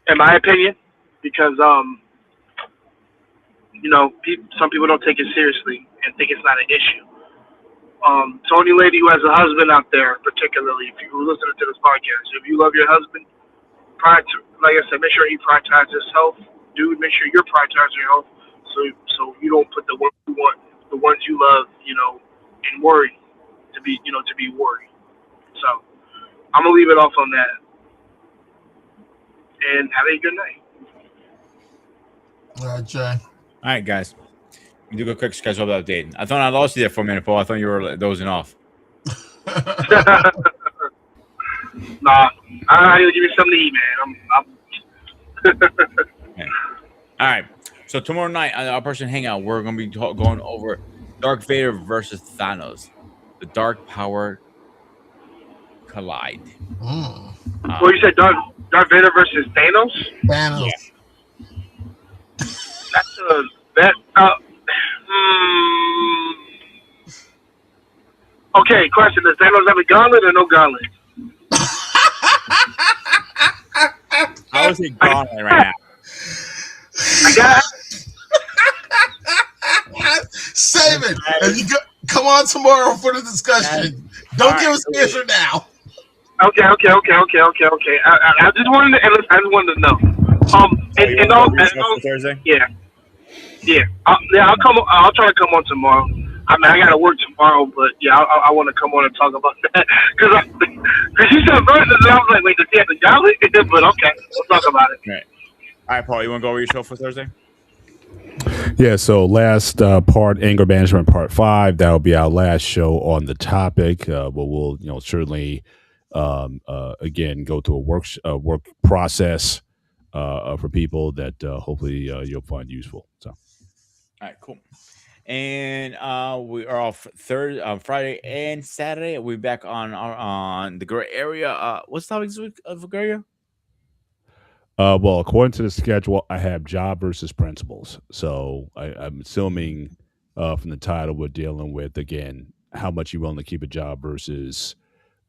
in my opinion, because you know, some people don't take it seriously and think it's not an issue. Tony Lady, who has a husband out there, particularly if you're listening to this podcast, if you love your husband, like I said, make sure he prioritizes his health. Dude, make sure you're prioritizing your health, so you don't put the ones you want, the ones you love, you know, in worry to be worried. So I'm gonna leave it off on that, and have a good night. All right, Jay. All right, guys. We do a quick schedule update. I thought I lost you there for a minute, Paul. I thought you were dozing off. Nah, I gotta give you something to eat, man. Okay. All right. So tomorrow night on our person hangout, we're gonna be going over Darth Vader versus Thanos. The dark power collide. Well, you said Darth Vader versus Thanos. Thanos. Yeah. That's Okay, question: does Thanos have a gauntlet or no gauntlet? I would say gauntlet right now. I got. Save it. And come on tomorrow for the discussion. Don't give us the answer now. Okay. I just wanted to know. Thursday? Yeah. I'll come. I'll try to come on tomorrow. I mean, I gotta work tomorrow, but yeah, I want to come on and talk about that because you said versus, and I was like, wait, does he have the gauntlet? But okay, we'll talk about it. All right, Paul, you want to go over your show for Thursday? Yeah, so last part, anger management, part 5. That'll be our last show on the topic. But we'll, certainly again go through a work process for people that hopefully you'll find useful. So, all right, cool. And we are off Friday and Saturday. We'll be back on the gray area. What's the topic this week of gray area? Well, according to the schedule, I have job versus principles. So I'm assuming from the title we're dealing with, again, how much you're willing to keep a job versus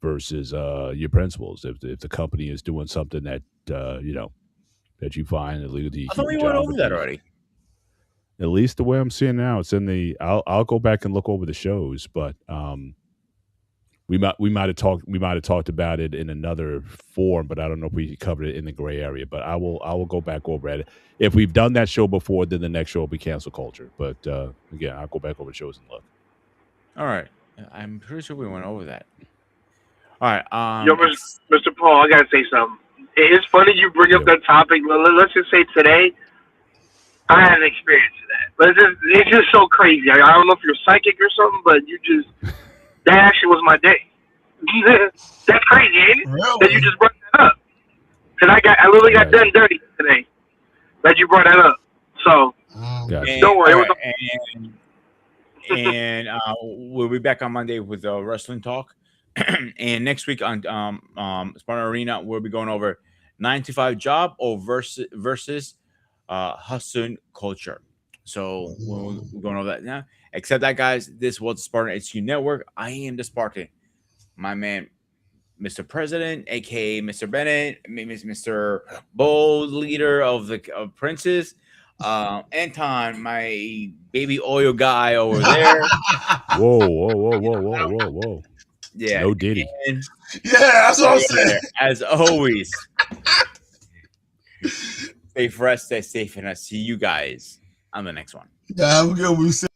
your principles. If the company is doing something that that you find illegal, I thought we went over that already. At least the way I'm seeing it now, it's in the. I'll go back and look over the shows, but we might have talked about it in another form, but I don't know if we covered it in the gray area. But I will go back over it. If we've done that show before, then the next show will be cancel culture. But again, I'll go back over the shows and look. All right, I'm pretty sure we went over that. All right, Yo, Mr. Paul, I gotta say something. It's funny you bring up that topic. Let's just say today, I had an experience of that. It's just so crazy. I don't know if you're psychic or something, but that actually was my day. That's crazy, ain't it? Really? That you just brought that up. Because I literally got done dirty today. That you brought that up. So Gotcha. don't worry. And we'll be back on Monday with wrestling talk. And next week on Spartan Arena, we'll be going over 9-to-5 job versus hustle culture. So we're going over that now. Except that, guys, this was the Spartan HQ Network. I am the Spartan. My man, Mr. President, aka Mr. Bennett, Mr. Bold leader of the Princes. Anton, my baby oil guy over there. Whoa. Yeah. No Diddy. And Yeah, that's what I'm saying. there, as always, stay fresh, stay safe, and I'll see you guys on the next one. Yeah, have a good one.